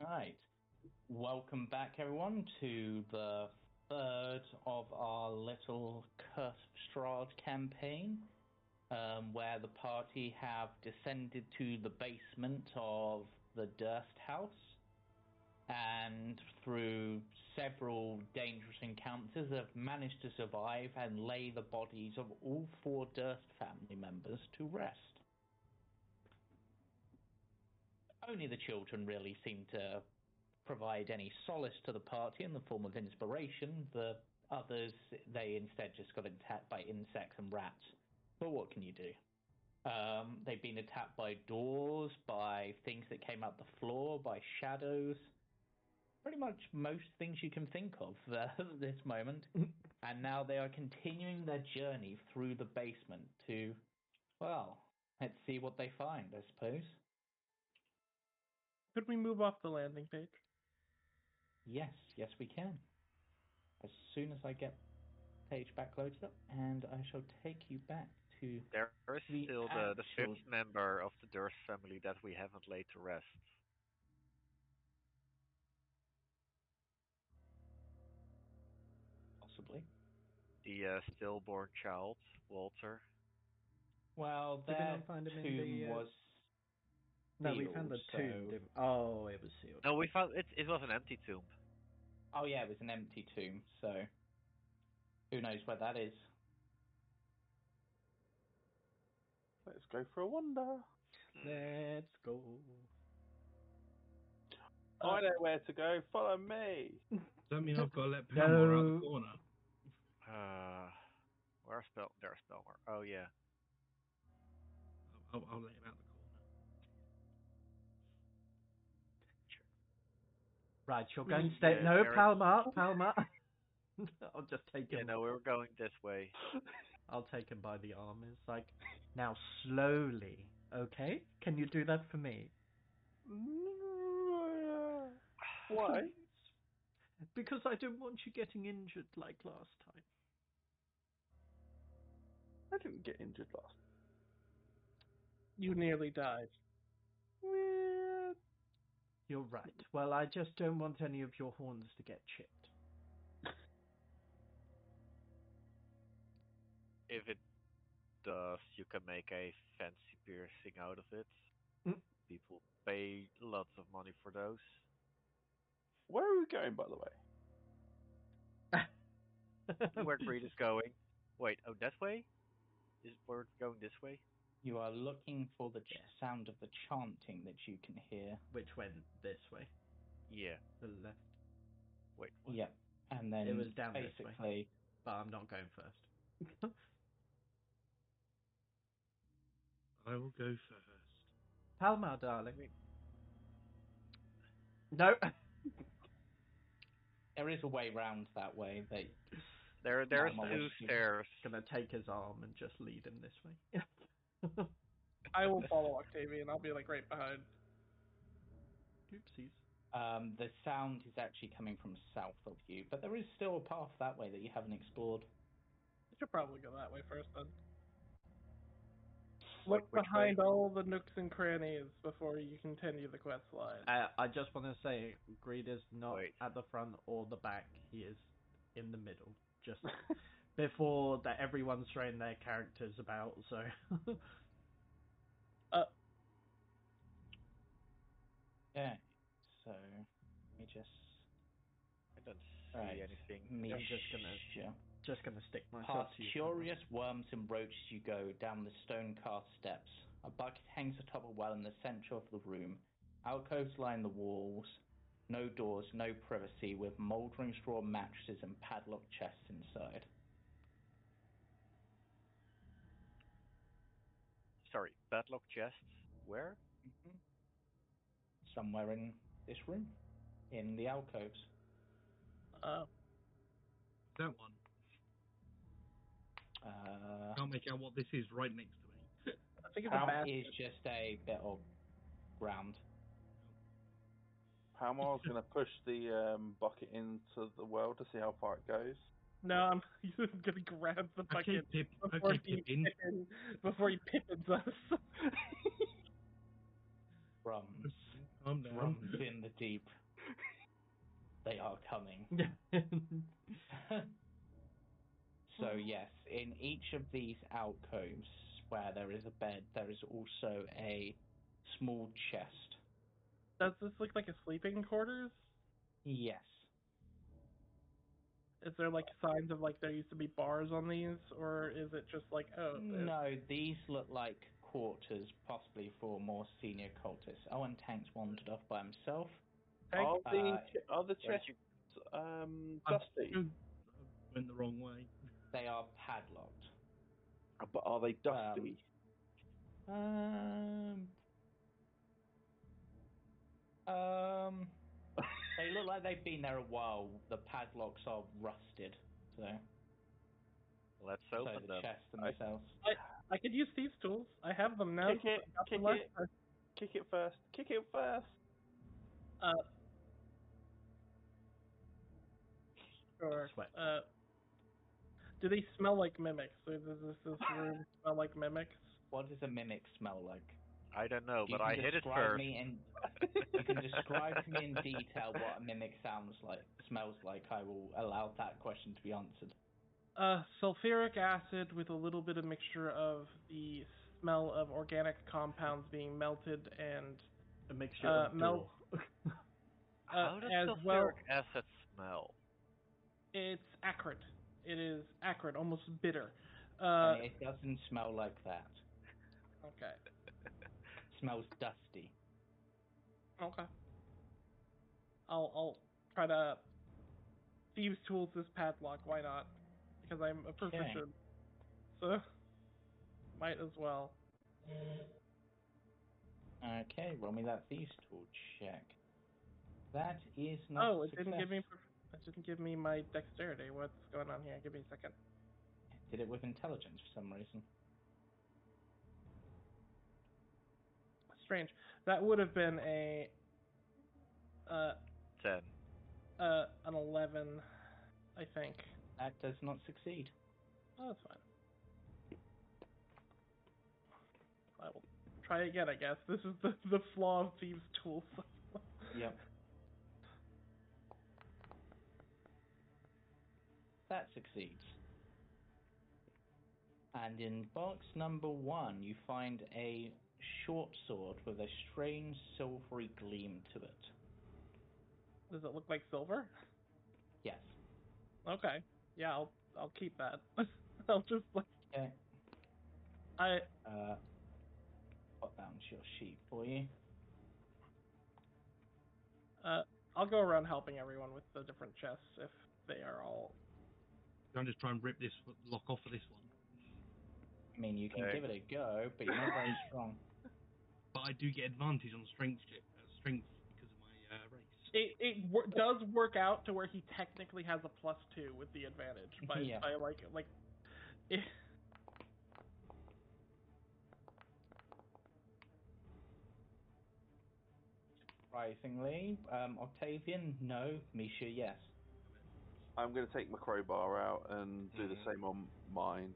Right. Welcome back, everyone, to the third of our little Curse of Strahd campaign, where the party have descended to the basement of the Durst House, and through several dangerous encounters have managed to survive and lay the bodies of all 4 Durst family members to rest. Only the children really seem to provide any solace to the party in the form of inspiration. The others, they instead just got attacked by insects and rats. But what can you do? They've been attacked by doors, by things that came out the floor, by shadows. Pretty much most things you can think of at this moment. And now they are continuing their journey through the basement to, well, let's see what they find, I suppose. Could we move off the landing page? Yes, we can. As soon as I get page back loaded up, and I shall take you back to There is still the fifth member of the Durst family that we haven't laid to rest. Possibly. The stillborn child, Walter. Well, Did we that not find him tomb in the, was No, we sealed, found the so... tomb. Oh, it was sealed. No, we found it was an empty tomb. Oh yeah, it was an empty tomb, so who knows where that is. Let's go for a wander. Let's go. I know where to go. Follow me. Does that mean I've got to let Palmar out the corner? There's Palmar. Oh yeah. I'll let him out the corner. Right, you're going to stay. No, Palmar. I'll just take him. Yeah, no, we were going this way. I'll take him by the arm. It's like, now slowly, okay? Can you do that for me? Why? Because I don't want you getting injured like last time. I didn't get injured last time. You nearly died. You're right. Well, I just don't want any of your horns to get chipped. If it does, you can make a fancy piercing out of it. People pay lots of money for those. Where are we going, by the way? Where Greed is going. Wait, oh, that way? Is we're going this way? You are looking for the sound of the chanting that you can hear. Which went this way. Yeah. The left. Wait. What? Yeah, and then it was down basically... this way. But I'm not going first. I will go first. Palmar, darling. No. There is a way round that way. There's 2 stairs. Gonna take his arm and just lead him this way. I will follow Octavian. I'll be like right behind. Oopsies. The sound is actually coming from south of you, but there is still a path that way that you haven't explored. I should probably go that way first then. Look behind all the nooks and crannies before you continue the quest line. I just want to say, Greed is not at the front or the back. He is in the middle. Just before that, everyone's throwing their characters about, so... Yeah, so let me just... I don't see anything. Misha. I'm just gonna stick myself Past to you. curious worms and roaches you go down the stone-cast steps. A bucket hangs atop a well in the center of the room. Alcoves line the walls. No doors, no privacy, with mouldering straw mattresses and padlocked chests inside. Sorry, padlock chests? Where? Somewhere in this room. In the alcoves. That one. Can't make out what this is right next to me. I think it's Palmar is just a bit of ground. Palmar's going to push the bucket into the well to see how far it goes. No, I'm going to grab the bucket before he pippins us. Crumbs. I'm down. drums in the deep. They are coming. So yes, in each of these alcoves where there is a bed, there is also a small chest. Does this look like a sleeping quarters? Yes. Is there like signs of like there used to be bars on these, or is it just like No, these look like quarters, possibly for more senior cultists. Oh, and Tank's wandered off by himself. Tank? Are the chests dusty? I went the wrong way. They are padlocked. But are they dusty? They look like they've been there a while. The padlocks are rusted, so. Let's open the them. chests themselves. I could use these tools. I have them now. Kick it first. Kick it first. Sure. Sweat. Do they smell like mimics? So does this room smell like mimics? What does a mimic smell like? I don't know, You but I hit it first. You can describe to me in detail what a mimic smells like. I will allow that question to be answered. Sulfuric acid with a little bit of mixture of the smell of organic compounds being melted and a mixture of melt. How does as sulfuric acid smell? It's acrid. It is acrid, almost bitter. And it doesn't smell like that. Okay. It smells dusty. Okay. I'll try to thieves' tools this padlock. Why not? Because I'm a proficient. So might as well. Okay, roll me that thieves' tool check. That is not. Oh, it didn't give me my dexterity. What's going on here? Give me a second. Did it with intelligence for some reason. Strange. That would have been a 10. An 11, I think. That does not succeed. Oh, that's fine. I will try again, I guess. This is the flaw of thieves' tools. Yep. That succeeds. And in box number 1, you find a short sword with a strange silvery gleam to it. Does it look like silver? Yes. Okay. Yeah, I'll keep that. I'll just like. Okay. Put that onto your sheet for you. I'll go around helping everyone with the different chests if they are all. I'm just trying to rip this lock off of this one. I mean, you can give it a go, but you're not very strong. But I do get advantage on strength because of my race. It does work out to where he technically has a +2 with the advantage by like. Surprisingly, Octavian, no. Misha, yes. I'm going to take my crowbar out and do the same on mine.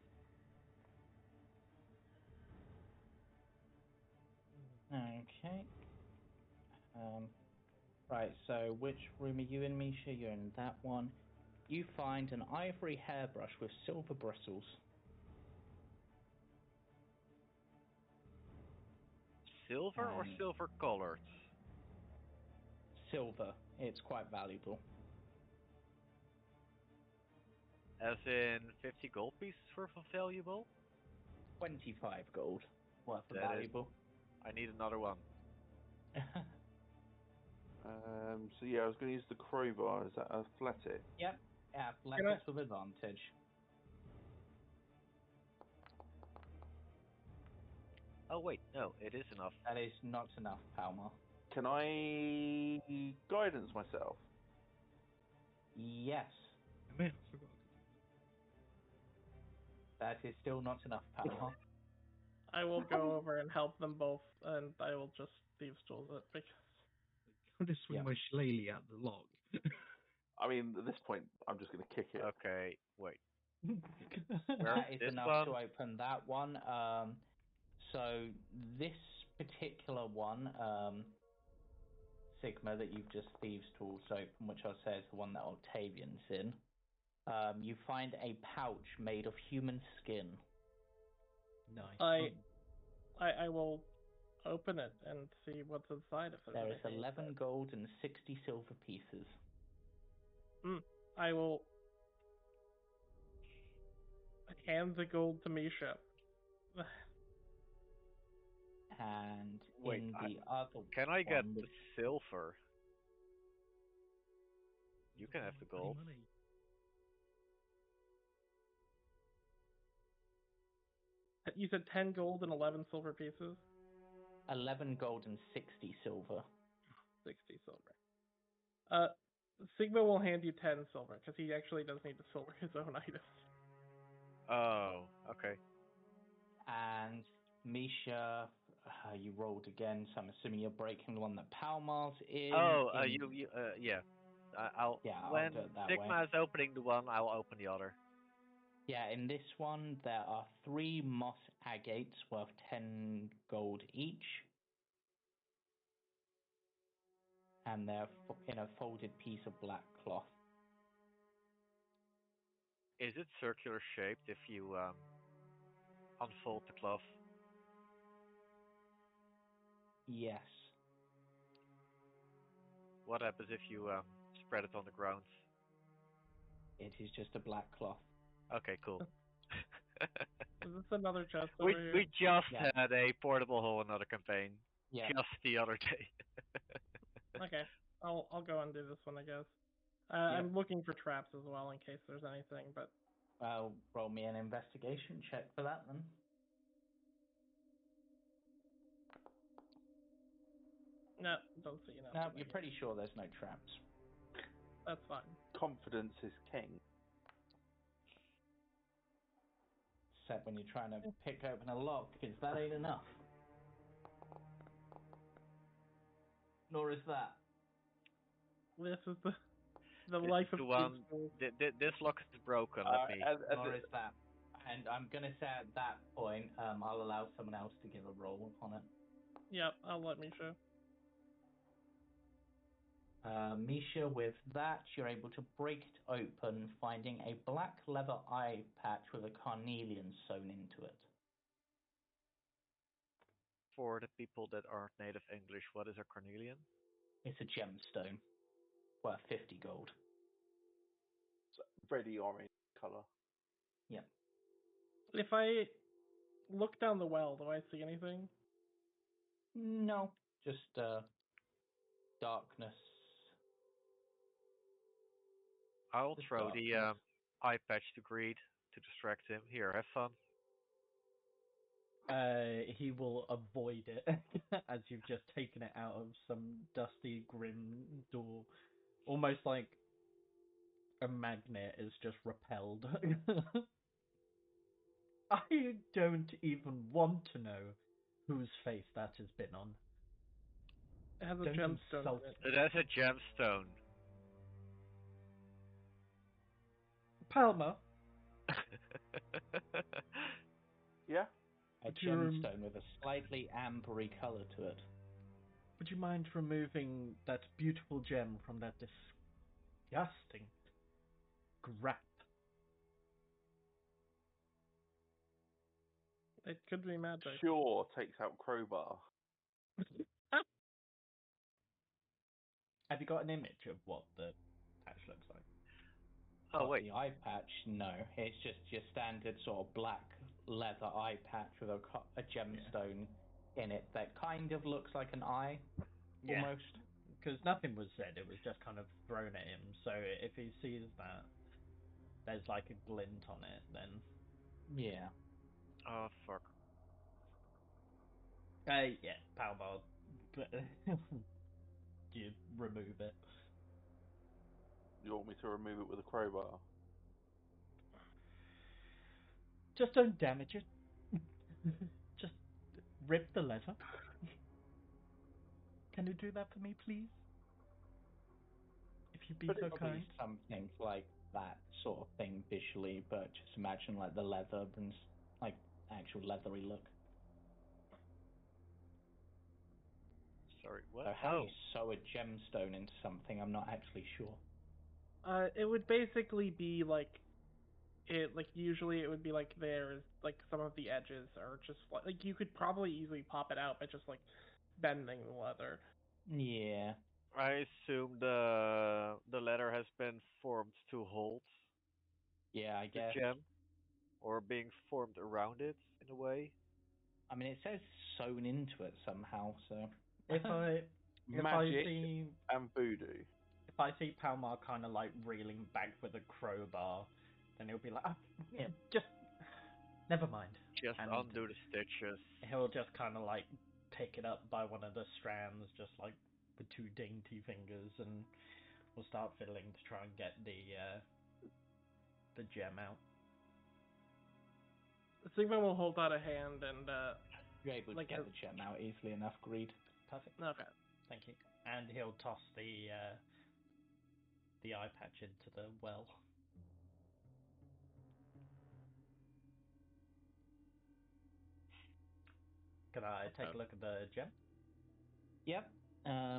Okay. Right, so which room are you in, Misha? You're in that one. You find an ivory hairbrush with silver bristles. Silver or silver colored? Silver. It's quite valuable. As in 50 gold pieces worth of valuable? 25 gold worth of valuable. I need another one. So yeah, I was going to use the crowbar. Is that athletic? Yep. Athletics with advantage. Oh wait, no, it is enough. That is not enough, Palmar. Can I guidance myself? Yes. I may have forgotten. That is still not enough, Palmar. I will go over and help them both, and I will just thieves' tools it because. I'll just swing my shillelagh at the lock. I mean, at this point, I'm just going to kick it. Okay, wait. That is enough to open that one. So this particular one, Sigma that you've just thieves' tools open, which I'll say is the one that Octavian's in, you find a pouch made of human skin. Nice. I will open it and see what's inside. If There is 11 gold and 60 silver pieces. I will hand the gold to Misha. And Wait, in the other can I get one, the silver? You can have the Bloody gold. money. You said 10 gold and 11 silver pieces? 11 gold and 60 silver. 60 silver. Sigma will hand you 10 silver, because he actually does need to silver his own items. Oh, okay. And Misha, you rolled again, so I'm assuming you're breaking the one that Palmar's in. Yeah. I'll when do it that Sigma way. is opening the one, I'll open the other. Yeah, in this one, there are 3 moss agates worth 10 gold each. And they're in a folded piece of black cloth. Is it circular shaped if you unfold the cloth? Yes. What happens if you spread it on the ground? It is just a black cloth. Okay, cool. Is this another chest we over here? we just had a portable hole in another campaign. Yeah. Just the other day. Okay, I'll go and do this one, I guess. I'm looking for traps as well in case there's anything, but... Roll me an investigation check for that then. No, don't see nothing. No, you're pretty sure there's no traps. That's fine. Confidence is king. Except when you're trying to pick open a lock, because that ain't enough. Nor is that. This is the This life is of the one. Thieves' This lock is broken. Let me. Nor is that. And I'm going to say at that point, I'll allow someone else to give a roll on it. Yep, I'll let Misha. Misha, with that, you're able to break it open, finding a black leather eye patch with a carnelian sewn into it. For the people that aren't native English, what is a carnelian? It's a gemstone, worth 50 gold. Reddy orange colour. Yep. If I look down the well, do I see anything? No, just darkness. I'll throw the eye patch to Greed to distract him. Here, have fun. He will avoid it as you've just taken it out of some dusty, grim door. Almost like a magnet is just repelled. I don't even want to know whose face that has been on. It has a Don't gemstone insult in it. It has a gemstone. Palmar. Yeah? A gemstone with a slightly ambery colour to it. Would you mind removing that beautiful gem from that disgusting grap? It could be magic. Sure takes out crowbar. Have you got an image of what the patch looks like? Oh, wait. The eye patch? No. It's just your standard sort of black leather eye patch with a gemstone in it that kind of looks like an eye, almost. Because nothing was said, it was just kind of thrown at him. So if he sees that there's like a glint on it, then... Yeah. Oh, fuck. Yeah, Palmar. You remove it. You want me to remove it with a crowbar? Just don't damage it. Just rip the leather. Can you do that for me, please? If you'd be so kind. Something like that sort of thing visually, but just imagine like the leather and like actual leathery look. Sorry, what? So how you sew a gemstone into something, I'm not actually sure. It would basically be like usually it would be like there's like some of the edges are just like you could probably easily pop it out by just like bending the leather. Yeah. I assume the letter has been formed to hold Yeah, I the guess. gem, or being formed around it in a way. I mean, it says sewn into it somehow, so. If I Magic see and voodoo. if I see Palmar kind of like reeling back with a crowbar, then he'll be like, yeah, just never mind. Just And undo the stitches. he'll just kind of like pick it up by one of the strands, just like with two dainty fingers, and we'll start fiddling to try and get the gem out. Sigma will hold out a hand and You're able like to get the gem out easily enough, Greed. Perfect. okay. Thank you. And he'll toss the eye patch into the well. Can I take a look at the gem? Yep.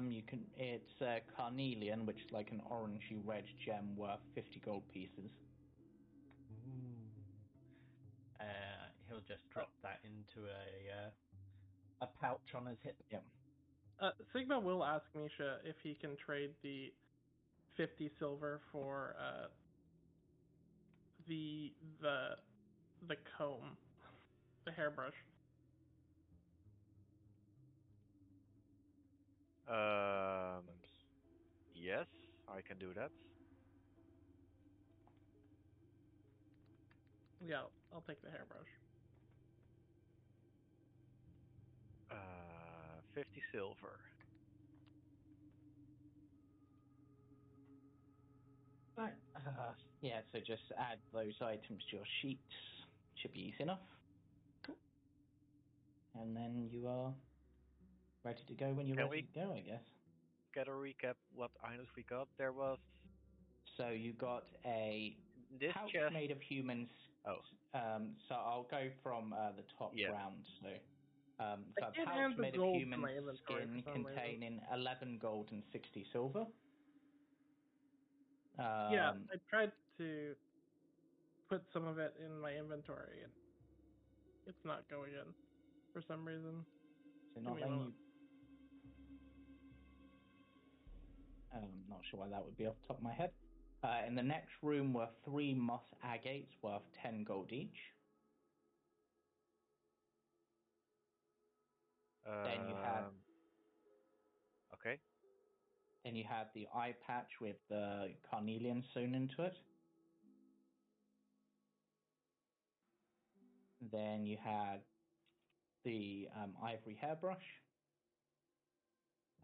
You can. It's carnelian, which is like an orangey red gem worth 50 gold pieces. Ooh. He'll just drop that into a pouch on his hip. Yep. Sigma will ask Misha if he can trade the 50 silver for the comb, the hairbrush. Yes, I can do that. Yeah, I'll take the hairbrush. 50 silver. Right. Yeah, so just add those items to your sheets. Should be easy enough. Cool. And then you are ready to go when you're Can ready we- to go, I guess. Get a recap what items we got. There was So you got a this pouch chest. made of humans. Oh, So I'll go from the top Yeah. round. So, so I a can't pouch add the made of gold to human my inventory skin for some reason. containing 11 gold and 60 silver. Yeah, I tried to put some of it in my inventory and it's not going in for some reason. So not Give me a letting moment. you. Not sure why that would be off the top of my head. In the next room were 3 moss agates worth 10 gold each. Then you had. Okay. Then you had the eye patch with the carnelian sewn into it. Then you had the ivory hairbrush.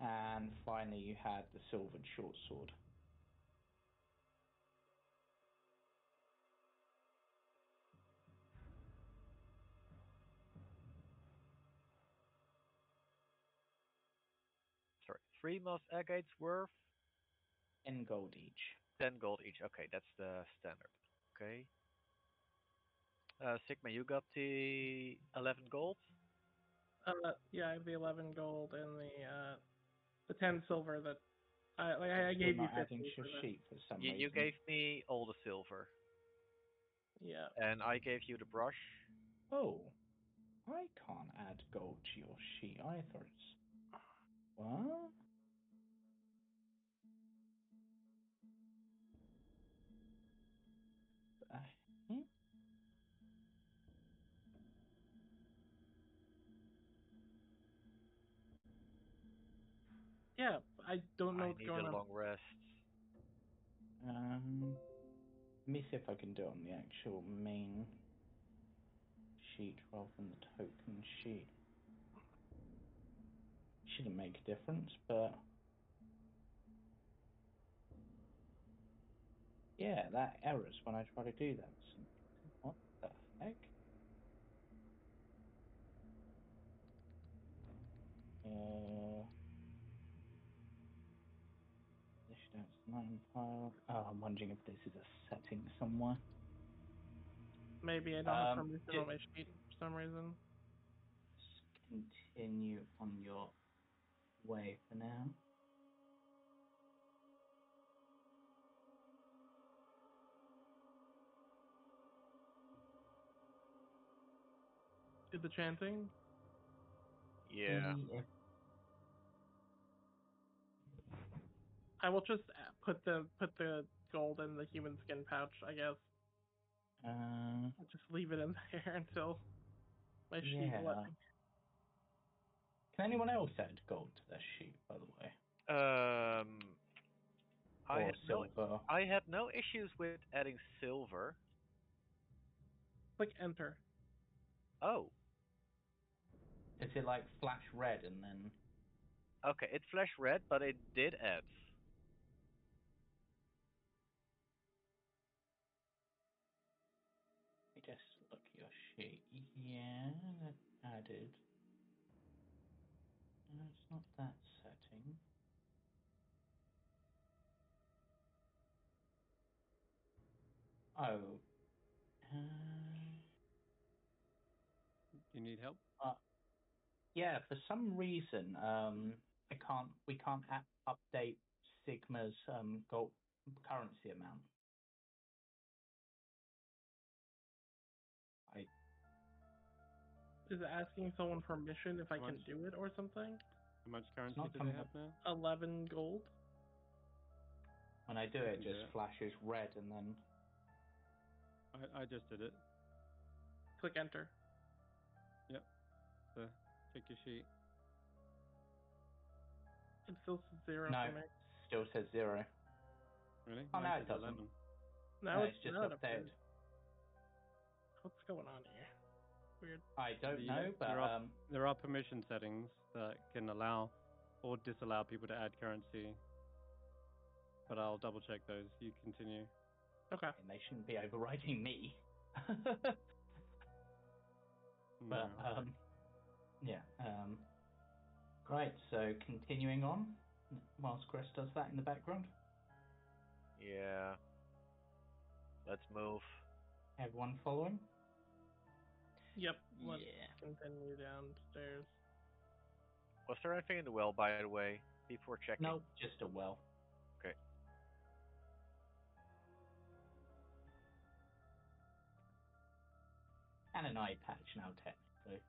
And finally you had the silvered short sword. Sorry. 3 moss agates worth 10 gold each. 10 gold each. Okay, that's the standard. Okay. Sigma, you got the 11 gold? Yeah, I have the 11 gold and the 10 silver that I gave you not 50 adding to for your that. sheet for some You reason. gave me all the silver. Yeah. And I gave you the brush. Oh, I can't add gold to your sheet either. What? Hmm? Yeah, I don't know I what's need going a on. long rest. Let me see if I can do it on the actual main sheet rather than the token sheet. Shouldn't make a difference, but yeah, that errors when I try to do that. What the heck? That's 9 pile. Oh, I'm wondering if this is a setting somewhere. Maybe I don't have permission on my sheet for some reason. Continue on your away for now. Did the chanting? Yeah. I will just put the gold in the human skin pouch, I guess. I'll just leave it in there until my sheep will let me. Can anyone else add gold to their sheet, by the way? I silver. I had no issues with adding silver. Click enter. Oh. Is it like flash red and then? Okay, it flashed red, but it did add. I just look at your sheet. Yeah, that added. No, it's not that setting. Oh. You need help? Yeah, for some reason, we can't update Sigma's gold currency amount. Is it asking someone permission if I can do it or something? How much currency do they have now? 11 gold. When I do it, just flashes red and then. I just did it. Click enter. Yep. So check your sheet. It still says 0 No, for me. still says 0. Really? Oh, no, Mine it says doesn't. 11. No, it's just updated. What's going on here? Weird. I don't know, but there are permission settings that can allow or disallow people to add currency. But I'll double check those. You continue. Okay. And they shouldn't be overriding me. But yeah. Right. So continuing on, whilst Chris does that in the background. Yeah. Let's move. Everyone following? Yep. Let's continue downstairs. Was there anything in the well, by the way, before checking? No, just a well. Okay. And an eye patch now, technically.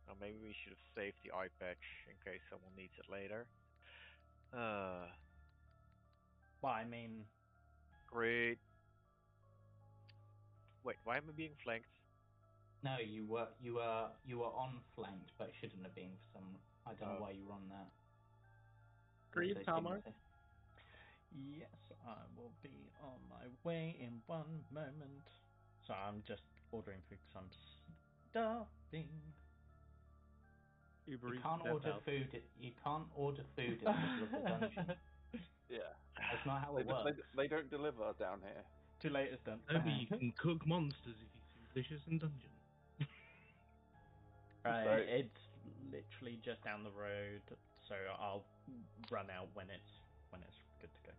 Now maybe we should have saved the eye patch in case someone needs it later. Well, I mean... Great. Wait, why am I being flanked? No, you were on flanked, but shouldn't have been for some. I don't know why you were on that. Greed, Palmar? Yes, I will be on my way in one moment. So I'm just ordering food because I'm starving. You can't order food. You can't order food in the middle of the dungeon. Yeah, that's not how it works. They don't deliver down here. Too late, it's done. Maybe you can cook monsters if you see delicious in dungeon. Right, it's literally just down the road, so I'll run out when it's good to go.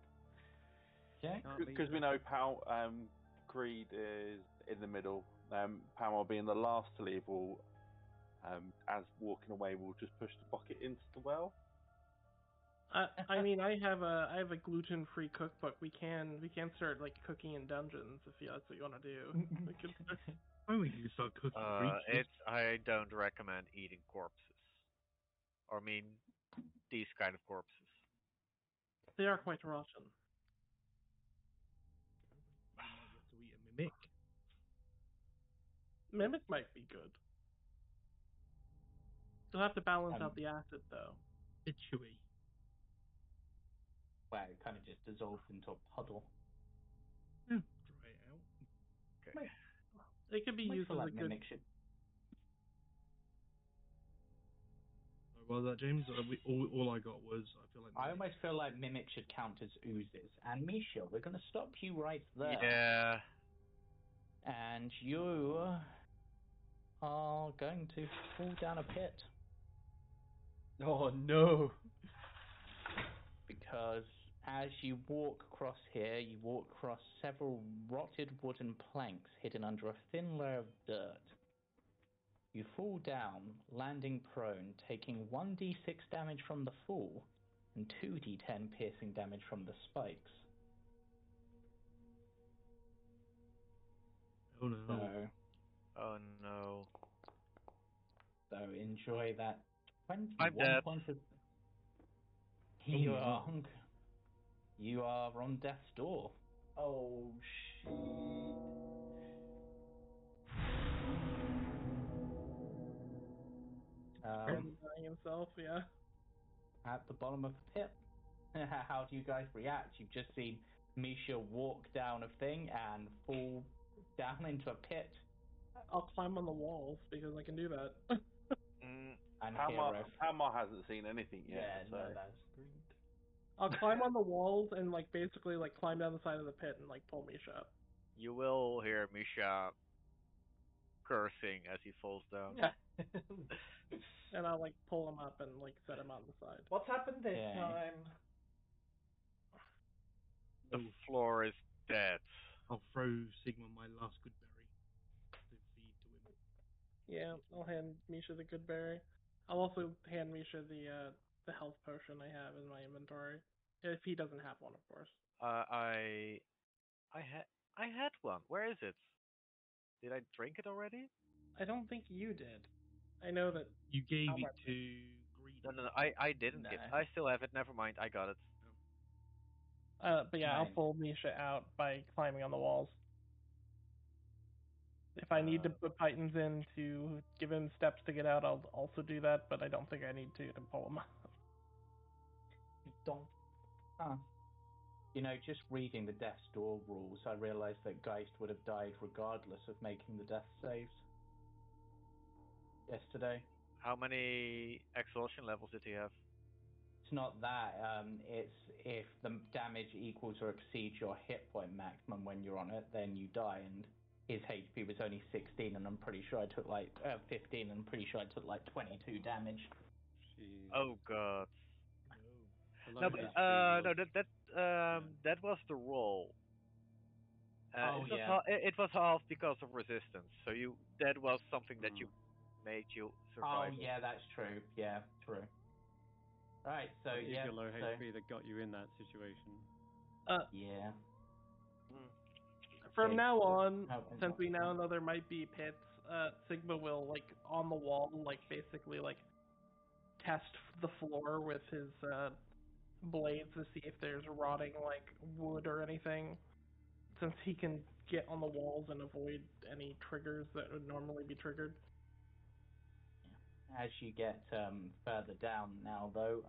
Okay. Because we know Greed is in the middle. Palmar being the last to leave will, as walking away, will just push the bucket into the well. I mean, I have a gluten-free cookbook. We can start like cooking in dungeons if that's what you want to do. We can start. We can start cooking creatures. I don't recommend eating corpses. Or I mean, these kind of corpses. They are quite rotten. You might have to eat a mimic. Mimic might be good. You'll have to balance out the acid, though. It's chewy. Wow, it kind of just dissolves into a puddle. Yeah, dry it out. Okay. It could be used as a good. Well, that James, all I got was I almost feel like mimic should count as oozes. And Misha, we're going to stop you right there. Yeah. And you are going to fall down a pit. Oh no! Because as you walk across here, you walk across several rotted wooden planks hidden under a thin layer of dirt. You fall down, landing prone, taking 1d6 damage from the fall and 2d10 piercing damage from the spikes. Oh no. Oh no. So enjoy that 21 I'm dead. points of... Oh, You are on death's door. Oh shit. Brandon dying himself, yeah. At the bottom of the pit. How do you guys react? You've just seen Misha walk down a thing and fall down into a pit. I'll climb on the walls because I can do that. And Palmar, Hero. Palmar hasn't seen anything yet. Yeah, so. no, that's great. I'll climb on the walls and like basically like climb down the side of the pit and like pull Misha up. You will hear Misha cursing as he falls down. And I'll like pull him up and like set him on the side. What's happened this Okay. time? The floor is dead. I'll throw Sigma my last good berry to feed to him. Yeah, I'll hand Misha the good berry. I'll also hand Misha the health potion I have in my inventory. If he doesn't have one, of course. I had one. Where is it? Did I drink it already? I don't think you did. I know that. You gave Palmar it to Greedy. No, I didn't get. No. I still have it. Never mind. I got it. But yeah, I'll Nice. pull Misha out by climbing on the walls. If I need to put Pythons in to give him steps to get out, I'll also do that, but I don't think I need to pull him out. You don't. You know, just reading the Death's Door rules, I realized that Geist would have died regardless of making the death saves yesterday. How many exhaustion levels did he have? It's not that. It's if the damage equals or exceeds your hit point maximum when you're on it, then you die. And his HP was only 16, and I'm pretty sure I took like 15, and I'm pretty sure I took like 22 damage. Jeez. Oh god. Below No, but HP no, was- that was the roll. Oh, it was yeah. it was half because of resistance. So that was something that you made you Oh survive. yeah, that's true. Yeah, true. Right, so It is yeah, your low so, HP that got you in that situation. yeah. From Okay. now on, Oh, since we now know there might be pits, Sigma will like on the wall, like basically like test the floor with his blades to see if there's rotting like wood or anything. Since he can get on the walls and avoid any triggers that would normally be triggered. As you get further down now, though,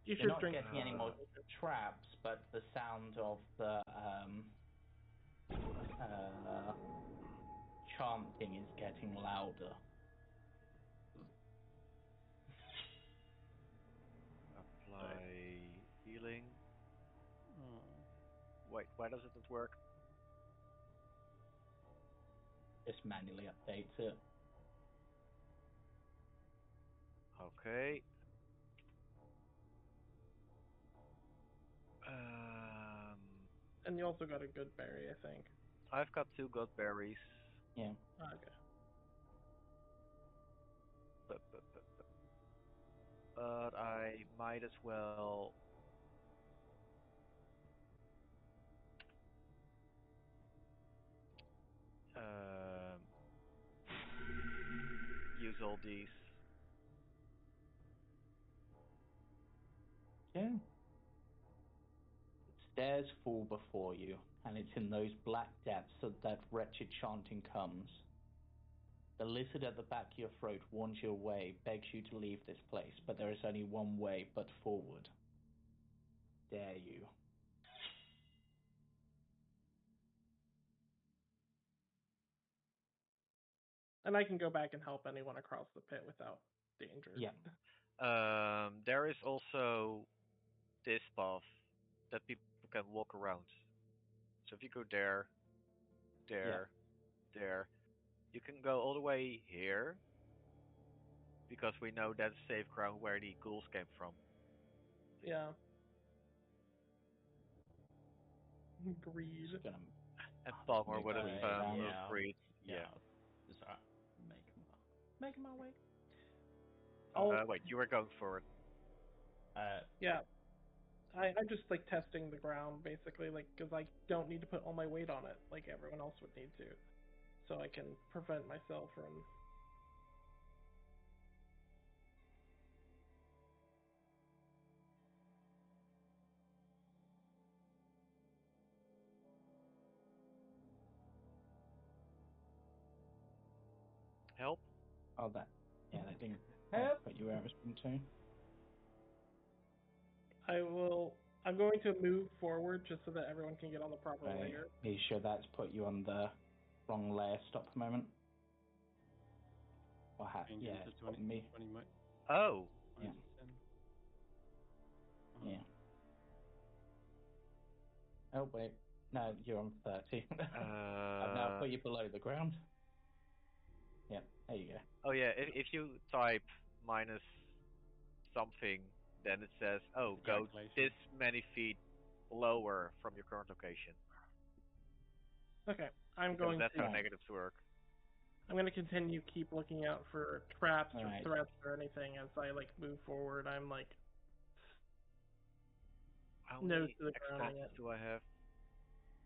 You you're should not drink. getting any more traps, but the sound of the chanting is getting louder. Apply healing. Oh. Wait, why does it not work? Just manually updates it. Okay. And you also got a good berry, I think. I've got 2 god berries. Yeah. Okay. But I might as well use all these. Yeah. Stairs fall before you, and it's in those black depths that wretched chanting comes. The lizard at the back of your throat warns you away, begs you to leave this place, but there is only one way but forward. Dare you? And I can go back and help anyone across the pit without danger. Yeah. There is also this path that people can walk around. So if you go there, there, you can go all the way here, because we know that's safe ground where the ghouls came from. Yeah. Greed. Just gonna And Palmar would have Greed, moved yeah. greed. Yeah. Does that make making my way. Wait, you were going forward. Yeah. I'm just like testing the ground basically, like because I don't need to put all my weight on it like everyone else would need to, so I can prevent myself from. Help? Oh, that didn't Help! put you where it was meant to. I'm going to move forward just so that everyone can get on the proper Right. layer. Are you sure that's put you on the wrong layer? Stop for a moment. Or Change yeah, into it's putting me. 20 might. Oh. Yeah. Yeah. Oh wait, no, you're on 30. I've now put you below the ground. Yeah, there you go. Oh yeah, if you type minus something, then it says, oh, go Calculation. this many feet lower from your current location. Okay, I'm Because going that's to. how negatives work. I'm going to continue keep looking out for traps or Right. threats or anything as I like move forward. I'm like How nose many to the ground. extensions do I have?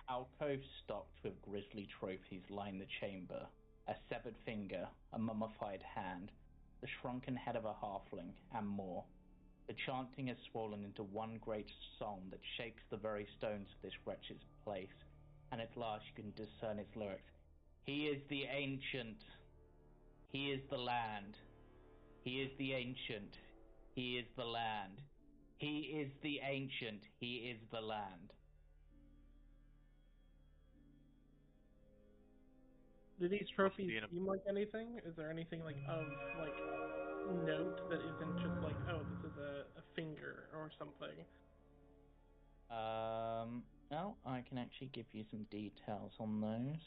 Alcoves stocked with grisly trophies line the chamber. A severed finger, a mummified hand, the shrunken head of a halfling, and more. The chanting has swollen into one great song that shakes the very stones of this wretched place, and at last you can discern its lyrics. He is the ancient. He is the land. He is the ancient. He is the land. He is the ancient. He is the land. Do these trophies Must be seem like anything? Is there anything like of like note that isn't just like, oh, this is a finger or something? No, I can actually give you some details on those.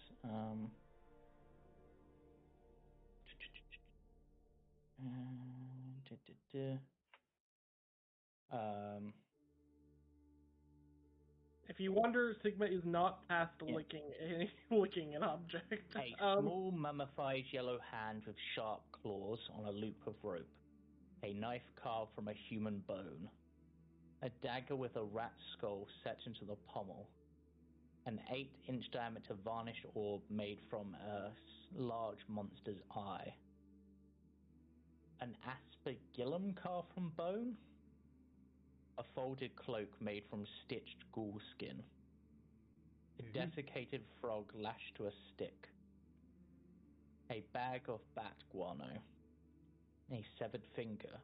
If you wonder, Sigma is not past Yeah. licking an object. A small mummified yellow hand with sharp claws on a loop of rope. A knife carved from a human bone. A dagger with a rat skull set into the pommel. An 8-inch diameter varnished orb made from a large monster's eye. An aspergillum carved from bone. A folded cloak made from stitched ghoul skin. A desiccated frog lashed to a stick. A bag of bat guano. A severed finger.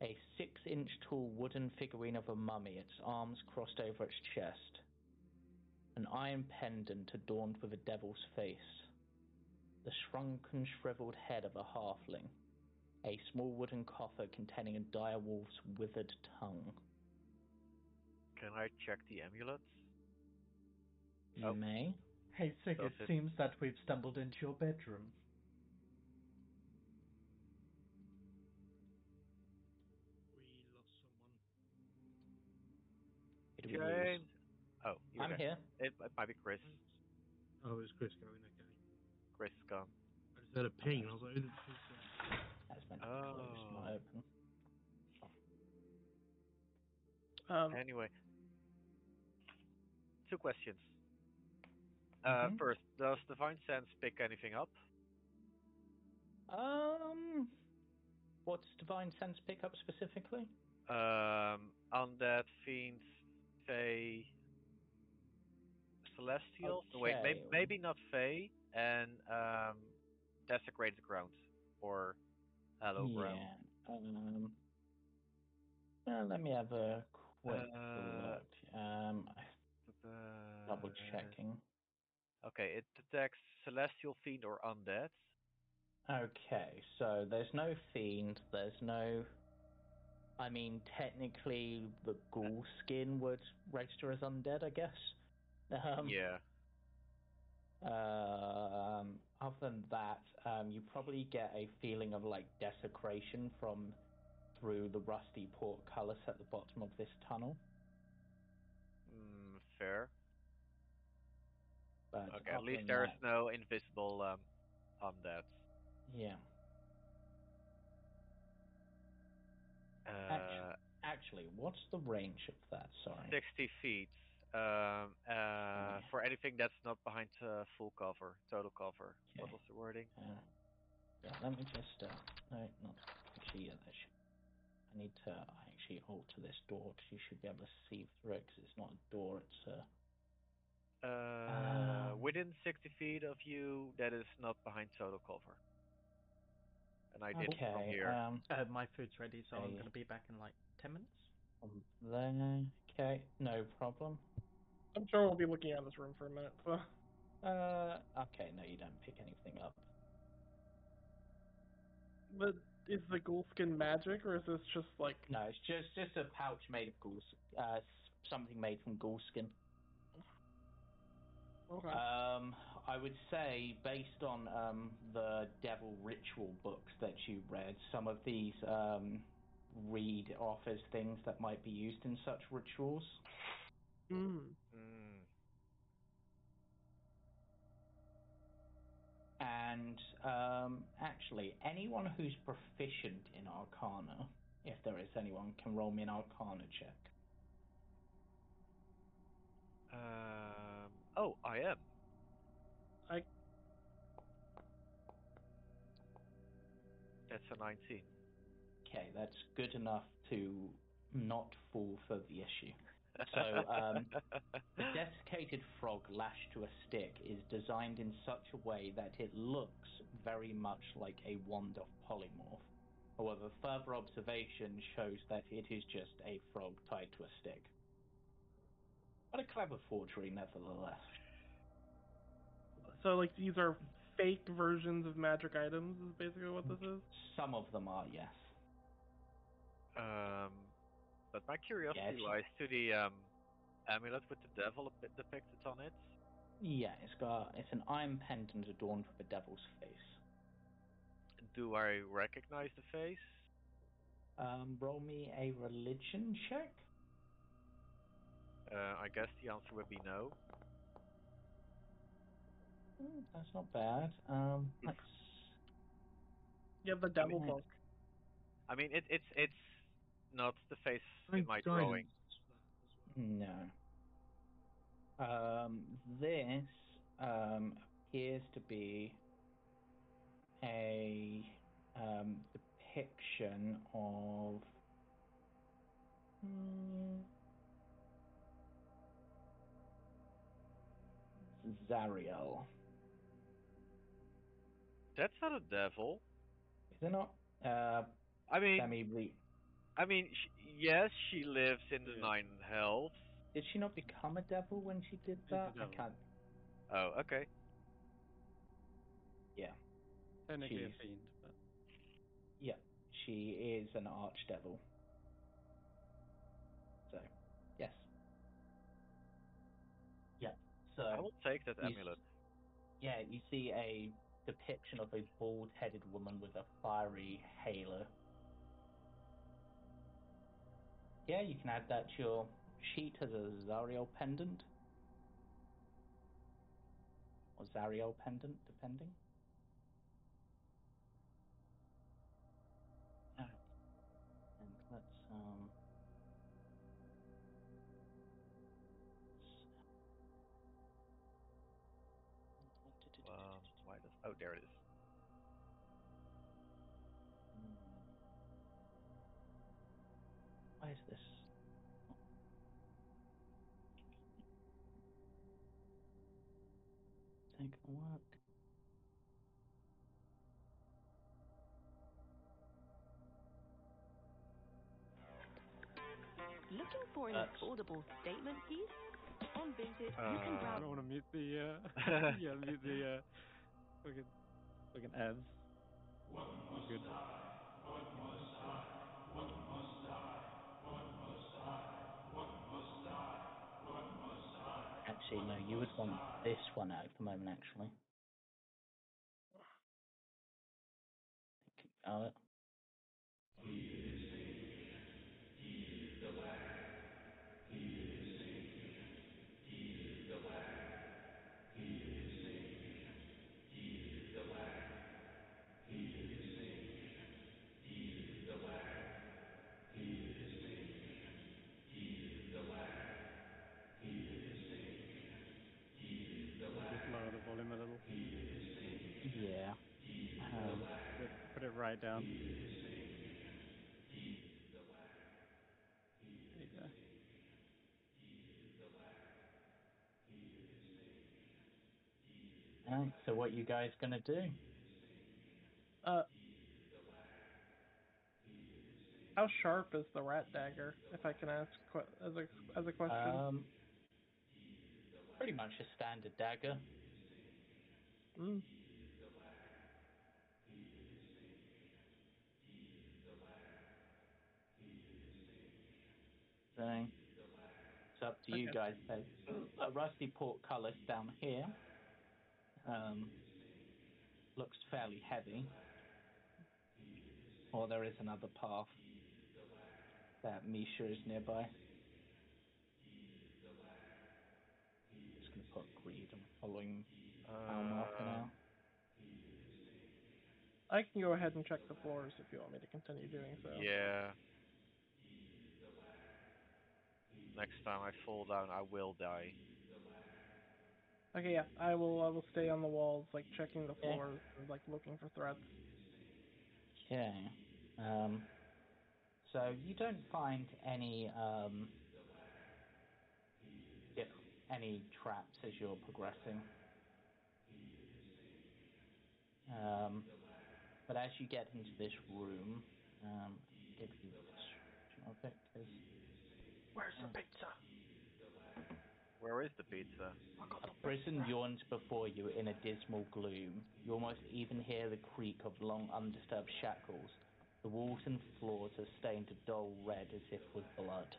A 6-inch tall wooden figurine of a mummy, its arms crossed over its chest. An iron pendant adorned with a devil's face. The shrunken, shriveled head of a halfling. A small wooden coffer containing a dire wolf's withered tongue. Can I check the amulets? You Oh. may. Hey, Sig, Does it it- seems that we've stumbled into your bedroom. We lost someone. Who do we lose? James. Oh, you're I'm there. here. It might be Chris. Oh, it's Chris going, okay. Chris is gone. I just heard a ping, and I was like, who the fuck's that? That's meant to be closed, not open. Anyway. 2 questions. Mhm. First, does Divine Sense pick anything up? What's Divine Sense pick up specifically? Undead, fiends, fae, celestials? Wait, Okay. maybe not fae, and desecrated ground, or hollow ground. Yeah. Let me have a quick Uh, look. Double checking. Okay, it detects celestial, fiend, or undead. Okay, so there's no fiend, there's no... I mean, technically, the ghoul skin would register as undead, I guess. Yeah. Other than that, you probably get a feeling of, like, desecration from through the rusty portcullis at the bottom of this tunnel. Fair. But Okay, at other least than there is that, no invisible undead. Yeah. Actually, what's the range of that? Sorry. 60 feet. For anything that's not behind full cover, total cover. Okay. What was the wording? Yeah, let me just. No, not actually. Yeah, I need to actually alter this door because you should be able to see through it because it's not a door, it's a. Within 60 feet of you, that is not behind total cover. And I did it from here. My food's ready, so I'm going to be back in like 10 minutes. There. Okay, no problem. I'm sure we'll be looking around this room for a minute. So. Okay, no, you don't pick anything up. But is the ghoul skin magic, or is this just like? No, it's just a pouch made of ghoul, something made from ghoul skin. Okay. I would say, based on the devil ritual books that you read, some of these read off as things that might be used in such rituals. And actually, anyone who's proficient in Arcana, if there is anyone, can roll me an Arcana check. I am. That's a 19. Okay, that's good enough to not fall for the issue. So, the desiccated frog lashed to a stick is designed in such a way that it looks very much like a wand of polymorph. However, further observation shows that it is just a frog tied to a stick. But a clever forgery, nevertheless. So, like, these are fake versions of magic items, is basically what this is? Some of them are, yes. But my curiosity lies to the amulet with the devil depicted on it. Yeah, it's an iron pendant adorned with a devil's face. Do I recognize the face? Roll me a religion check. I guess the answer would be no. That's not bad. Let's. You have the devil book. I mean, it's not the face in my drawing. No. This appears to be a depiction of Zariel. That's not a devil. Is it not? Yes, she lives in the Nine Hells. Did she not become a devil when she did that? I can't. Oh, okay. Yeah. Technically a fiend, but... Yeah, she is an archdevil. So, yes. Yeah. So I will take that amulet. Yeah, you see a depiction of a bald-headed woman with a fiery halo. Yeah, you can add that to your sheet as a Zariel pendant. Or Zariel pendant, depending. Alright. And let's, why does... Oh, there it is. Why is this? Ain't gonna work. Looking for an affordable statement piece? On Vinted, you can browse. I don't want to mute the mute the fucking ads. What must Good. I? What must I? What must I? What must I? What must I? What must I? Actually, no, you would want this one at the moment, actually. Got it. He is ancient. He is the land. He is ancient. He is the land. He is ancient. He is the land. He write it down. There you go. Alright, so what you guys gonna do? How sharp is the rat dagger, if I can ask as a question? Pretty much a standard dagger. Mm. So it's up to you Okay. guys. There's a rusty portcullis down here. Looks fairly heavy. Or there is another path that Misha is nearby. Just gonna put greed and following Palmar for now. I can go ahead and check the floors if you want me to continue doing so. Yeah. Next time I fall down, I will die. Okay, yeah, I will stay on the walls, like checking the floors and like looking for threats. Okay. So you don't find any traps as you're progressing. But as you get into this room, give you a description of it, 'cause where's the pizza? Where is the pizza? a prison yawns before you in a dismal gloom. You almost even hear the creak of long undisturbed shackles. The walls and floors are stained a dull red as if with blood.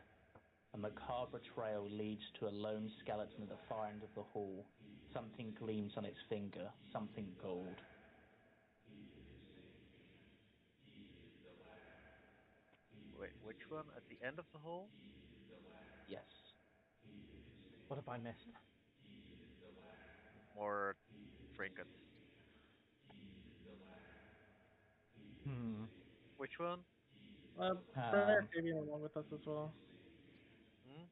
A macabre trail leads to a lone skeleton at the far end of the hall. Something gleams on its finger, something gold. Wait, which one? At the end of the hall? Yes. What have I missed? More trinkets. Which one? Bring Octavian along with us as well. Hmm?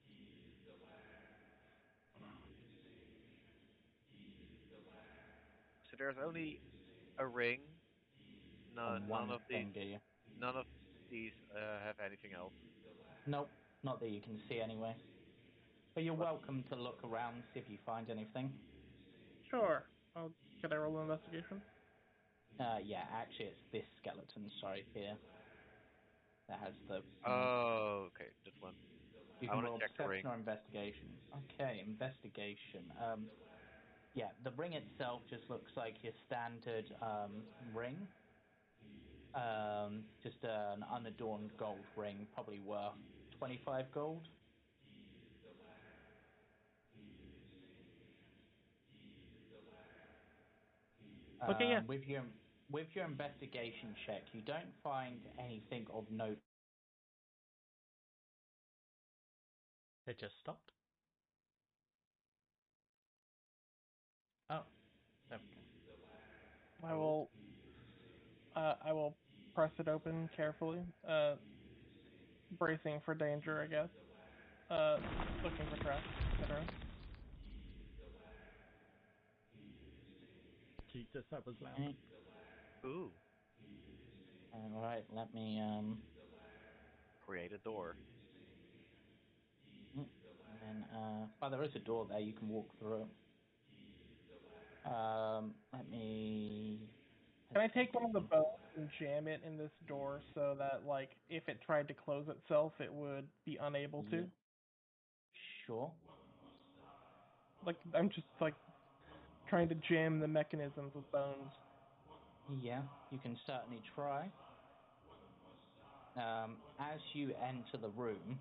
So there's only a ring. None of these have anything else. Nope, not that you can see anyway. But you're welcome to look around, see if you find anything. Sure. Can I roll an investigation? Yeah, actually it's this skeleton, sorry, here. That has the... Oh, okay, this one. You can roll perception or investigation. Okay, investigation. Yeah, the ring itself just looks like your standard ring. Just an unadorned gold ring, probably worth 25 gold. Okay, yeah. With your investigation check, you don't find anything of note. It just stopped. Oh, there we go. I will press it open carefully, bracing for danger, I guess. Looking for traps, etc. Jesus, that was loud. Ooh. Alright, let me create a door. And then, well, there is a door there, you can walk through. Let me... Can I take one of the bones and jam it in this door so that, like, if it tried to close itself, it would be unable to? Sure. Like, I'm just, like, trying to jam the mechanisms with bones. Yeah, you can certainly try. As you enter the room,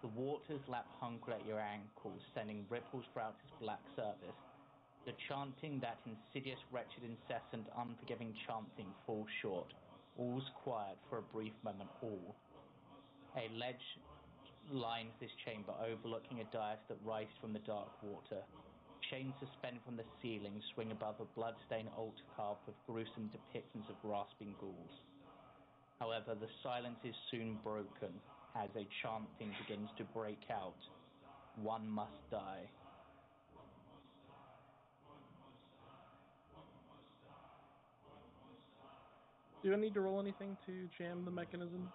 the waters lap hunger at your ankles, sending ripples throughout its black surface. The chanting, that insidious, wretched, incessant, unforgiving chanting, falls short. All's quiet for a brief moment, all. A ledge lines this chamber, overlooking a dais that rises from the dark water. Chains suspended from the ceiling swing above a blood-stained altar carved with gruesome depictions of grasping ghouls. However, the silence is soon broken as a chanting begins to break out. One must die. Do I need to roll anything to jam the mechanism?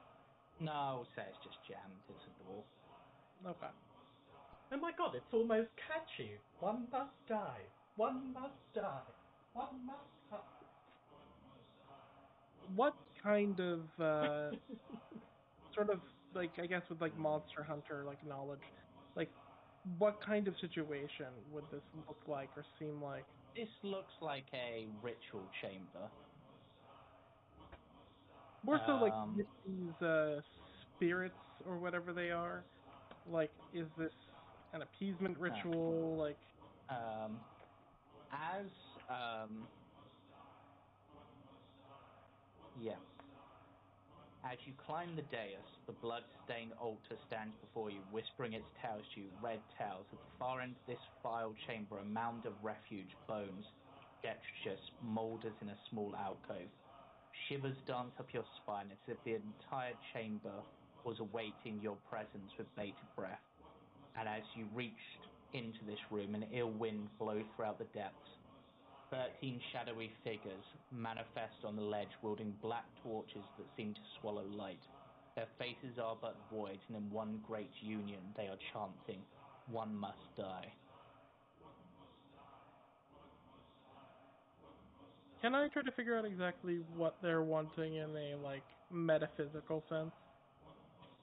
No, say it's just jammed. It's a door. Okay. Oh my god, it's almost catchy. One must die. One must die. One must die. What kind of sort of like, I guess with like Monster Hunter like knowledge, like what kind of situation would this look like or seem like? This looks like a ritual chamber. More so like with these spirits or whatever they are. Like, is this an appeasement ritual? Like, As you climb the dais, the blood-stained altar stands before you, whispering its tales to you, red tales. At the far end of this vile chamber, a mound of refuge, bones, detritus, moulders in a small alcove. Shivers dance up your spine as if the entire chamber was awaiting your presence with bated breath. And as you reached into this room, an ill wind blows throughout the depths. 13 shadowy figures manifest on the ledge, wielding black torches that seem to swallow light. Their faces are but void, and in one great union they are chanting, "One must die." can I try to figure out exactly what they're wanting in a like metaphysical sense?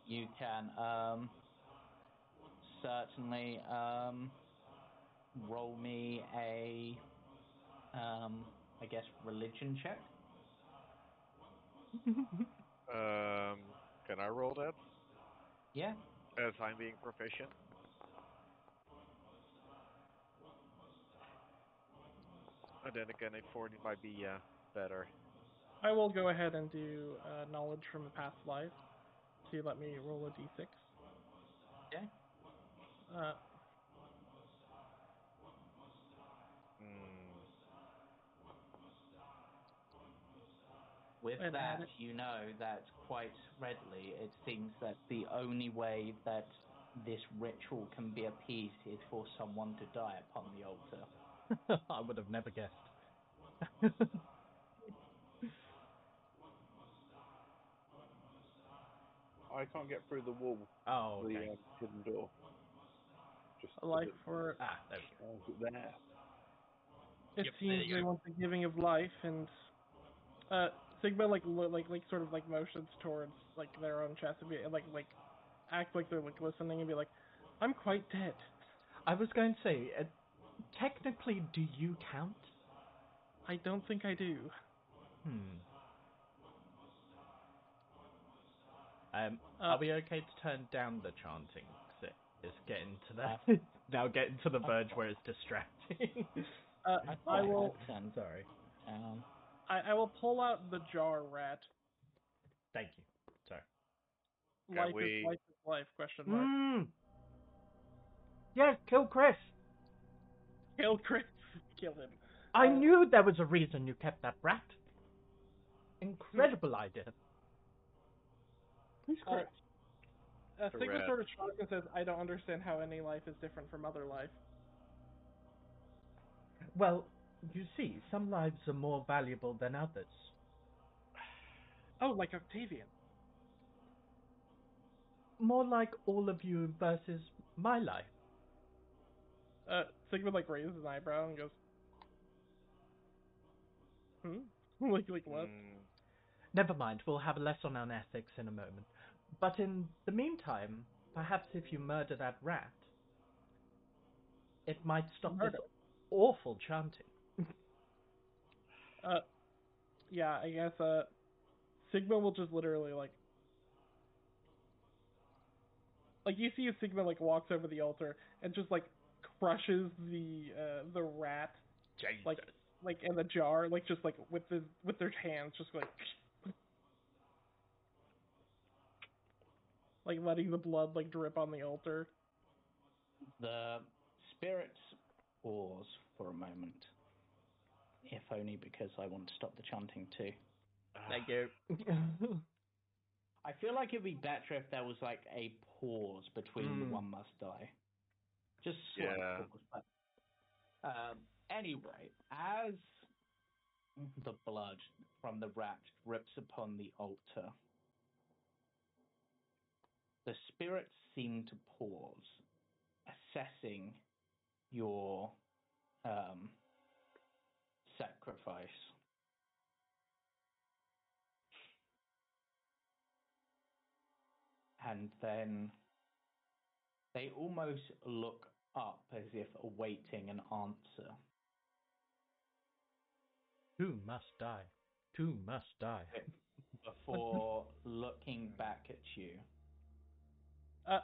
You can certainly roll me a I guess religion check. Can I roll that? Yeah. As I'm being proficient. And then again, a 40 might be better. I will go ahead and do knowledge from a past life. So you let me roll a d6. Okay. With that, you know that quite readily it seems that the only way that this ritual can be appeased is for someone to die upon the altar. I would have never guessed. I can't get through the wall. Oh, okay. The hidden door. Just a life for there we go. There. It seems they want the giving of life, and Sigma like sort of like motions towards like their own chest and be like act like they're like listening and be like, "I'm quite dead." I was going to say, technically, do you count? I don't think I do. Are we okay to turn down the chanting? Cause it's getting to the now getting to the verge where it's distracting. I will. Sorry. I will pull out the jar rat. Thank you. Sorry. Life is life? Question mark. Yes, kill Chris. Kill Chris. Kill him. I knew there was a reason you kept that rat. Incredible idea. Who's Chris? Sigma sort of shrugs and says, "I don't understand how any life is different from other life." Well, you see, some lives are more valuable than others. Oh, like Octavian. More like all of you versus my life. Sigma like raises an eyebrow and goes, like what? Never mind, we'll have a lesson on ethics in a moment. But in the meantime, perhaps if you murder that rat, it might stop this awful chanting. Yeah, I guess, Sigma will just literally, like, you see Sigma, like, walks over the altar and just, like, crushes the rat, Jesus. like, in the jar, like, just, like, with their hands, just, like, letting the blood, like, drip on the altar. The spirits pause for a moment. If only because I want to stop the chanting too. Thank you. I feel like it'd be better if there was like a pause between the one must die. Just slight pause. But, anyway, as the blood from the rat drips upon the altar. The spirits seem to pause, assessing your sacrifice. And then they almost look up as if awaiting an answer. Two must die. Two must die. Before looking back at you.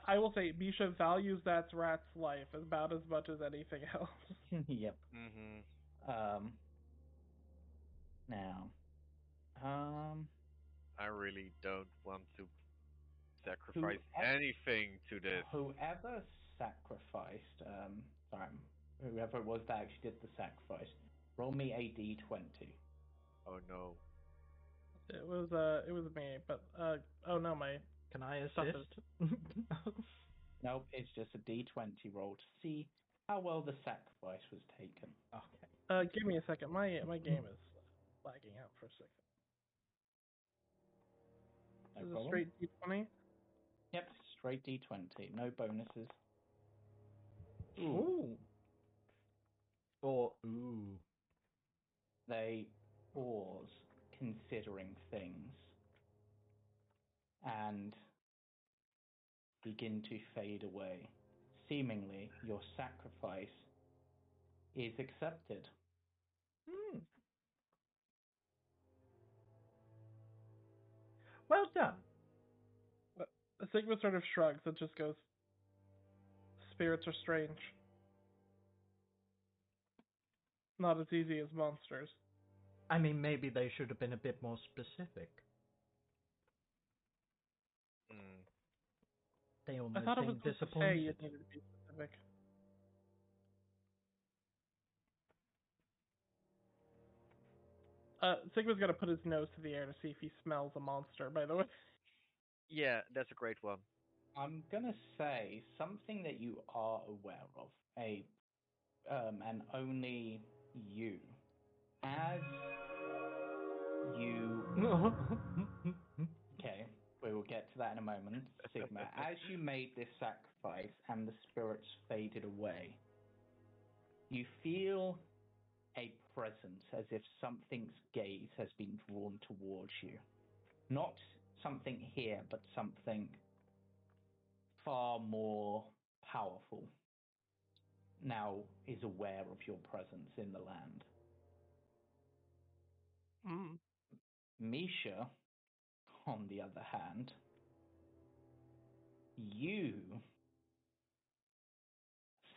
I will say, Misha values that rat's life about as much as anything else. Yep. Mm-hmm. Now, I really don't want to sacrifice anything to this. whoever sacrificed, whoever it was that actually did the sacrifice, roll me a d20. Oh no. It was me, but oh no, my Can I stuff assist? Nope, it's just a d20 roll to see how well the sacrifice was taken. Okay. Give me a second. My game is lagging out for a second. No Is it problem. straight D20? Yep, straight d20, no bonuses. Ooh. Or ooh. They pause, considering things, and begin to fade away. Seemingly, your sacrifice is accepted. Well done. Sigma sort of shrugs and just goes, spirits are strange. Not as easy as monsters. I mean, maybe they should have been a bit more specific. Mm. They I almost thought it was seemed supposed to say you disappointed. needed to be specific. Sigma's gonna put his nose to the air to see if he smells a monster, by the way. Yeah, that's a great one. I'm gonna say something that you are aware of, and only you, as you. Okay, we will get to that in a moment. Sigma, as you made this sacrifice and the spirits faded away, you feel a presence as if something's gaze has been drawn towards you. Not something here, but something far more powerful now is aware of your presence in the land. Misha, on the other hand, you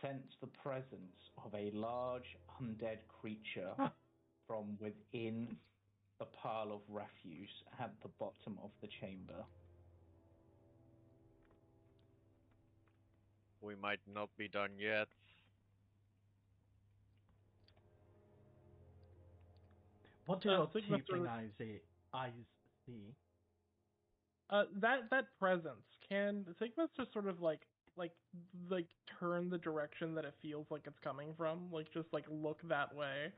sense the presence of a large undead creature from within the pile of refuse at the bottom of the chamber. We might not be done yet. What do your Sigma tiefling sort of- eyes see? that presence, can Sigma just sort of like turn the direction that it feels like it's coming from? Like just like look that way.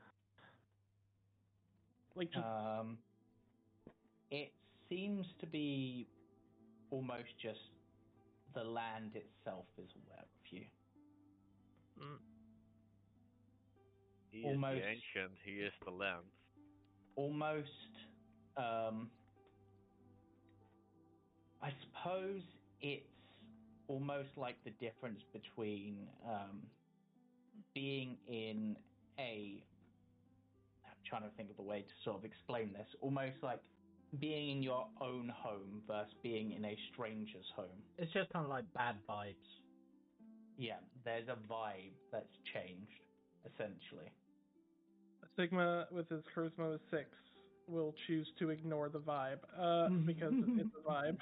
Like just It seems to be almost just the land itself is aware of you. He is the ancient, he is the land. Almost, I suppose it's almost like the difference between being in a... I'm trying to think of the way to sort of explain this. Almost like being in your own home versus being in a stranger's home. It's just kind of like bad vibes. Yeah, there's a vibe that's changed, essentially. Sigma, with his charisma of 6, will choose to ignore the vibe, because it's a vibe,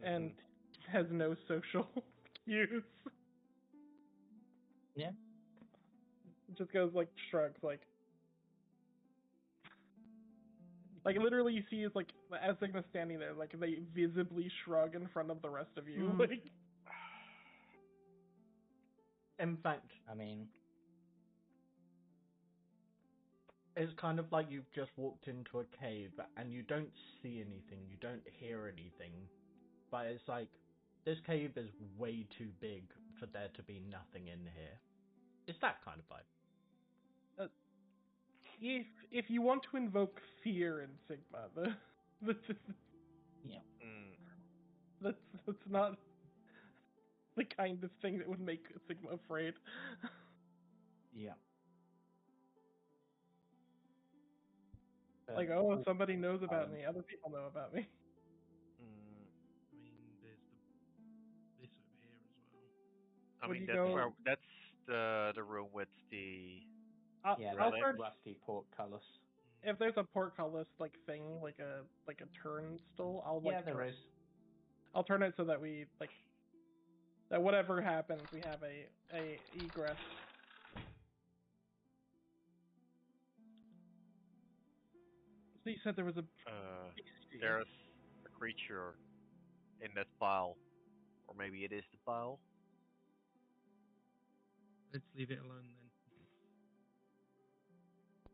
and has no social cues. Yeah. Just goes like, shrugs, like literally you see is like, as Sigma's standing there, like they visibly shrug in front of the rest of you, like. In fact, I mean, It's kind of like you've just walked into a cave and you don't see anything, you don't hear anything, but it's like this cave is way too big for there to be nothing in here. It's that kind of vibe. If you want to invoke fear in Sigma, Yeah. that's not the kind of thing that would make Sigma afraid. Yeah. Like, oh, somebody knows about me. Other people know about me. I mean, there's this over here as well. I Would mean, you that's go- where the room with the I'll relic. search Rusty portcullis. if there's a portcullis like thing, like a turnstile. I'll Yeah, there is. I'll turn it so that we that whatever happens, we have a egress. So you said there was a There's a creature in that pile, or maybe it is the pile. Let's leave it alone then.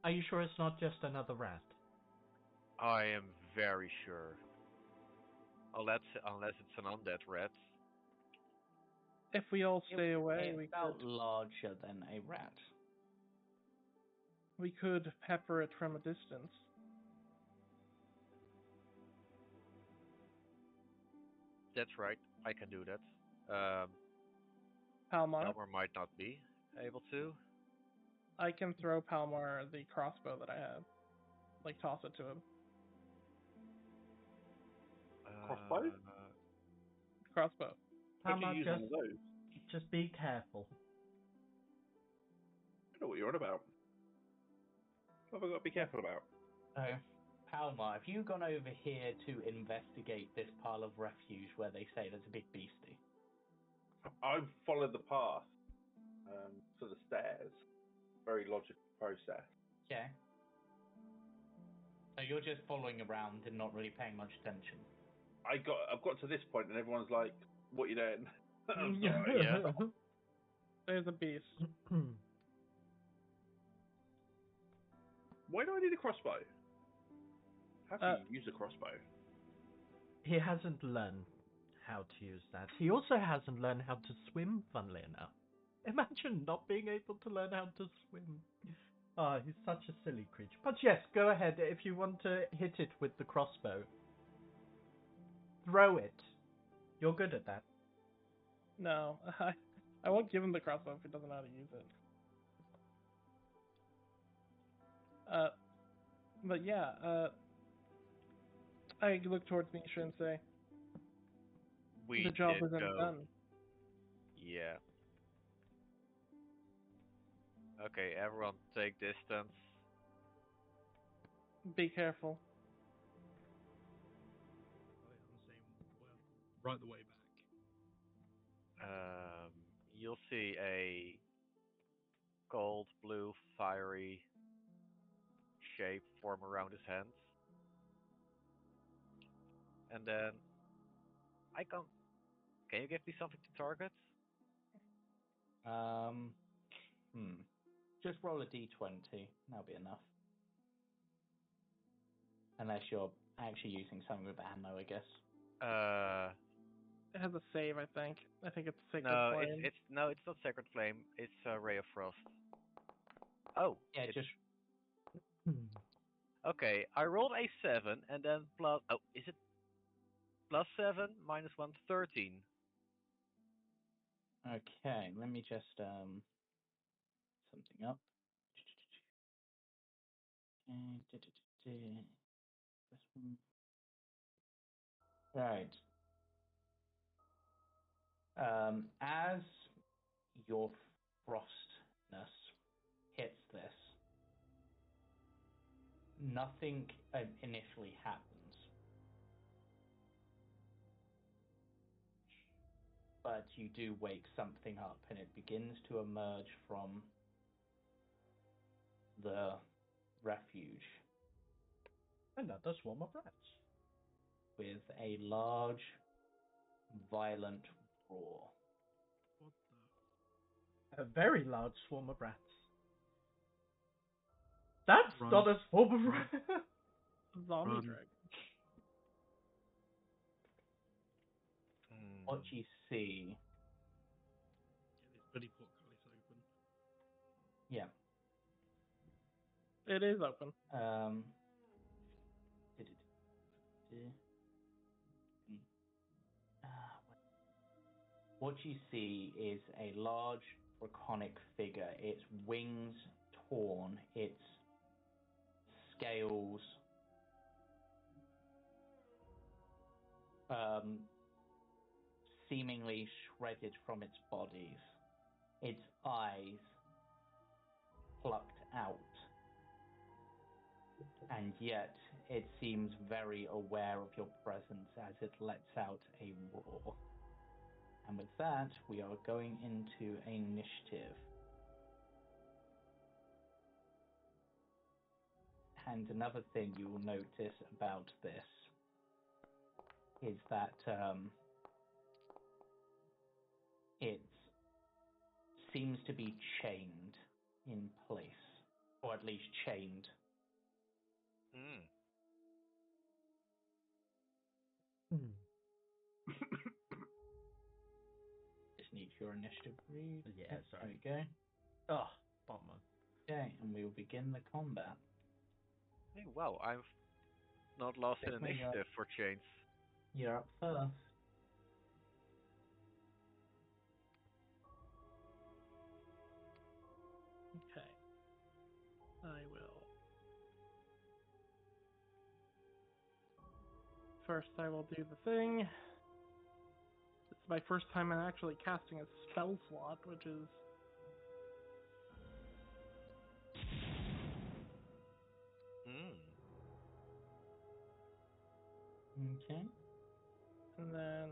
Are you sure it's not just another rat? I am very sure. Unless it's an undead rat. If we all stay away, It we felt could larger than a rat. pepper it from a distance. That's right. I can do that. Palmar, Palmar might not be able to. I can throw Palmar the crossbow that I have. Like, toss it to him. Crossbow? Crossbow. How do Palmar, you use one of those? just be careful. I don't know what you're on about. What have I got to be careful about? Palmar, have you gone over here to investigate this pile of refuge where they say there's a big beastie? I've followed the path to the stairs. Very logical process. Okay. So you're just following around and not really paying much attention. I've got to this point and everyone's like, "What you doing?" I'm Yeah. sorry. Yeah. There's a beast. Why do I need a crossbow? How can you use a crossbow? He hasn't learned how to use that. He also hasn't learned how to swim, funnily enough. Imagine not being able to learn how to swim. Ah, he's such a silly creature. But yes, go ahead if you want to hit it with the crossbow. Throw it. You're good at that. No, I won't give him the crossbow if he doesn't know how to use it. But yeah, I look towards Misha and say, We the job did isn't go. done. Yeah. Okay, everyone take distance. Be careful. I'm saying, well, right the way back. You'll see a cold blue fiery shape form around his hands. And then can you give me something to target? Just roll a d20. That'll be enough. Unless you're actually using something with ammo, I guess. It has a save, I think. I think it's Sacred No, Flame. it's not Sacred Flame. It's Ray of Frost. Oh, Yeah, just okay. I rolled a 7 and then plus. Oh, is it plus 7 minus 1, 13? okay. Let me just something up. Right. As your frostness hits this, nothing initially happens. But you do wake something up, and it begins to emerge from the refuge Another swarm of rats. with a large, violent roar. What the? A very large swarm of rats. That's Run. not a form of Zombie Run. dragon. What you see, Get this bloody portcullis open. yeah. It is open. What you see is a large draconic figure. Its wings torn, its scales seemingly shredded from its bodies, its eyes plucked out, and yet it seems very aware of your presence as it lets out a roar. And with that, we are going into initiative. And another thing you will notice about this is that it seems to be chained in place, or at least chained. Just need your initiative read. Yeah, sorry. There we go. Oh, bummer. Okay, and we will begin the combat. Hey, wow, I've not lost an Pick me up. initiative for chains. You're up first. Okay. I will. First, I will do the thing. This is my first time I'm actually casting a spell slot, which is Okay. and then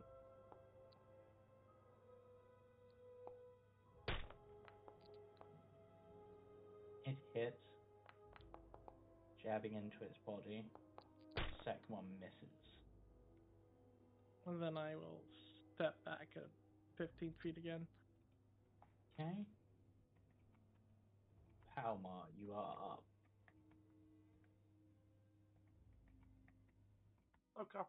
It hits, jabbing into its body. Second one misses. I will step back at 15 feet again. Okay. Palmar, you are up. Okay.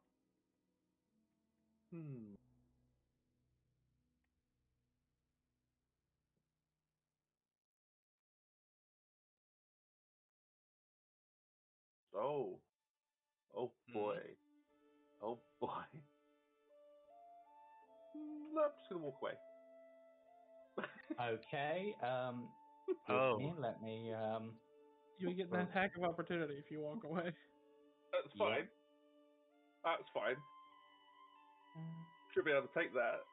Oh. Oh boy. Oh boy. No, I'm just gonna walk away. Okay. Let me. You get an attack of opportunity if you walk away. That's Yeah. fine. That's fine. Should be able to take that.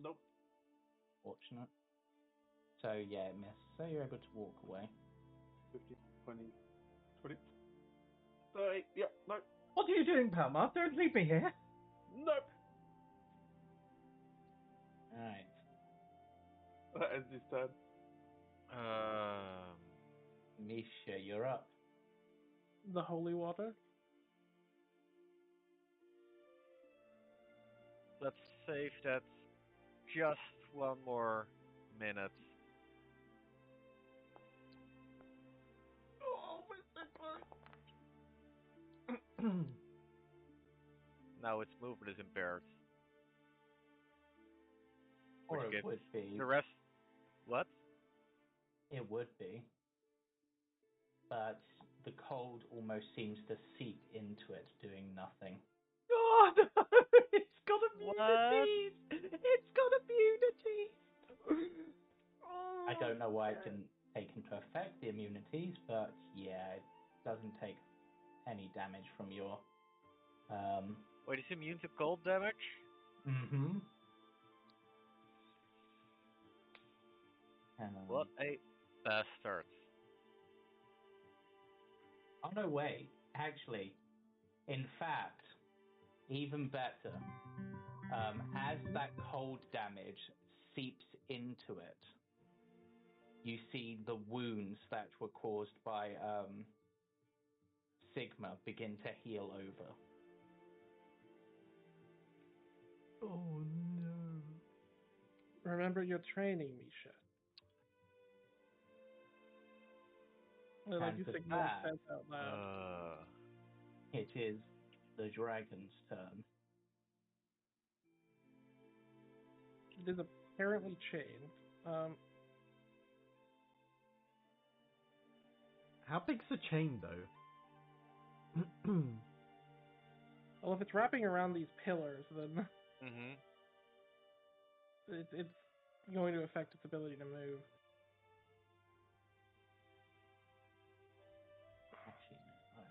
Nope. Fortunate. So yeah, it missed. So you're able to walk away. 15, 20, 20. 30. Yep. Nope. What are you doing, Palmar? Don't leave me here. Nope. Alright. That ends his turn. Misha, you're up. The holy water. Let's save that just one more minute. Oh, my Now its movement is impaired. Or Which it gets would be. the rest. What? It would be. But the cold almost seems to seep into it, doing nothing. Oh no! It's got immunities! It's got immunities! Oh, I don't know why it didn't take into effect the immunities, but yeah, it doesn't take any damage from your. Wait, it's immune to cold damage? Mm-hmm. What a bastard. Oh no, wait. Actually, in fact, even better. As that cold damage seeps into it, you see the wounds that were caused by Sigma begin to heal over. Oh no. Remember your training, Misha. Like And you for said that, out loud. it is the dragon's turn. It is apparently chained. How big's the chain, though? Well, if it's wrapping around these pillars, then Mm-hmm. it's going to affect its ability to move. Actually, no,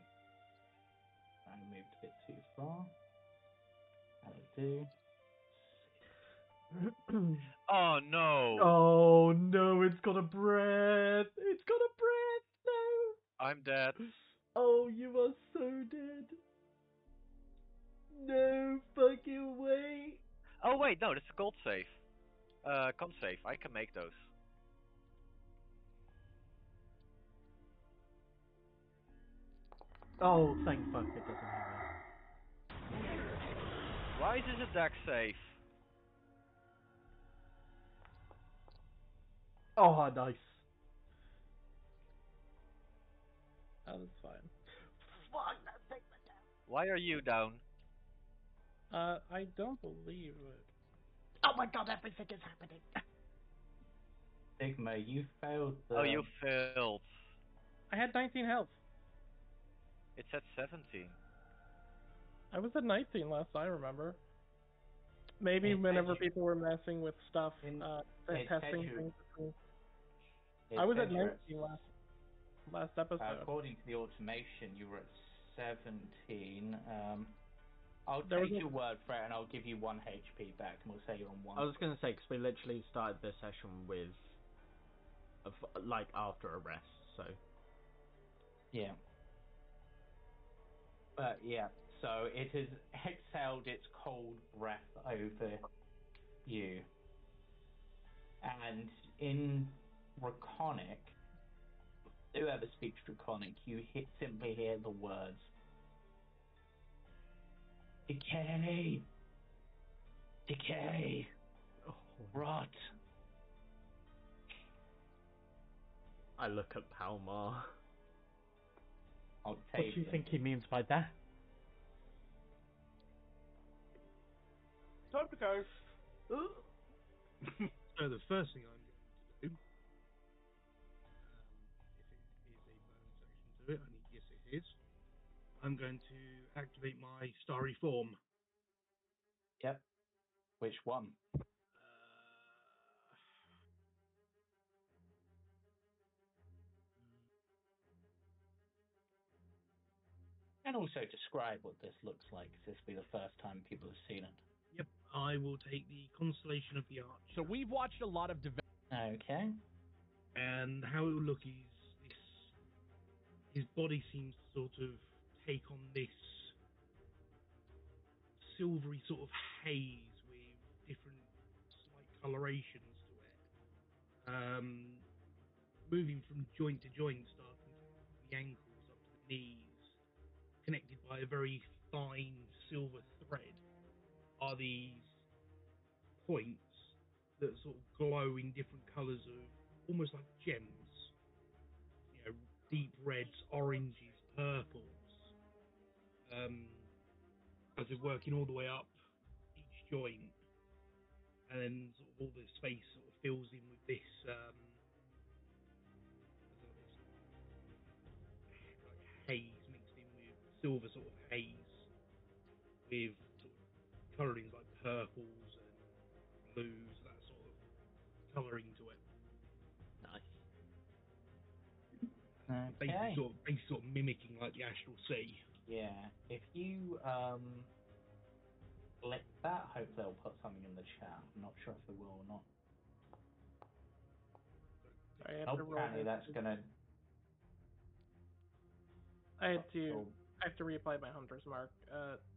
I moved a bit too far. That'll do. Oh no! Oh no, it's got a breath! It's got a breath! No! I'm dead. Oh, you are so dead. No fucking way. Oh wait, no, that's a gold save. Con save. I can make those. Oh, thank fuck it doesn't have Why is this a dex save? that. Oh, nice. Oh, that's fine. Fuck, that thing went down. Why are you down? I don't believe it. Oh my god, everything is happening. Sigma, you failed the... Oh, you failed. I had 19 health. It's at 17. I was at 19 last I remember. Maybe whenever people were messing with stuff, testing things. I was at 19 last episode. According to the automation, you were at 17. I'll There take was your word for it, and I'll give you 1 HP back, and we'll say you're on 1. I was going to say, because we literally started this session with, like, after a rest, so... Yeah. But, yeah, so it has exhaled its cold breath over you. And in Draconic, whoever speaks Draconic, you simply hear the words, decay, decay, rot. I look at Palmar. Octavian. What do you think he means by that? Time to go. So the first thing I'm going to do, if it is a bonus action to it, yes it is, I'm going to activate my starry form. Yep. Which one? And also describe what this looks like, 'cause this will be the first time people have seen it. Yep, I will take the Constellation of the Archer. So we've watched a lot of Okay. And how it will look is his body seems to sort of take on this silvery sort of haze with different slight colorations to it. Moving from joint to joint, starting from the ankles up to the knees, connected by a very fine silver thread, are these points that sort of glow in different colours of almost like gems. You know, deep reds, oranges, purples. As they're working all the way up each joint, and then sort of all the space sort of fills in with this like haze mixed in with silver sort of haze with sort of colourings like purples and blues, that sort of colouring to it. Nice. Okay. Basically sort of mimicking like the astral sea. Yeah. If you click that, hope they'll put something in the chat. I'm not sure if they will or not. I have to roll Apparently this. that's gonna... I have to reapply my Hunter's Mark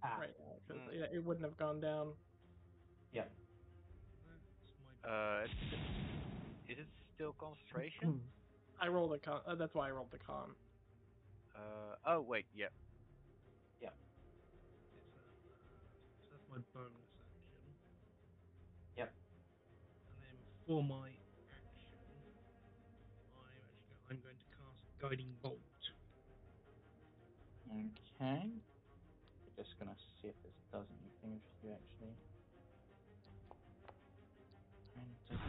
right now, because it wouldn't have gone down. Yeah. Is it still concentration? I rolled a con. That's why I rolled the con. Oh wait, yeah. Yeah. So that's my bonus action. Yep. And then for my action, I'm going to cast Guiding Bolt. Okay. We're just gonna see if this does anything for you actually. And it doesn't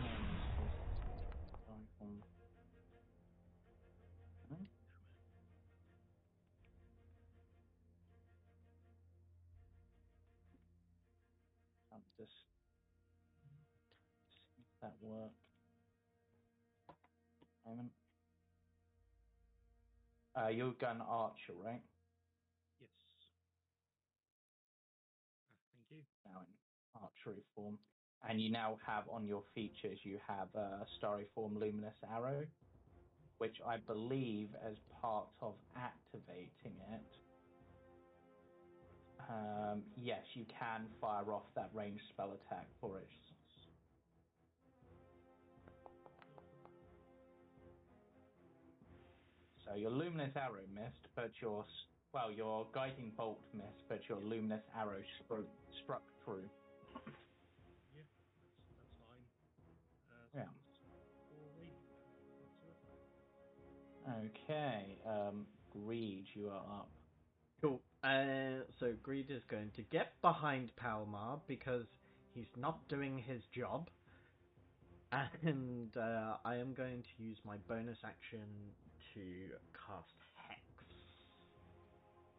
I'm just see if that work. Moment. You're a gun archer, right? Yes. Thank you. Now in archery form. And you now have on your features, you have a starry form luminous arrow, which I believe as part of activating it, yes, you can fire off that ranged spell attack for it. So your luminous arrow missed, but your guiding bolt missed, but your luminous arrow struck through. Yeah, that's fine. Yeah. So Okay, Greed, you are up. Cool. So Greed is going to get behind Palmar because he's not doing his job. And I am going to use my bonus action to cast Hex.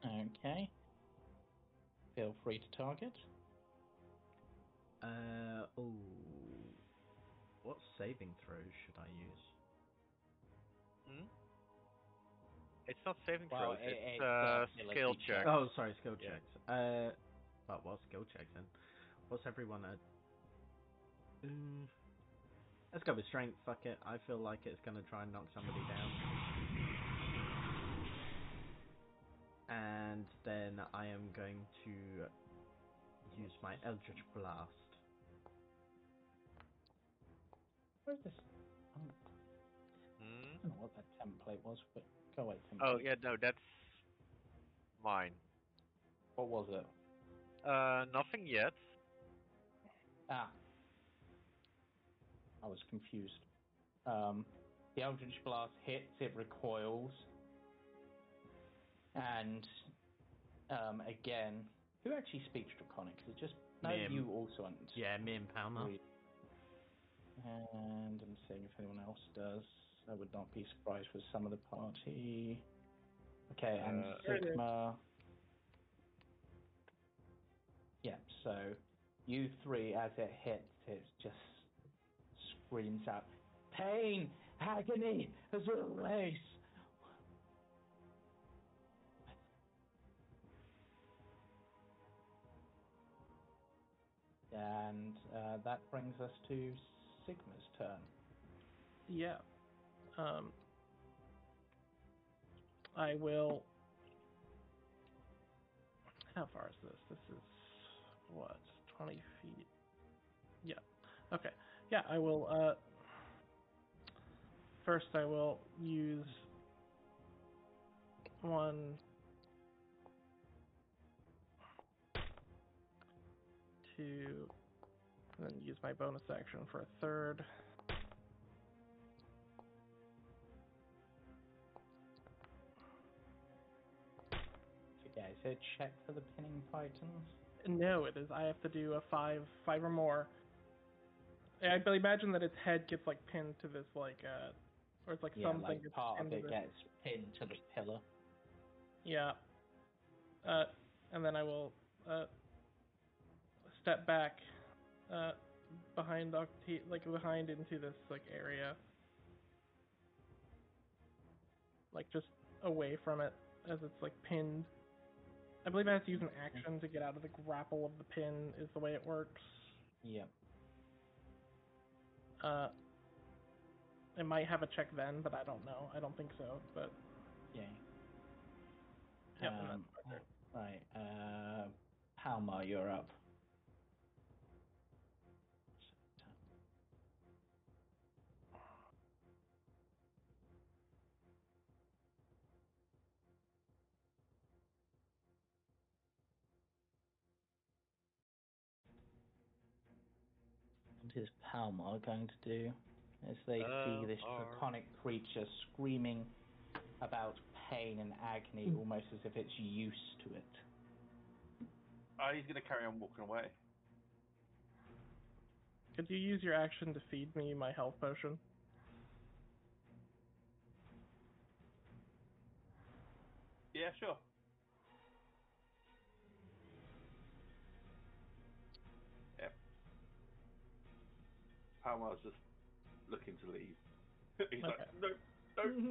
Okay. Feel free to target. What saving throws should I use? It's not saving Well, throws, it's it's skill ability checks. Oh, sorry, skill Yeah. checks. Well, skill checks then. What's everyone at? Let's go with strength. Fuck it. I feel like it's gonna try and knock somebody down. And then I am going to use my Eldritch Blast. Where's this? I don't know what that template was, but go away, template. Oh, yeah, no, that's mine. What was it? Nothing yet. Ah. I was confused. The Eldritch Blast hits, it recoils. And again, who actually speaks Draconic? Is it just you also? Yeah, me and Palmar. And I'm seeing if anyone else does. I would not be surprised with some of the party. Okay, and Sigma. Yeah, so you three, as it hits, it just screams out, pain, agony, as always. And that brings us to Sigma's turn. Yeah. I will. How far is this? This is what, 20 feet? Yeah. Okay. Yeah, I will. First, I will use one. Two. And then use my bonus action for a third. Yeah, is it check for the pinning titans? No, it is. I have to do a five or more. I imagine that its head gets like pinned to this or it's like something. Like gets part of pinned it gets pinned to the pillar. Yeah. And then I will step back behind behind into this area, just away from it as it's pinned. I believe I have to use an action to get out of the grapple of the pin. Is the way it works. Yep. It might have a check then, but I don't know. I don't think so, but Yeah. Yep. Right. Palmar, you're up. And What is Palmar going to do as they see this draconic creature screaming about pain and agony, almost as if it's used to it? He's going to carry on walking away. Could you use your action to feed me my health potion? Yeah, sure. Yep. Palmar's just looking to leave. He's Okay. like,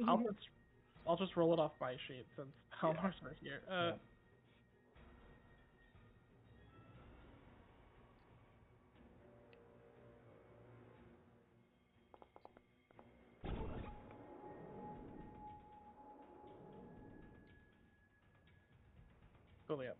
no. I'll just roll it off my sheet since Palmar's right here. Yeah. Fully up.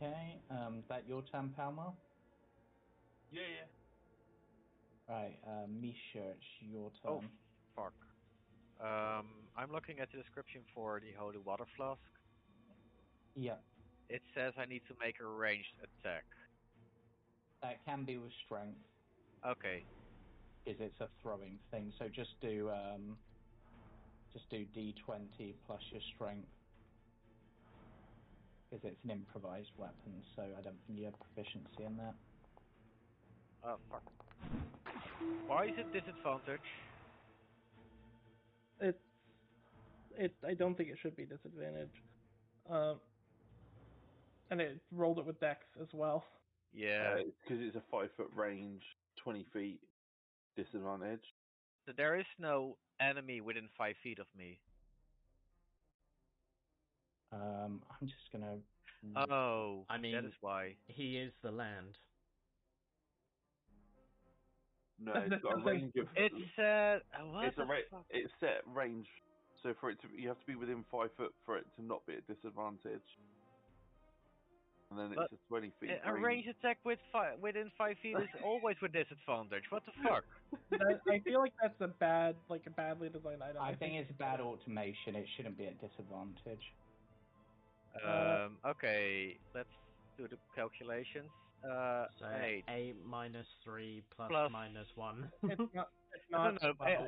Okay, that your turn, Palmar? Yeah. Right, Misha, it's your turn. Oh, fuck. I'm looking at the description for the Holy Water Flask. Yeah. It says I need to make a ranged attack. That can be with strength. Okay. Because it's a throwing thing, so just do D20 plus your strength. Because it's an improvised weapon, so I don't think you have proficiency in that. Fuck. Why is it disadvantage? I don't think it should be disadvantage. And it rolled it with Dex as well. Yeah. Because it's a 5-foot range, 20 feet disadvantage. So there is no enemy within 5 feet of me. I'm just gonna. Oh, I mean, that is why. he is the land. No, it's got a range of. It said. What the fuck? It's set range, so for it to, you have to be within 5 foot for it to not be at disadvantage. And then it's a 20 feet A range. range attack within 5 feet is always with disadvantage. What the fuck? I feel like that's a badly designed item. I think it's bad automation. It shouldn't be at disadvantage. Okay, let's do the calculations. So 8 -3 plus Plus- -1. It's not. No,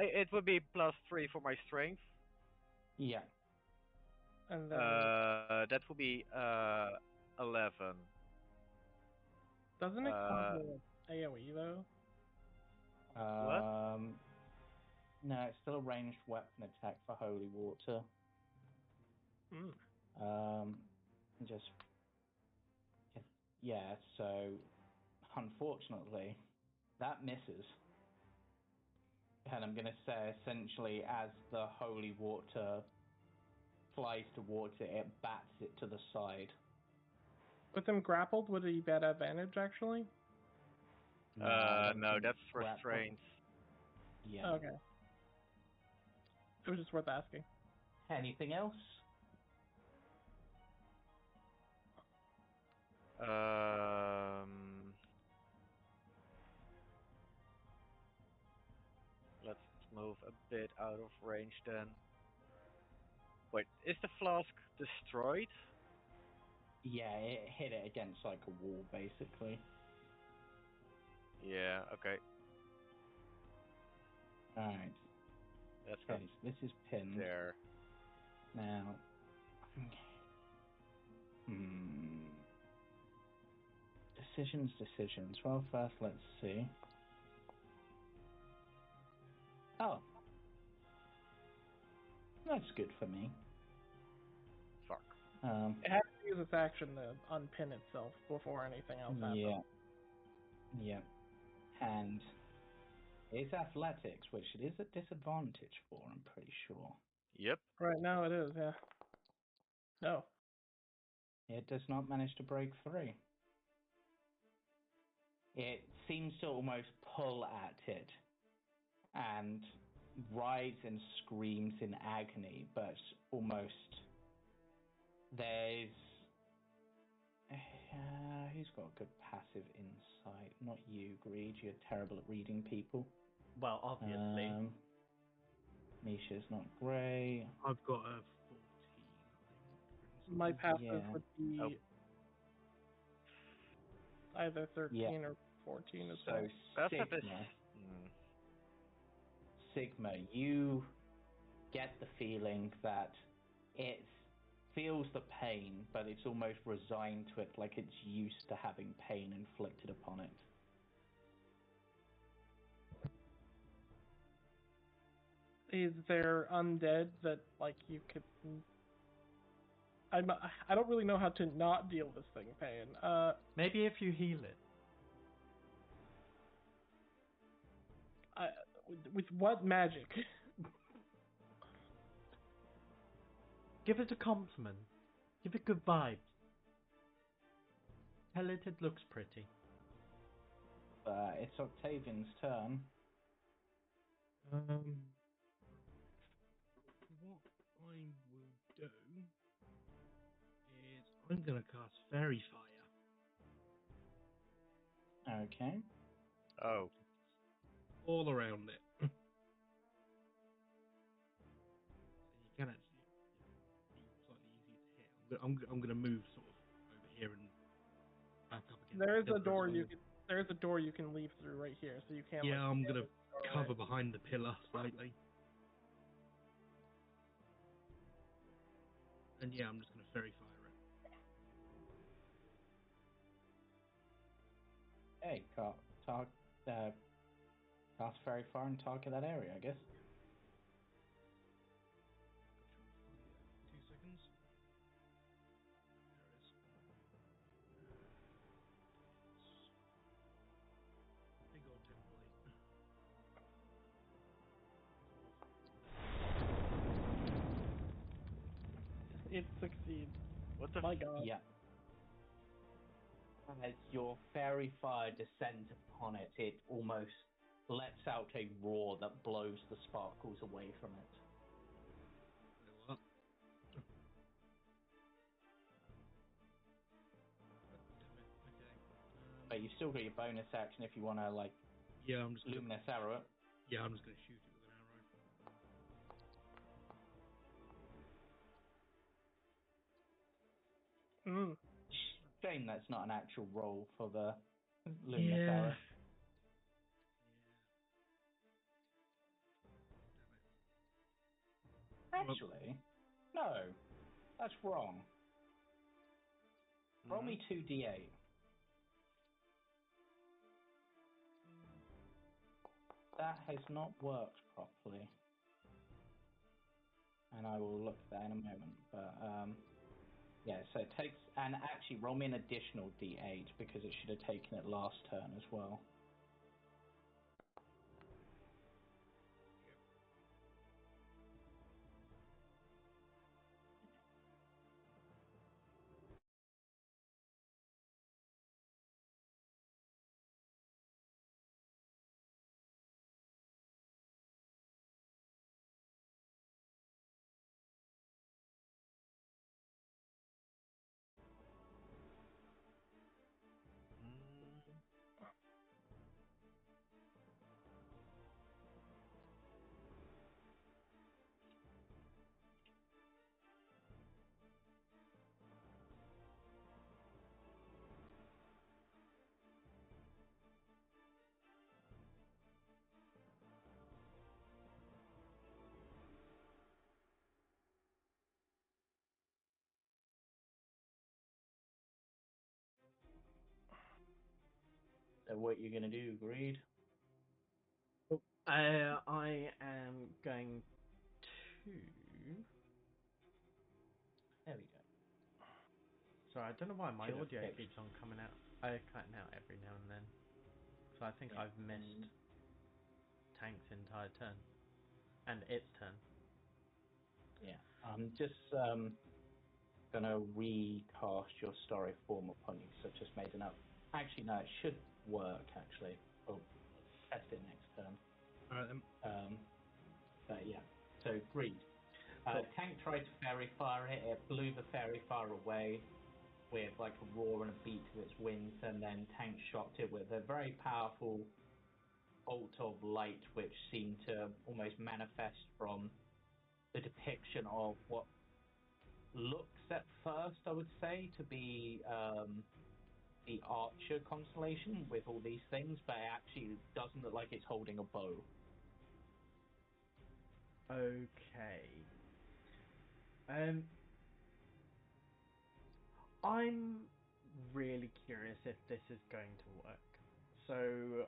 it would be +3 for my strength. Yeah. And then That would be 11. doesn't it come with AOE though? No, it's still a ranged weapon attack for holy water. So unfortunately, that misses. And I'm going to say, essentially, as the holy water flies towards it, it bats it to the side. With him grappled, would he be at advantage actually? No, that's restraint. Yeah. Oh, okay. It was just worth asking. Anything else? Let's move a bit out of range then. Wait, is the flask destroyed? Yeah, it hit it against like a wall, basically. Yeah, okay. Alright. That's Okay, so this is pinned. there. Now. Decisions. Well, first, let's see. Oh. That's good for me. Fuck. It has to use its action to unpin itself before anything else happens. Yeah. And it's athletics, which it is at disadvantage for, I'm pretty sure. Yep. Right now it is, yeah. No. It does not manage to break free. It seems to almost pull at it and writhes and screams in agony, but almost there's who's got a good passive insight? Not you, Greed. You're terrible at reading people. Well, obviously. Misha's not great. I've got a 14. My passive Yeah. would be either 13 or 14 as well. Passive is. Sigma. Sigma, you get the feeling that it feels the pain, but it's almost resigned to it, like it's used to having pain inflicted upon it. Is there undead that, like, you could... I don't really know how to not deal this thing pain. Maybe if you heal it. With what magic? Give it a compliment. Give it good vibes. Tell it looks pretty. It's Octavian's turn. What I will do is I'm going to cast Fairy Fire. Okay. Oh. All around it. So you can actually be slightly easier to hit. I'm going to move sort of over here and back up again. There's a door you can leave through right here, so you can't. Yeah, I'm going to cover behind the pillar slightly. And yeah, I'm just going to Fairy Fire it. Hey, cast Fairy Fire and target that area, I guess. 2 seconds. There it is. Big old template. It succeeds. What the? My God. Yeah. As your Fairy Fire descends upon it, it almost lets out a roar that blows the sparkles away from it. What? Okay. But you've still got your bonus action if you want to, like, Yeah, I'm just Luminous Arrow it. Yeah, I'm just going to shoot it with an arrow. Shame that's not an actual roll for the Luminous Arrow. Actually, no, that's wrong. Roll me 2d8. That has not worked properly. And I will look at that in a moment. But, yeah, so it takes... And actually, roll me an additional d8, because it should have taken it last turn as well. So what you're going to do, Greed? I am going to... There we go. Sorry, I don't know why my Should have audio fixed. keeps on coming out. I cut out every now and then. So I think I've missed Tank's entire turn. And its turn. Yeah. I'm just going to recast your story form upon you, so I've just made it up. Actually, no, it should work, actually. Oh, test it next turn. Alright then. But yeah, so Greed. Tank tried to Fairy Fire it, it blew the Fairy Fire away. with like a roar and a beat of its wings, and then Tank shocked it with a very powerful bolt of light, which seemed to almost manifest from the depiction of what looks at first, I would say, to be the Archer constellation with all these things, but it actually doesn't look like it's holding a bow. Okay. I'm really curious if this is going to work. So,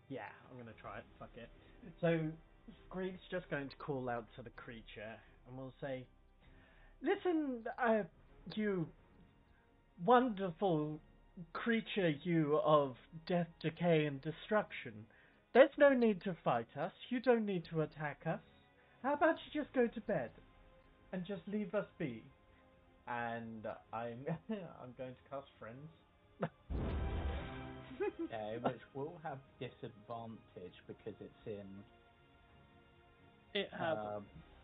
yeah, I'm gonna try it. Fuck it. So, Greed's just going to call out to the creature, and we'll say, "Listen, you wonderful creature, you of death, decay, and destruction. There's no need to fight us. You don't need to attack us. How about you just go to bed and just leave us be?" And I'm going to cast Friends. Okay, which will have disadvantage because it's in. It has.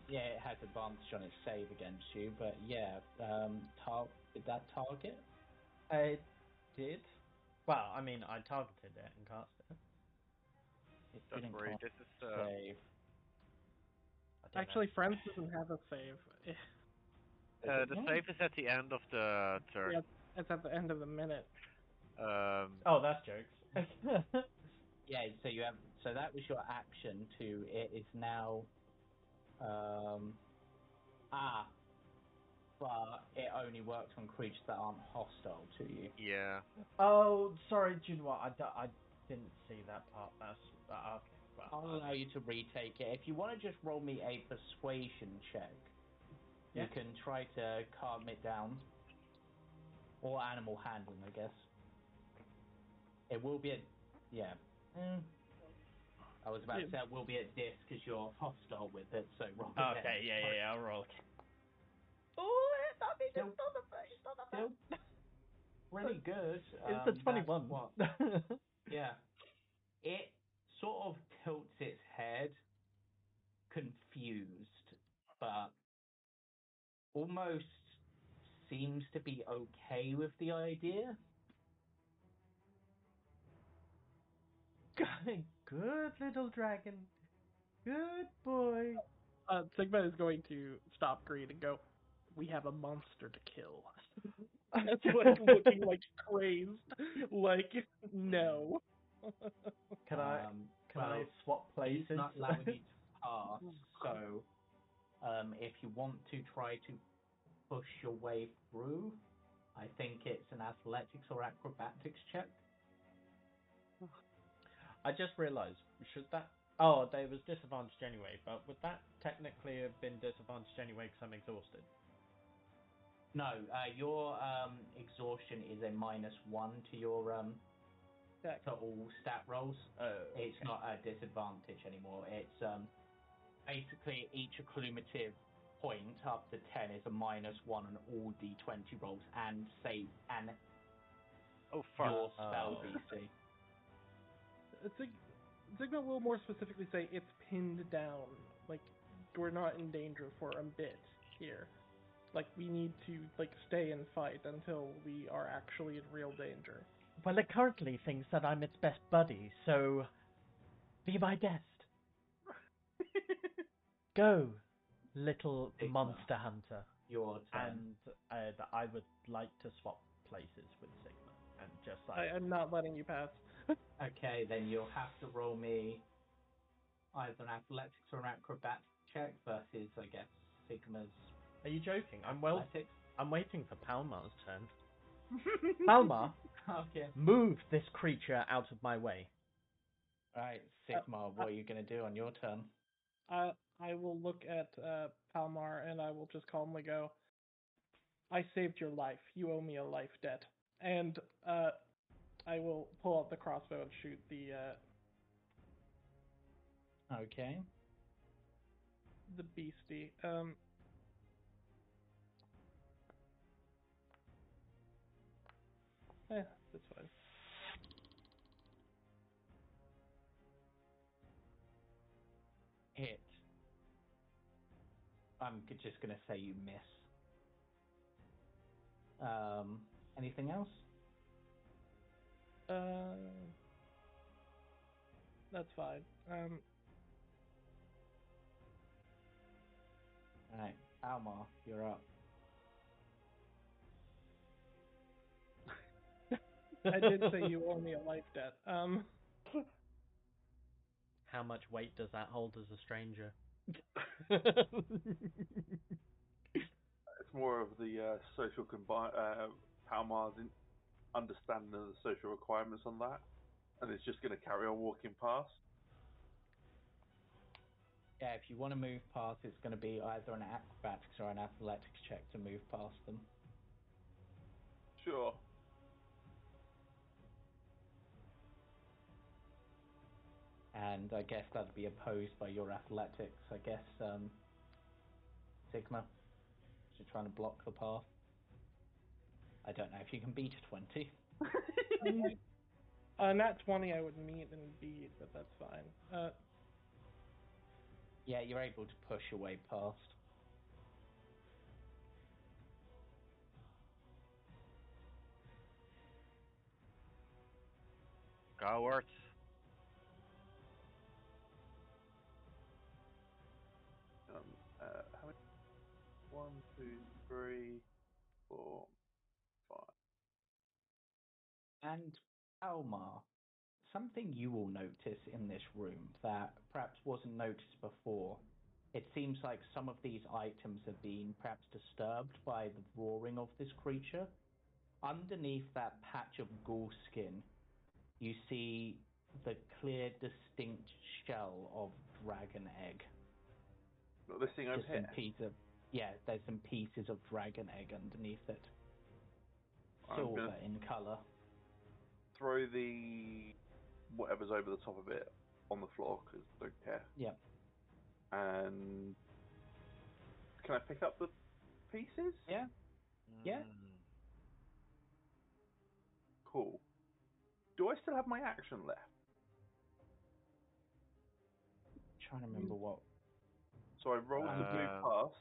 Yeah, it has advantage on its save against you, but yeah, did that target? It did. Well, I mean, I targeted it and cast it. It Don't didn't worry, cast this is save. Actually, Friends doesn't have a save. the save is at the end of the turn. Yeah, it's at the end of the minute. Oh, that's jokes. Yeah, so that was your action to it is now but it only works on creatures that aren't hostile to you. Yeah. Oh, sorry, do you know what? I didn't see that part. That's okay. Well, I'll allow you to retake it. If you want to just roll me a persuasion check, yeah. you can try to calm it down. Or animal handling, I guess. It will be I was about to say it will be at dis because you're hostile with it, so roll again. Okay, yeah, I'll roll. Oh, it's not Really good. It's the 21. Yeah. It sort of tilts its head, confused, but almost seems to be okay with the idea. Good little dragon. Good boy. Sigma is going to stop Greed and go, "We have a monster to kill." That's like looking like crazed. Like, no. Can I swap places? He's not allowing you to pass, so if you want to try to push your way through, I think it's an athletics or acrobatics check. I just realised, should that... Oh, there was disadvantage anyway, but would that technically have been disadvantage anyway because I'm exhausted? No, your exhaustion is a -1 to your to all stat rolls. It's not a disadvantage anymore. It's basically each accumulative point up to 10 is a -1 on all d20 rolls and save and your spell DC. Sigma will more specifically say it's pinned down. Like, we're not in danger for a bit here. Like, we need to stay and fight until we are actually in real danger. Well, it currently thinks that I'm its best buddy, so be my guest. Go, little Sigma. monster hunter. Your turn. And I would like to swap places with Sigma and just I'm not letting you pass. Okay, then you'll have to roll me either an athletics or an acrobatics check versus, I guess, Sigma's. Are you joking? Athletics. I'm waiting for Palmar's turn. Palmar, Okay. move this creature out of my way. Alright, Sigma, what are you going to do on your turn? I will look at Palmar and I will just calmly go, "I saved your life. You owe me a life debt." And I will pull out the crossbow and shoot the Okay. the beastie. That's fine. Hit. I'm just going to say you miss. Anything else? That's fine. Alright, Palmar, you're up. I did say you owe me a life debt. How much weight does that hold as a stranger? It's more of the social Palmar's understanding of the social requirements on that, and it's just going to carry on walking past. Yeah, if you want to move past, it's going to be either an acrobatics or an athletics check to move past them. Sure. And I guess that'd be opposed by your athletics. I guess, Sigma, you're trying to block the path. I don't know if you can beat a 20. Nat 20 I would meet and beat, but that's fine. Yeah, you're able to push your way past. Cowards. How many? 1, 2, 3, 4, 5. And Palmar, something you will notice in this room that perhaps wasn't noticed before. It seems like some of these items have been perhaps disturbed by the roaring of this creature. Underneath that patch of ghoul skin, you see the clear, distinct shell of dragon egg. Not this thing over Just here. there's some pieces of dragon egg underneath it. I'm Silver gonna in colour. throw the whatever's over the top of it on the floor because I don't care. Yep. And can I pick up the pieces? Yeah. Yeah. Cool. Do I still have my action left? Trying to remember what. So I rolled to move past.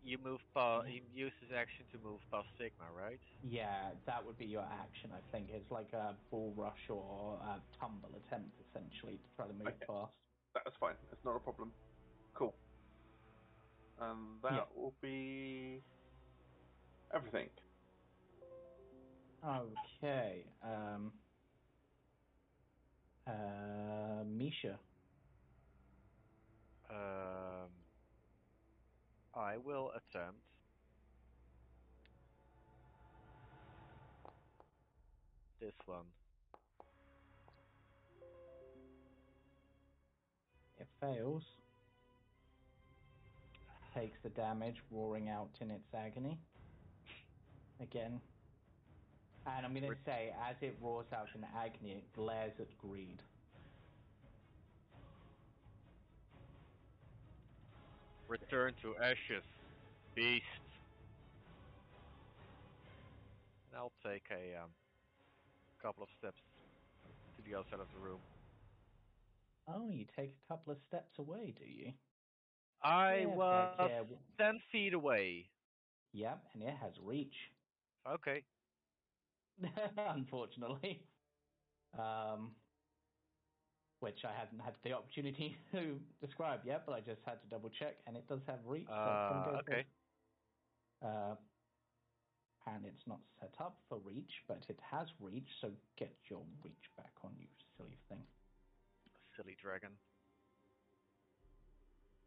You move past. You use his action to move past Sigma, right? Yeah, that would be your action, I think. It's like a bull rush or a tumble attempt, essentially, to try to move past. That's fine. That's not a problem. Cool. And that will be everything. Okay. Misha. I will attempt. This one. It fails. Takes the damage, roaring out in its agony. Again. And I'm going to say, as it roars out in agony, it glares at Greed. Return to ashes, beast. And I'll take a couple of steps to the outside of the room. Oh, you take a couple of steps away, do you? I was 10 feet away. Yep, and it has reach. Okay. Unfortunately. Which I haven't had the opportunity to describe yet, but I just had to double check, and it does have reach. Okay. And it's not set up for reach, but it has reach, so get your reach back on, you silly thing. Silly dragon.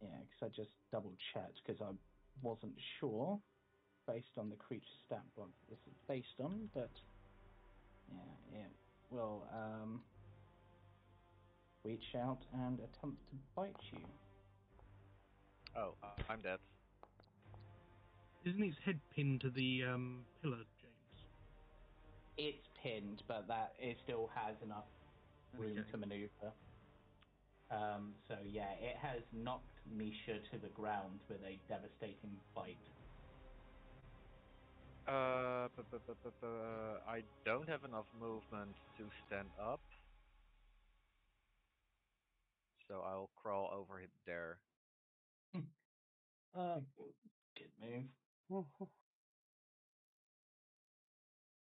Yeah, because I just double checked, because I wasn't sure, based on the creature stat block this is based on, but yeah, it will reach out and attempt to bite you. Oh, I'm dead. Isn't its head pinned to the pillar, James? It's pinned, but that it still has enough room to maneuver. So yeah, it has knocked Misha to the ground with a devastating bite. I don't have enough movement to stand up, so I'll crawl over there. Good move.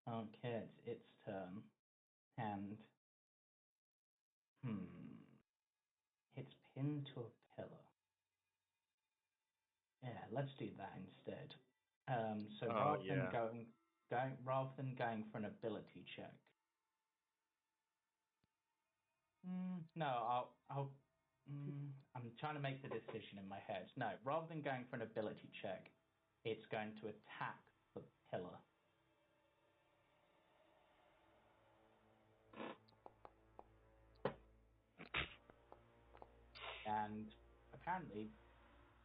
Okay, it's its turn. And it's pinned to a pillar. Yeah, let's do that instead. So rather than going for an ability check. No, I'm trying to make the decision in my head. No, rather than going for an ability check, it's going to attack the pillar. And apparently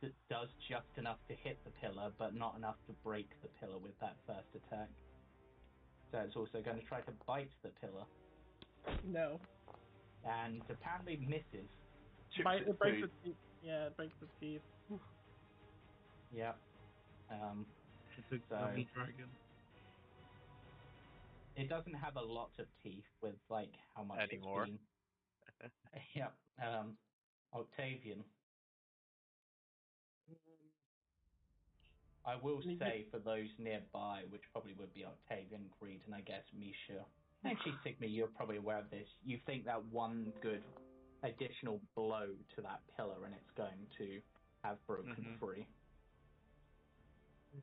it does just enough to hit the pillar, but not enough to break the pillar with that first attack. So it's also going to try to bite the pillar. No. And apparently misses. It breaks its teeth. Yeah, it breaks its teeth. Yep. It's a gummy dragon. It doesn't have a lot of teeth with like how much anymore. It's been. Yep. Octavian. I will say for those nearby, which probably would be Octavian, Greed, and I guess Misha. Actually, Sigma, you're probably aware of this. You think that one good additional blow to that pillar and it's going to have broken free. Going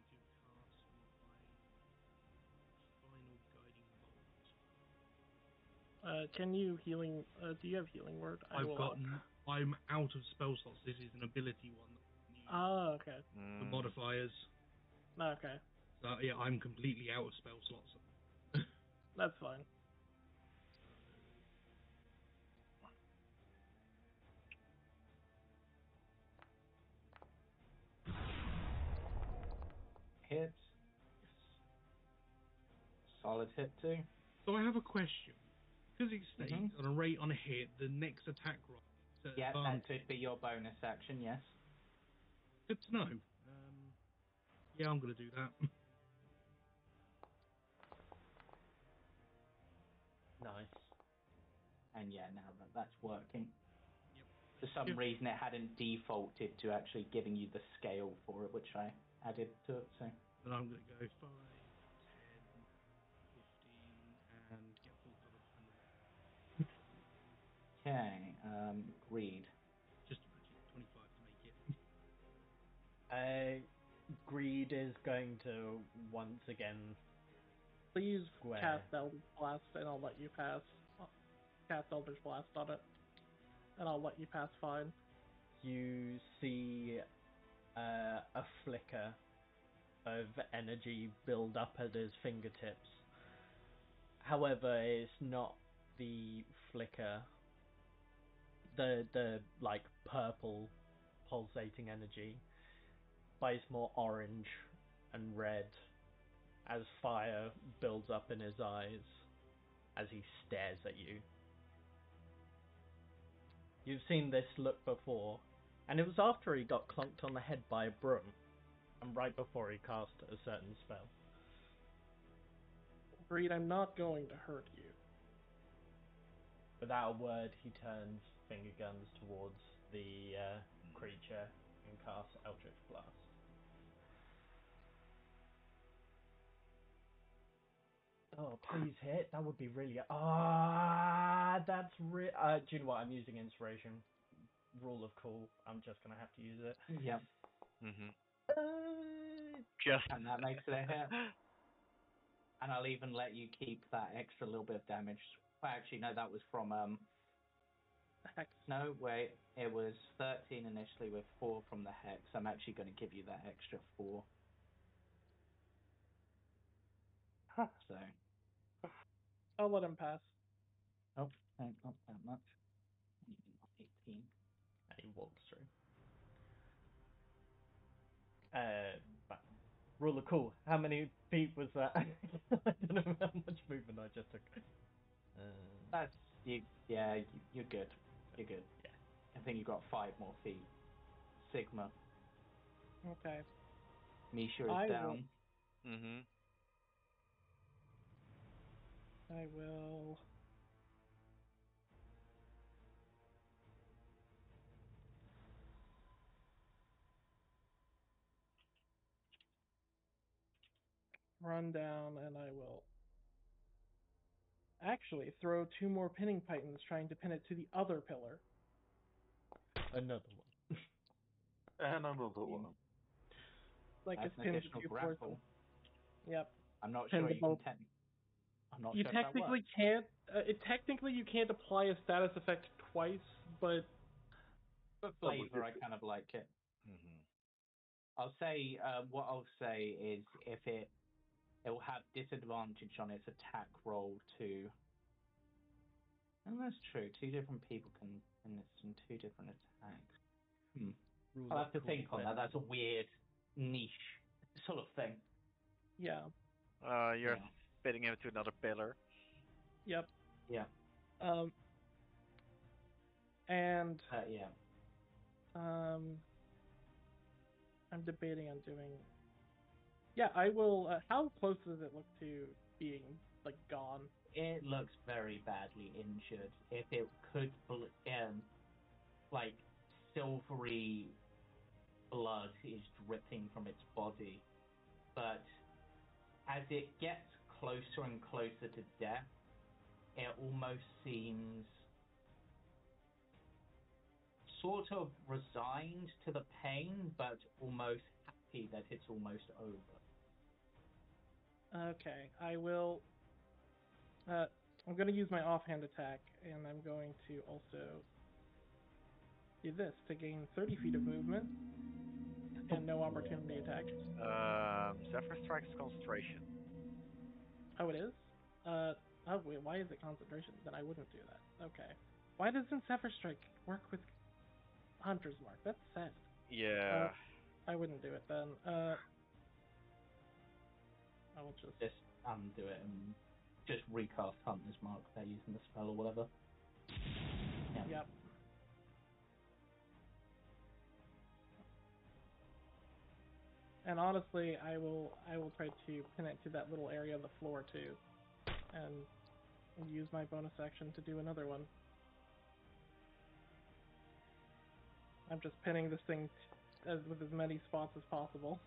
to cast my final guiding bolt. Can you healing? Do you have healing word? I'm out of spell slots. This is an ability one. Oh, okay. The modifiers. Okay. So yeah, I'm completely out of spell slots. That's fine. Hit. Solid hit too. So I have a question. Because it states on a rate on a hit, the next attack roll. Yeah, that could be your bonus action, yes. Good to know. Yeah, I'm going to do that. Nice. And yeah, now that's working. Yep. For some reason, it hadn't defaulted to actually giving you the scale for it, which I added to it. So. Then I'm going to go 5, 10, 15, and get full cover. Okay, Greed. Just 25 to make it. Greed is going to once again. Please square. cast Eldritch Blast, and I'll let you pass. Cast Eldritch Blast on it, and I'll let you pass fine. You see a flicker of energy build up at his fingertips. However, it's not the flicker, the like purple pulsating energy, but it's more orange and red as fire builds up in his eyes as he stares at you. You've seen this look before, and it was after he got clunked on the head by a broom, and right before he cast a certain spell. Greed, I'm not going to hurt you. Without a word, he turns finger guns towards the creature and casts Eldritch Blast. Oh, please hit. That would be really... that's do you know what? I'm using Inspiration. Rule of cool. I'm just going to have to use it. Yep. And that makes it a hit. And I'll even let you keep that extra little bit of damage. Well, actually, no, that was from... Hex. No, wait. It was 13 initially with 4 from the Hex. I'm actually going to give you that extra 4. So... I'll let him pass. Oh, no, not that much. 18. And he walks through. But rule of cool. How many feet was that? I don't know how much movement I just took. That's you. Yeah, you're good. You're good. Yeah. I think you got 5 more feet. Sigma. Okay. Misha is down. I will run down and I will actually throw 2 more pinning pythons, trying to pin it to the other pillar. Another one. And another one. Like That's it's an pinned to additional you grapple. person. Yep. I'm not Pin sure the you can bolt. I'm not You sure if that technically works. can't. Technically, you can't apply a status effect twice, but For flavor, I kind of like it. Mm-hmm. I'll say what I'll say is if it will have disadvantage on its attack roll too. And that's true. 2 different people can pin this in 2 different attacks. I'll have to think on that. That's a weird niche sort of thing. yeah. You're spitting him to another pillar. Yep. Yeah. And Yeah. I'm debating on doing. Yeah, I will. How close does it look to being like gone? It looks very badly injured. If it could, like silvery blood is dripping from its body, but as it gets closer and closer to death, it almost seems sort of resigned to the pain, but almost happy that it's almost over. Okay, I will. I'm going to use my offhand attack, and I'm going to also do this to gain 30 feet of movement and no opportunity attack. Zephyr Strike's concentration. Oh, it is? Oh, wait, why is it concentration? Then I wouldn't do that. Okay. Why doesn't Zephyr Strike work with Hunter's Mark? That's sad. Yeah. I wouldn't do it then. I will just undo it and just recast Hunter's Mark if they're using the spell or whatever. Yeah. Yep. And honestly, I will try to pin it to that little area of the floor too, and use my bonus action to do another one. I'm just pinning this thing with as many spots as possible.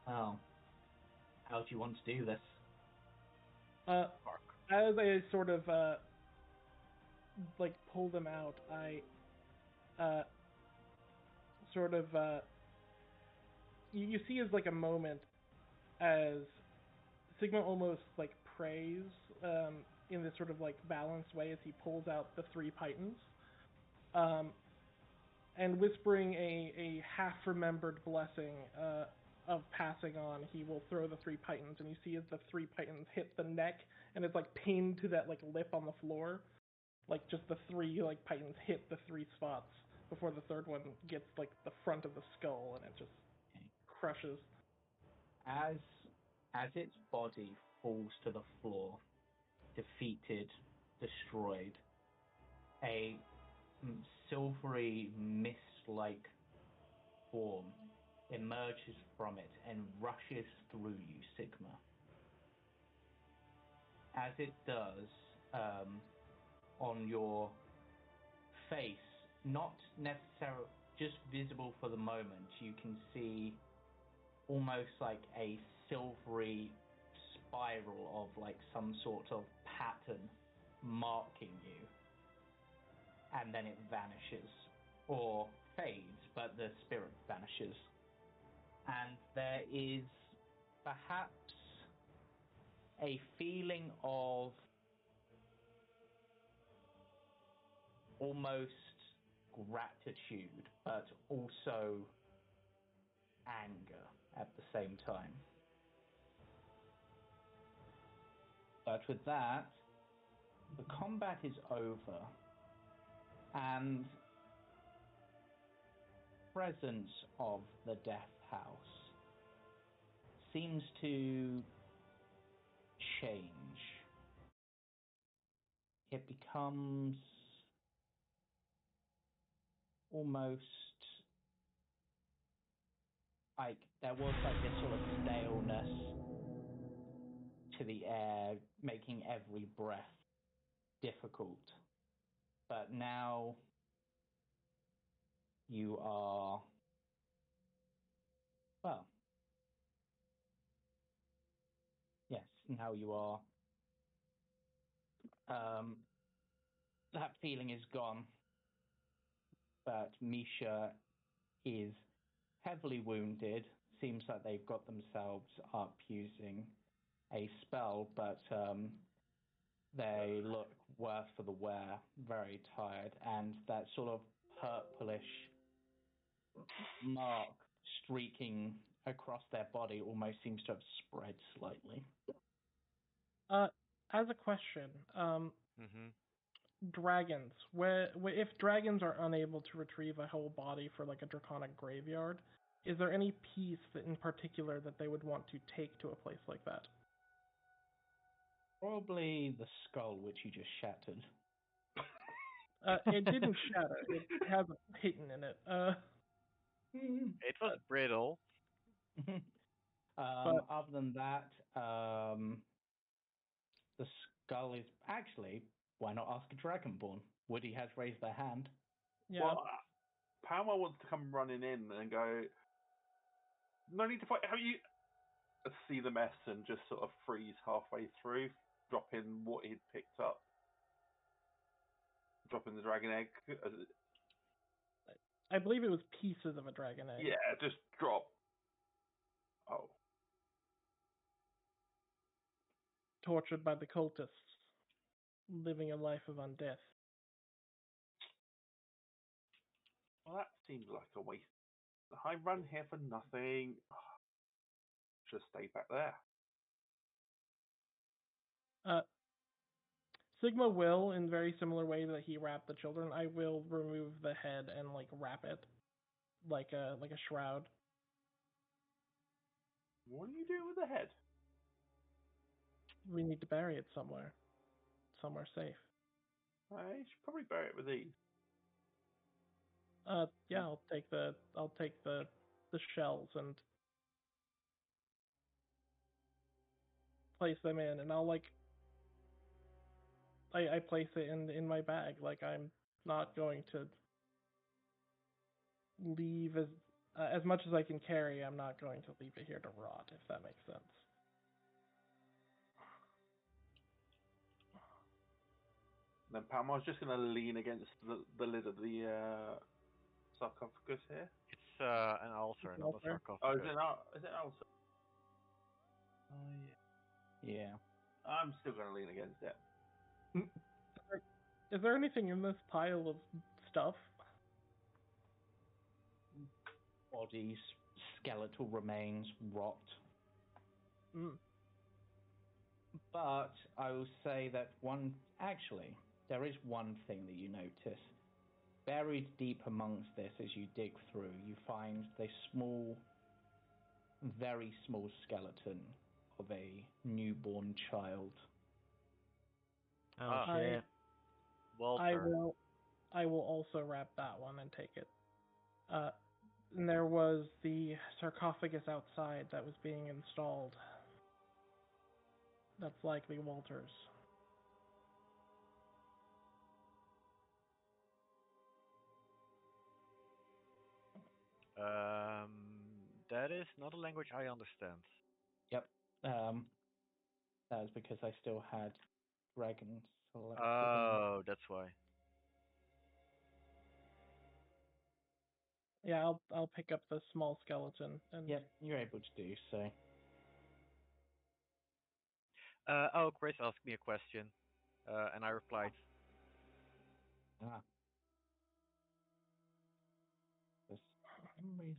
Oh. How do you want to do this? As I sort of like pull them out, I sort of you see as like a moment as Sigma almost like prays in this sort of like balanced way as he pulls out the 3 pythons, and whispering a half-remembered blessing of passing on, he will throw the 3 pythons, and you see as the 3 pythons hit the neck, and it's like pinned to that like lip on the floor, like just the 3 like pythons hit the 3 spots before the 3rd one gets like the front of the skull, and it just crushes. As its body falls to the floor, defeated, destroyed, a silvery mist-like form emerges from it and rushes through you, Sigma. As it does, on your face, not necessarily just visible for the moment, you can see almost like a silvery spiral of like some sort of pattern marking you, and then it vanishes or fades, but the spirit vanishes, and there is perhaps a feeling of almost gratitude, but also anger at the same time. But with that, the combat is over, and presence of the Death House seems to change. It becomes almost like there was like this sort of staleness to the air, making every breath difficult. But now you are, well, now you are. That feeling is gone. But Misha is heavily wounded. Seems like they've got themselves up using a spell, but they look worse for the wear, very tired, and that sort of purplish mark streaking across their body almost seems to have spread slightly. As a question, Mm-hmm. dragons. If dragons are unable to retrieve a whole body for like a draconic graveyard, is there any piece that in particular that they would want to take to a place like that? Probably the skull, which you just shattered. It didn't shatter. It has a patent in it. It was brittle. Other than that, the skull is actually, why not ask a Dragonborn? Woody has raised their hand. Yeah. Well, Palmar wants to come running in and go, no need to fight. Have you see the mess and just sort of freeze halfway through, drop in what he'd picked up, drop in the dragon egg. I believe it was pieces of a dragon egg. Yeah, just drop. Oh. Tortured by the cultists, living a life of undeath. Well, that seems like a waste. I run here for nothing. Just stay back there. Sigma will, in very similar way that he wrapped the children, I will remove the head and like wrap it like a shroud. What do you do with the head? We need to bury it somewhere safe. You should probably bury it with these. Yeah, I'll take the shells and place them in, and I'll like I place it in my bag. Like I'm not going to leave as much as I can carry. I'm not going to leave it here to rot, if that makes sense. Then Palmar's just going to lean against the lid of the sarcophagus here. It's an altar, not a sarcophagus. Oh, is it not? Is it an altar? Oh, yeah. Yeah. I'm still going to lean against it. Is there anything in this pile of stuff? Bodies, skeletal remains, rot. But I will say that there is one thing that you notice. Buried deep amongst this, as you dig through, you find this small, very small skeleton of a newborn child. Oh shit. Walter. I will also wrap that one and take it. And there was the sarcophagus outside that was being installed. That's likely Walter's. That is not a language I understand. Yep. That was because I still had dragons selected. Oh, that's why. Yeah, I'll pick up the small skeleton and Yep, you're able to do so. Chris asked me a question, and I replied. For some reason.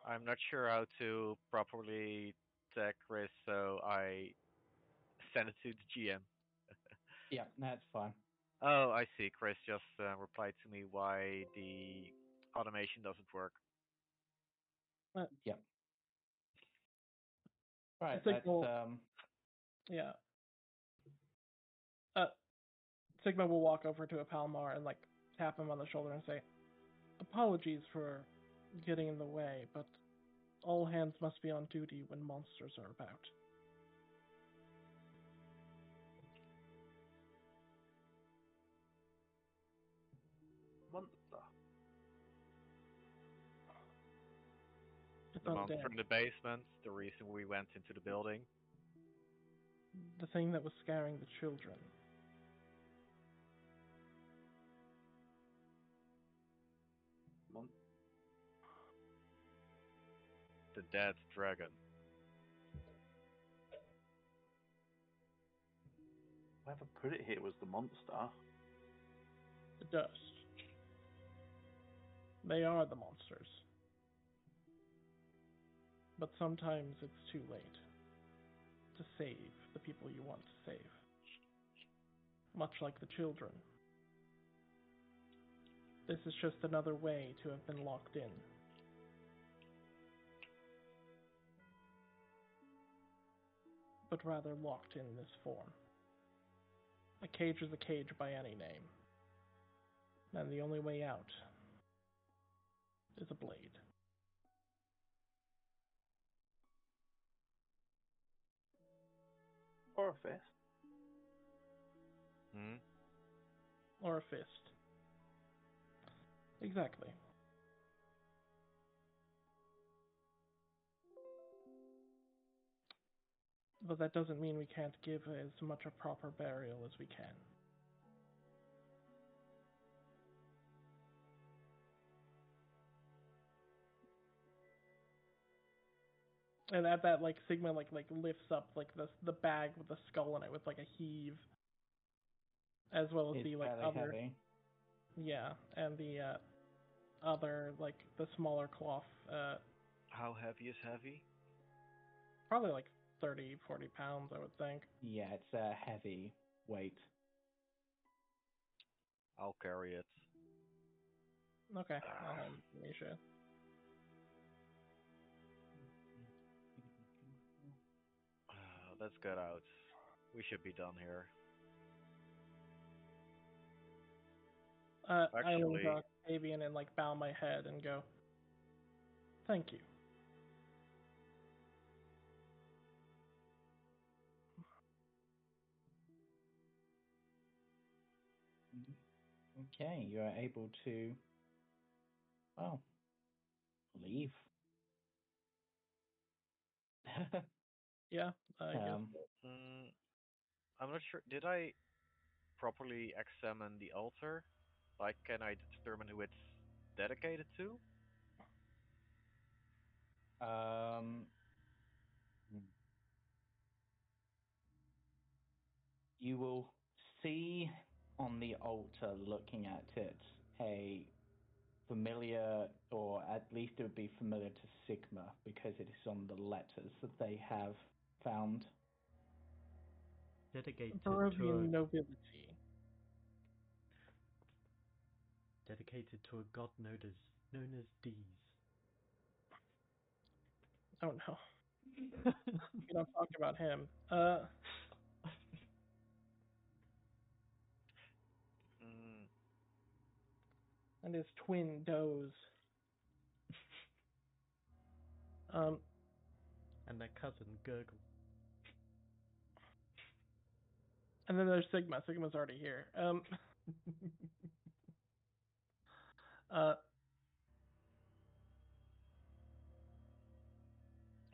I'm not sure how to properly tag Chris, so I sent it to the GM. Yeah, that's fine. Oh, I see. Chris just replied to me why the automation doesn't work. Yeah. Right, yeah. Sigma will walk over to a Palmar and like tap him on the shoulder and say, "Apologies for getting in the way, but all hands must be on duty when monsters are about." Monster. It's The monster undead. from the basement, the reason we went into the building. The thing that was scaring the children. The dead dragon. Whoever put it here was the monster. The dust. They are the monsters. But sometimes it's too late to save the people you want to save. Much like the children. This is just another way to have been locked in. But rather locked in this form. A cage is a cage by any name. And the only way out is a blade. Or a fist. Hmm? Or a fist. Exactly. But that doesn't mean we can't give as much a proper burial as we can. And at that, like, Sigma like lifts up like the bag with the skull in it with like a heave, as well as It's the like fairly other, heavy. yeah, and the other like the smaller cloth, How heavy is heavy? probably like 30, 40 pounds, I would think. Yeah, it's a heavy weight. I'll carry it. Okay, I'll hand it to Misha. Let's get out. We should be done here. I will Actually- go Octavian and like bow my head and go, thank you. Okay, you are able to, well, leave. Yeah, I guess. I'm not sure. Did I properly examine the altar? Like, can I determine who it's dedicated to? You will see on the altar, looking at it, a familiar, or at least it would be familiar to Sigma, because it is on the letters that they have found. Dedicated Peruvian nobility. Dedicated to a god known as Dees. Oh no. We're not talking about him. And his twin does. And their cousin Gurgle. And then there's Sigma. Sigma's already here.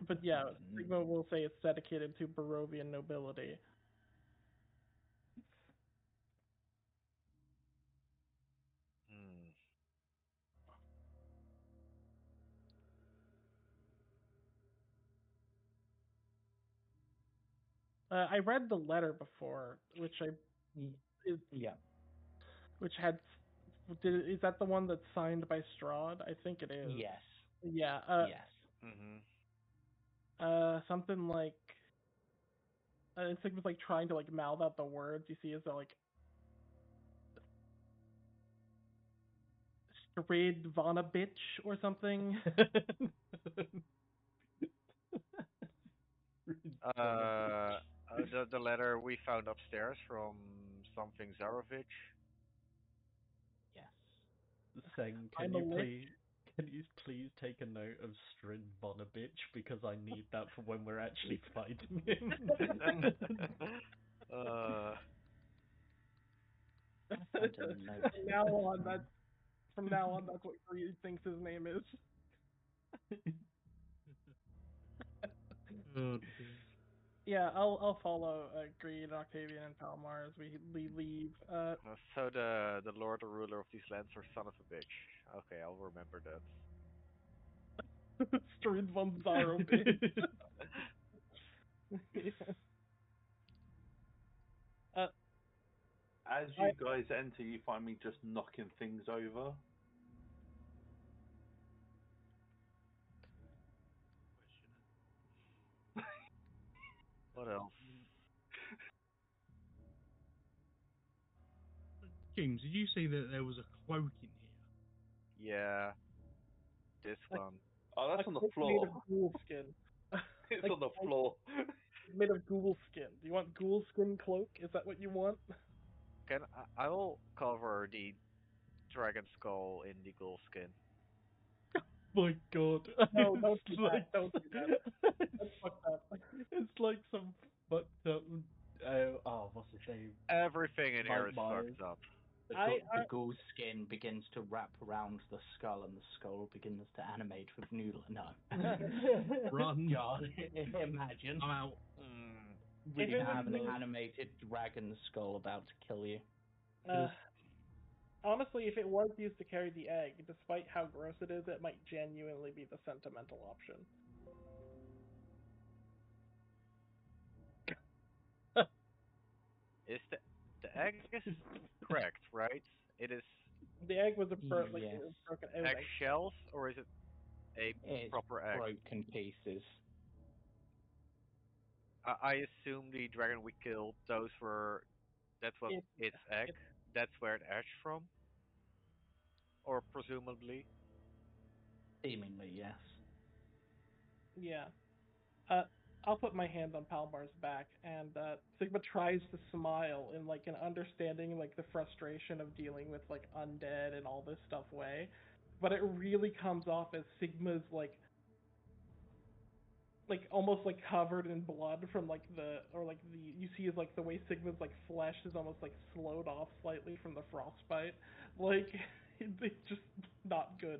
But yeah, Sigma will say it's dedicated to Barovian nobility. I read the letter before, which which had. Is that the one that's signed by Strahd? I think it is. Yes. Yeah. Yes. Something like. Sigma's like trying to like mouth out the words. You see, is that like. Stradvanovich or something? The letter we found upstairs from something Zarovich. Yes. Saying, can you please take a note of Stradvanovich, because I need that for when we're actually fighting him. From now on, that's what Greed thinks his name is. Yeah, I'll follow Greed, Octavian, and Palmar as we leave. So the Lord or ruler of these lands are son of a bitch. Okay, I'll remember that. Strid von Zaro bitch. As you guys enter, you find me just knocking things over. What else? James, did you say that there was a cloak in here? Yeah, this one. Oh, that's on the Made floor. of ghoul skin. It's Like, on the floor. made of ghoul skin. Do you want ghoul skin cloak? Is that what you want? I will cover the dragon skull in the ghoul skin. My God. No, don't do It's that. like- Don't do that. That's fucked up. It's like some fucked up. What's his name? Everything in here is Myers. fucked up. The ghoul skin begins to wrap around the skull, and the skull begins to animate with new. No. Run. God, imagine. I'm out. Really If it have an was- animated dragon skull about to kill you. Honestly, if it was used to carry the egg, despite how gross it is, it might genuinely be the sentimental option. Is the egg is cracked, right? It is The egg was a Yes. it was broken. It was egg shells, or is it a It's proper egg? broken pieces. I assume the dragon we killed, that was its egg. That's where it hatched from, or presumably. Seemingly, yes. Yeah. I'll put my hand on Palmar's back, and Sigma tries to smile in like an understanding like the frustration of dealing with like undead and all this stuff way, but it really comes off as Sigma's like almost like covered in blood from like you see is like the way Sigma's like flesh is almost like slowed off slightly from the frostbite, like it's just not good.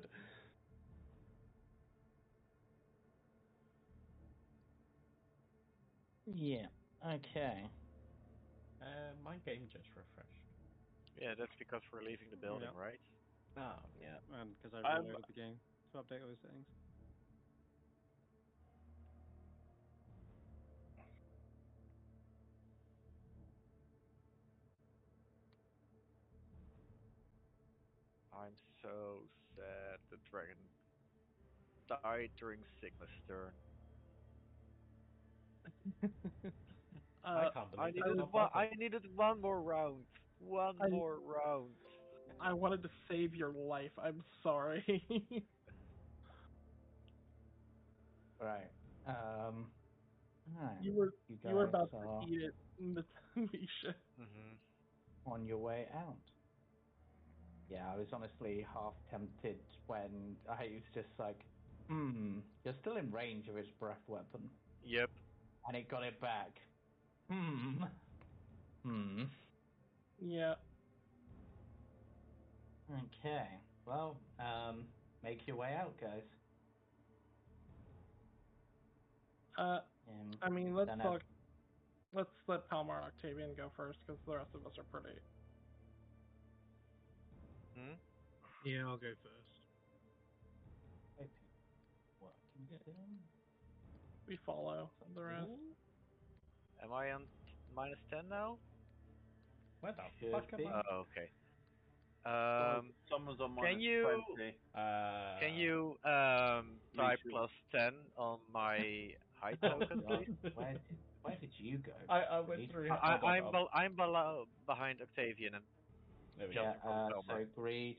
Yeah. Okay. My game just refreshed. Yeah, that's because we're leaving the building, Yeah. right? Oh, Yeah. And because I reloaded the game to update all those settings. I'm so sad the dragon died during Sigma's turn. I can't believe I needed one more round. One more round. I wanted to save your life. I'm sorry. Right. Alright. You were about guys to are eat it, Misha. on your way out. Yeah, I was honestly half tempted when I was just like, you're still in range of his breath weapon. Yep. And it got it back. Yeah. Okay. Well, make your way out, guys. I mean, let's talk. Let's let Palmar and Octavian go first, because the rest of us are pretty. Yeah, I'll go first. We follow the rest. Am I on -10 now? Where the fuck am I? Oh, okay. Someone's on Can -20. Can you type +10 on my height token, please? Where did you go? I went through. I'm behind Octavian and Yeah, Palmar. so Greed,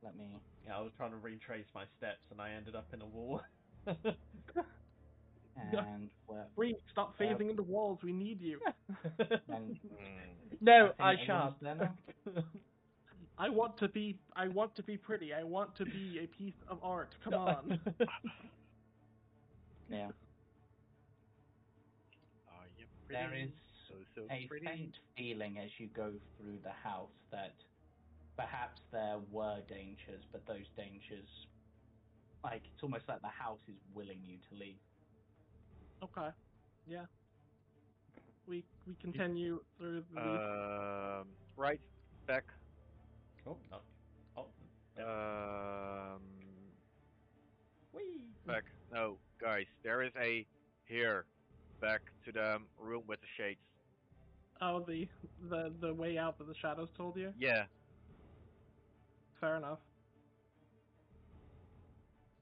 let me... Yeah, I was trying to retrace my steps and I ended up in a wall. And where... Greed, stop phasing into walls. We need you. No, I shan't. I want to be pretty. I want to be a piece of art. Come on. Yeah. Are you pretty? There is so a pretty. faint feeling as you go through the house that perhaps there were dangers, but those dangers, like, it's almost like the house is willing you to leave. Okay. Yeah. We continue through the Right, back. Oh, no. Oh, whee! Back. No, guys, there is a here. Back to the room with the shades. Oh, the way out that the shadows told you? Yeah. Fair enough.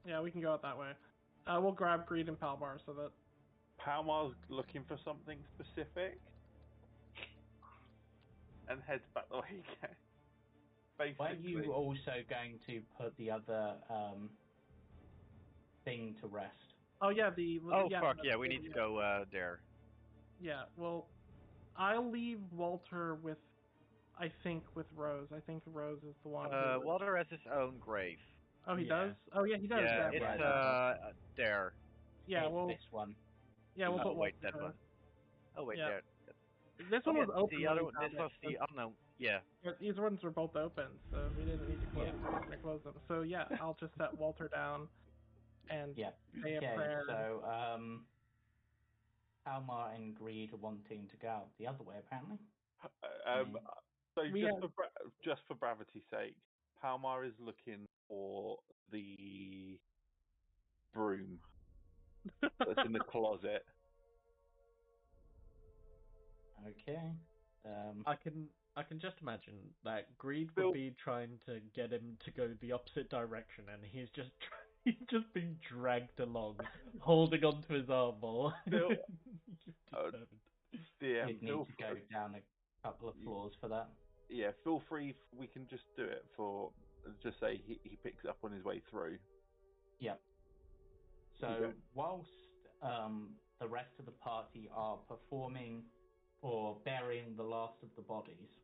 Yeah, we can go out that way. We'll grab Greed and Palmar so that... Palmar's looking for something specific and heads back the way he came. Basically. Weren't you also going to put the other thing to rest? Oh, yeah, Fuck, yeah, we need to go there. Yeah, well, I'll leave Walter with, I think, with Rose. I think Rose is the one. Walter has his own grave. Oh, he does? Oh, yeah, he does. Yeah, Yeah, it's there. yeah, it's well, this one. Yeah, we'll put wait, Walter that there. one. Oh wait, Yeah. there. This one was open. The other one. This was the unknown. Yeah. These ones were both open, so we didn't need to close them. So yeah, I'll just set Walter down and say a prayer. So Palmar and Greed are wanting to go out the other way, apparently. So just for bravity's sake, Palmar is looking for the broom that's in the closet. Okay. I can just imagine that Greed would be trying to get him to go the opposite direction, and he's just being dragged along, holding onto his armor. DM, You'd need to go down a couple of floors for that. Yeah, feel free. We can just do it for. Just say he picks it up on his way through. Yep. So whilst the rest of the party are performing or burying the last of the bodies,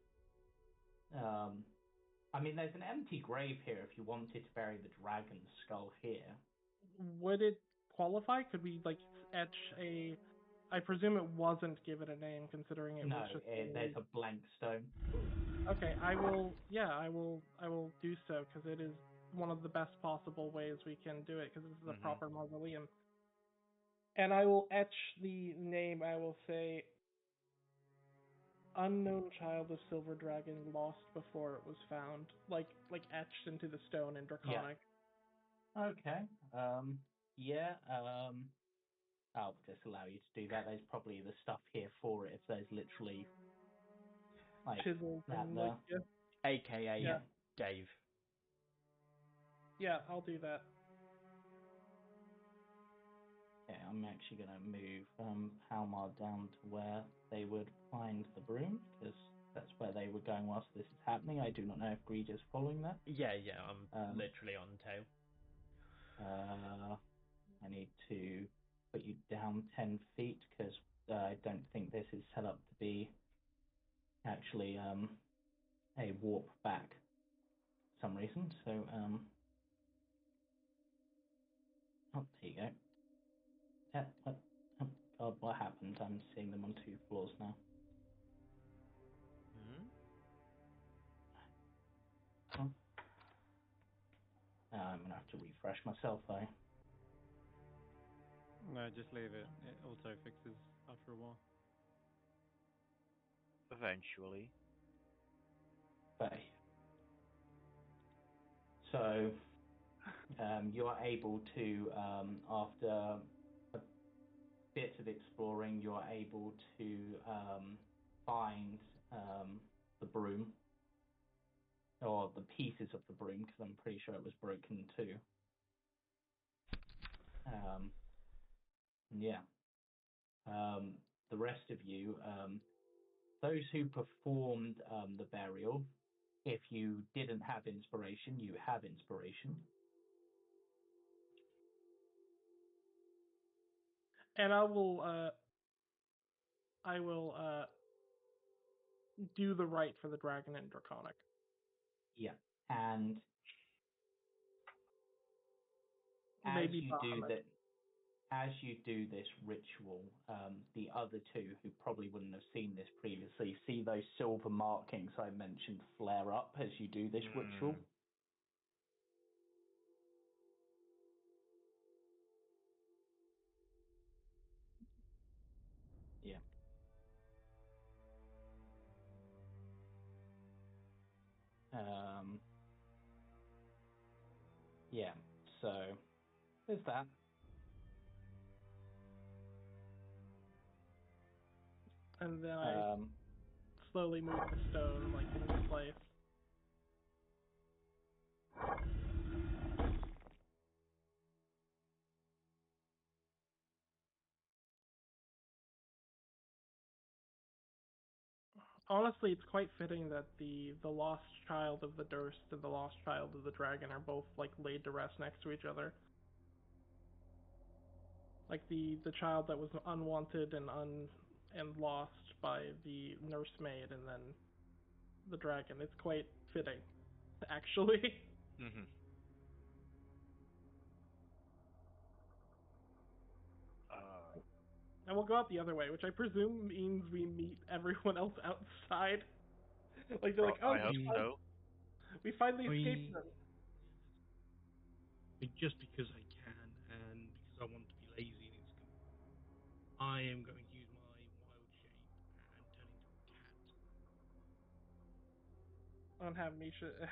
I mean, there's an empty grave here if you wanted to bury the dragon's skull here. Would it qualify? Could we etch a? I presume it wasn't given a name, considering it was just. There's a blank stone. Okay, I will. Yeah, I will do so because it is one of the best possible ways we can do it because this is a proper mausoleum. And I will etch the name. I will say, unknown child of silver dragon lost before it was found, like etched into the stone in Draconic. Yeah. Okay. I'll just allow you to do that. There's probably the stuff here for it if there's literally chisels that and there. AKA Dave. Yeah, I'll do that. Okay, I'm actually going to move Palmar down to where they would find the broom, because that's where they were going whilst this is happening. I do not know if Greed is following that. Yeah, I'm literally on tail. I need to put you down 10 feet, because I don't think this is set up to be actually a warp back for some reason. So, there you go. Oh God, what happened? I'm seeing them on 2 floors now. I'm gonna have to refresh myself, though. No, just leave it. It auto fixes after a while. Eventually. Okay. So, you are able to, after a bit of exploring, you are able to find the broom, or the pieces of the broom, because I'm pretty sure it was broken too. The rest of you, those who performed the burial, if you didn't have inspiration, you have inspiration. And I will do the right for the dragon in Draconic. Yeah, and as you do this ritual, the other two who probably wouldn't have seen this previously see those silver markings I mentioned flare up as you do this ritual. Yeah. Yeah, so there's that. And then I slowly move the stone, like, into place. Honestly, it's quite fitting that the lost child of the Durst and the lost child of the dragon are both, like, laid to rest next to each other. Like, the child that was unwanted and lost by the nursemaid, and then the dragon. It's quite fitting, actually. Mm-hmm. And we'll go out the other way, which I presume means we meet everyone else outside. Like, they're like, oh, I hope so. we finally escaped them. Just because I can, and because I want to be lazy, and I am going to use my wild shape and turn into a cat. And have Misha or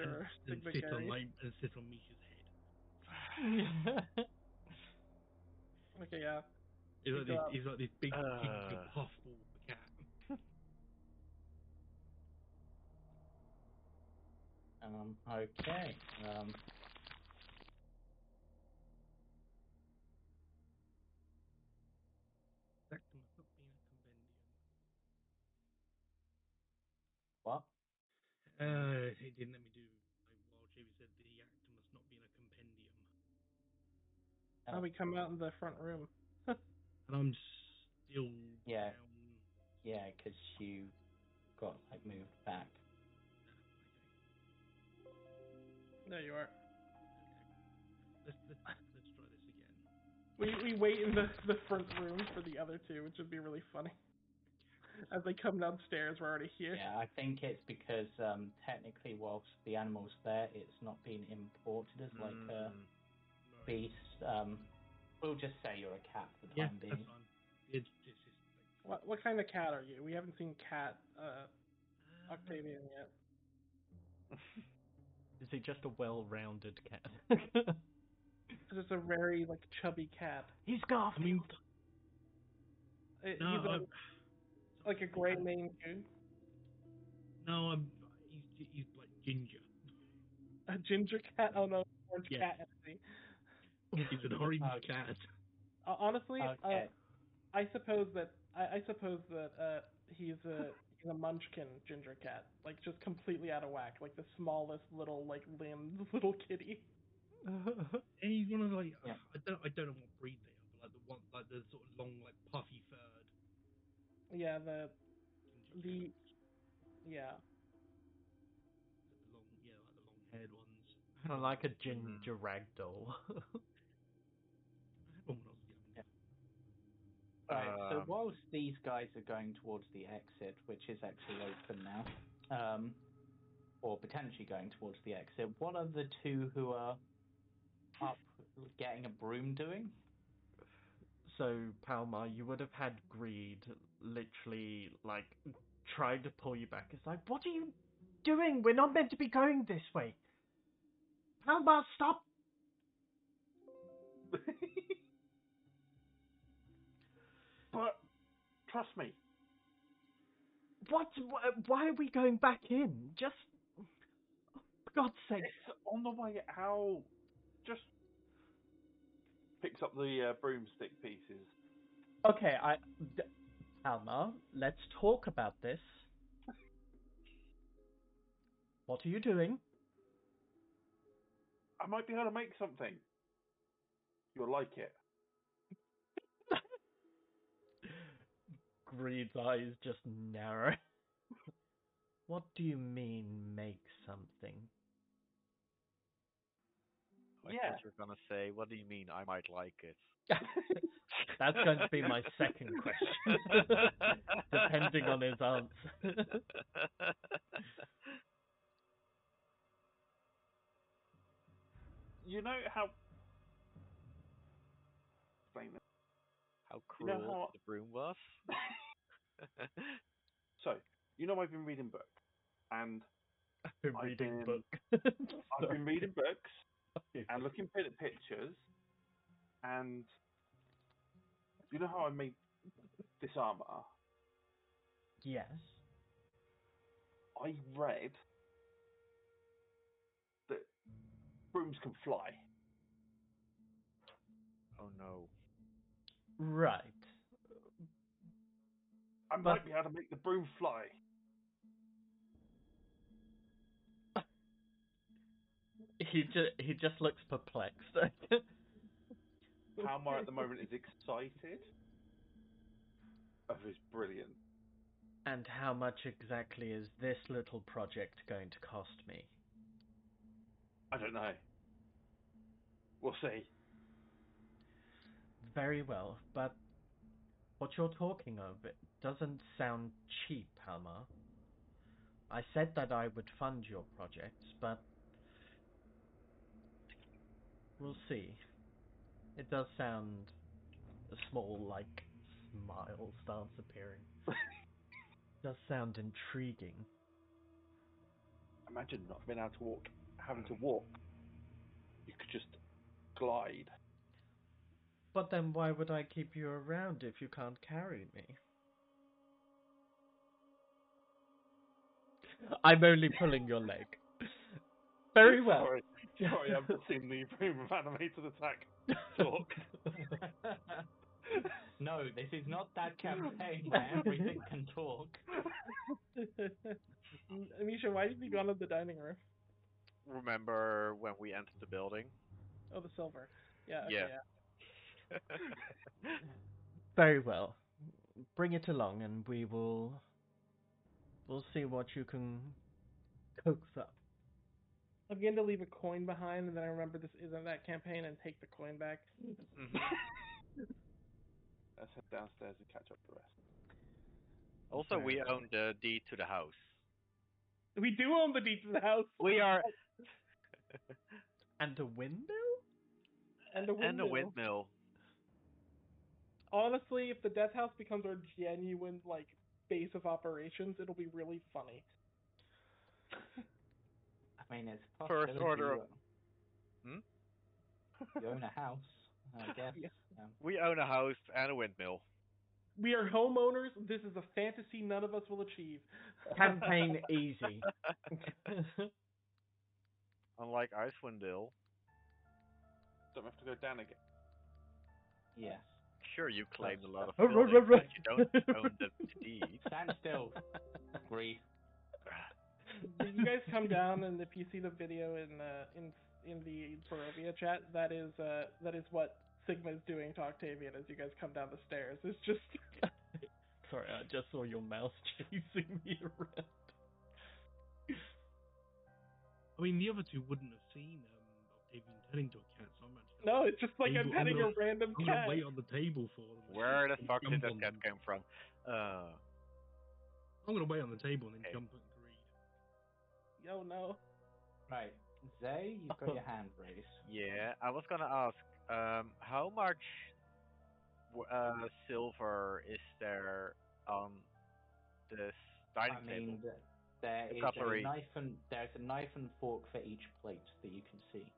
and Sigma sit on carry. sit on Misha's head. Okay, yeah. He's like this big ginger puffball cat. Okay. Actor must not be in a compendium. What? He didn't let me do my wild shape. He said the actor must not be in a compendium. How we come out in the front room? And I'm still Yeah. down. Yeah, because you got like moved back. There you are. Let's try this again. We wait in the front room for the other two, which would be really funny. As they come downstairs, we're already here. Yeah, I think it's because technically, whilst the animal's there, it's not being imported as like a beast. We'll just say you're a cat for the time being. That's fine. It's just like... What kind of cat are you? We haven't seen cat Octavian yet. Is he just a well-rounded cat? Just a very like chubby cat. He's Garfield. I mean, He's like a grey Maine Coon. No, he's like ginger. A ginger cat? Oh no, orange cat. He's an orange cat. Honestly, okay. I suppose that he's a munchkin ginger cat, like just completely out of whack, like the smallest little like limbed little kitty. And he's one of like I don't know what breed they are, but like the sort of long like puffy furred. Yeah, yeah. Like the long haired ones. Kind of like a ginger ragdoll. Right, so whilst these guys are going towards the exit, which is actually open now, or potentially going towards the exit, what are the two who are up getting a broom doing? So, Palmar, you would have had Greed literally, like, trying to pull you back. It's like, what are you doing? We're not meant to be going this way. Palmar, stop! But, trust me. What? Why are we going back in? Just... For God's sake. It's on the way out. Just... Picks up the broomstick pieces. Okay, Palmar, let's talk about this. What are you doing? I might be able to make something. You'll like it. Greed's eyes just narrow. What do you mean, make something? I thought you were gonna say, what do you mean I might like it? That's going to be my second question, depending on his answer. You know how... Explain this. How cruel the broom was? So, I've been reading books, and I've been reading books. I've been reading books, and looking at pictures, and you know how I made this armor? Yes. I read that brooms can fly. Oh no. Right. I might be able to make the broom fly. He just looks perplexed. Palmar at the moment is excited. Oh, it's brilliant. And how much exactly is this little project going to cost me? I don't know. We'll see. Very well, but what you're talking of, it doesn't sound cheap, Palmar. I said that I would fund your projects, but we'll see. It does sound... A small, smile starts appearing. Does sound intriguing. Imagine not being able to walk, having to walk. You could just glide. But then why would I keep you around if you can't carry me? I'm only pulling your leg. Very well. Sorry, I've just seen the Broom of Animated Attack talk. No, this is not that campaign where everything can talk. Misha, why did you go into the dining room? Remember when we entered the building? Oh, the silver. Yeah, okay, yeah. Very well. Bring it along and we'll see what you can coax up. I'm going to leave a coin behind, and then I remember this isn't that campaign and take the coin back. Let's head downstairs and catch up with the rest. Also, we own the deed to the house. We do own the deed to the house. We are... And a windmill? And a windmill. Honestly, if the Death House becomes our genuine, base of operations, it'll be really funny. I mean, it's a First possibility. order of... You own a house, I guess. Yeah. We own a house and a windmill. We are homeowners. This is a fantasy none of us will achieve. Campaign easy. Unlike Icewind Dale. Don't we have to go down again? Yes. Sure, you claim a lot of buildings, but you don't own the deed. Stand still. Breathe. You guys come down, and if you see the video in the Barovia chat, that is what Sigma is doing to Octavian as you guys come down the stairs. It's just... Sorry, I just saw your mouse chasing me around. I mean, the other two wouldn't have seen Octavian turning to a cat, so I'm actually... No, it's just like I'm petting a random I'm cat. gonna wait on the table for them. Where the fuck did that cat come from? I'm gonna wait on the table and then jump and greed. Oh no. Right. Zay, you've got your hand raised. Yeah, I was gonna ask, how much silver is there on this dining table? There's a knife and fork for each plate that you can see.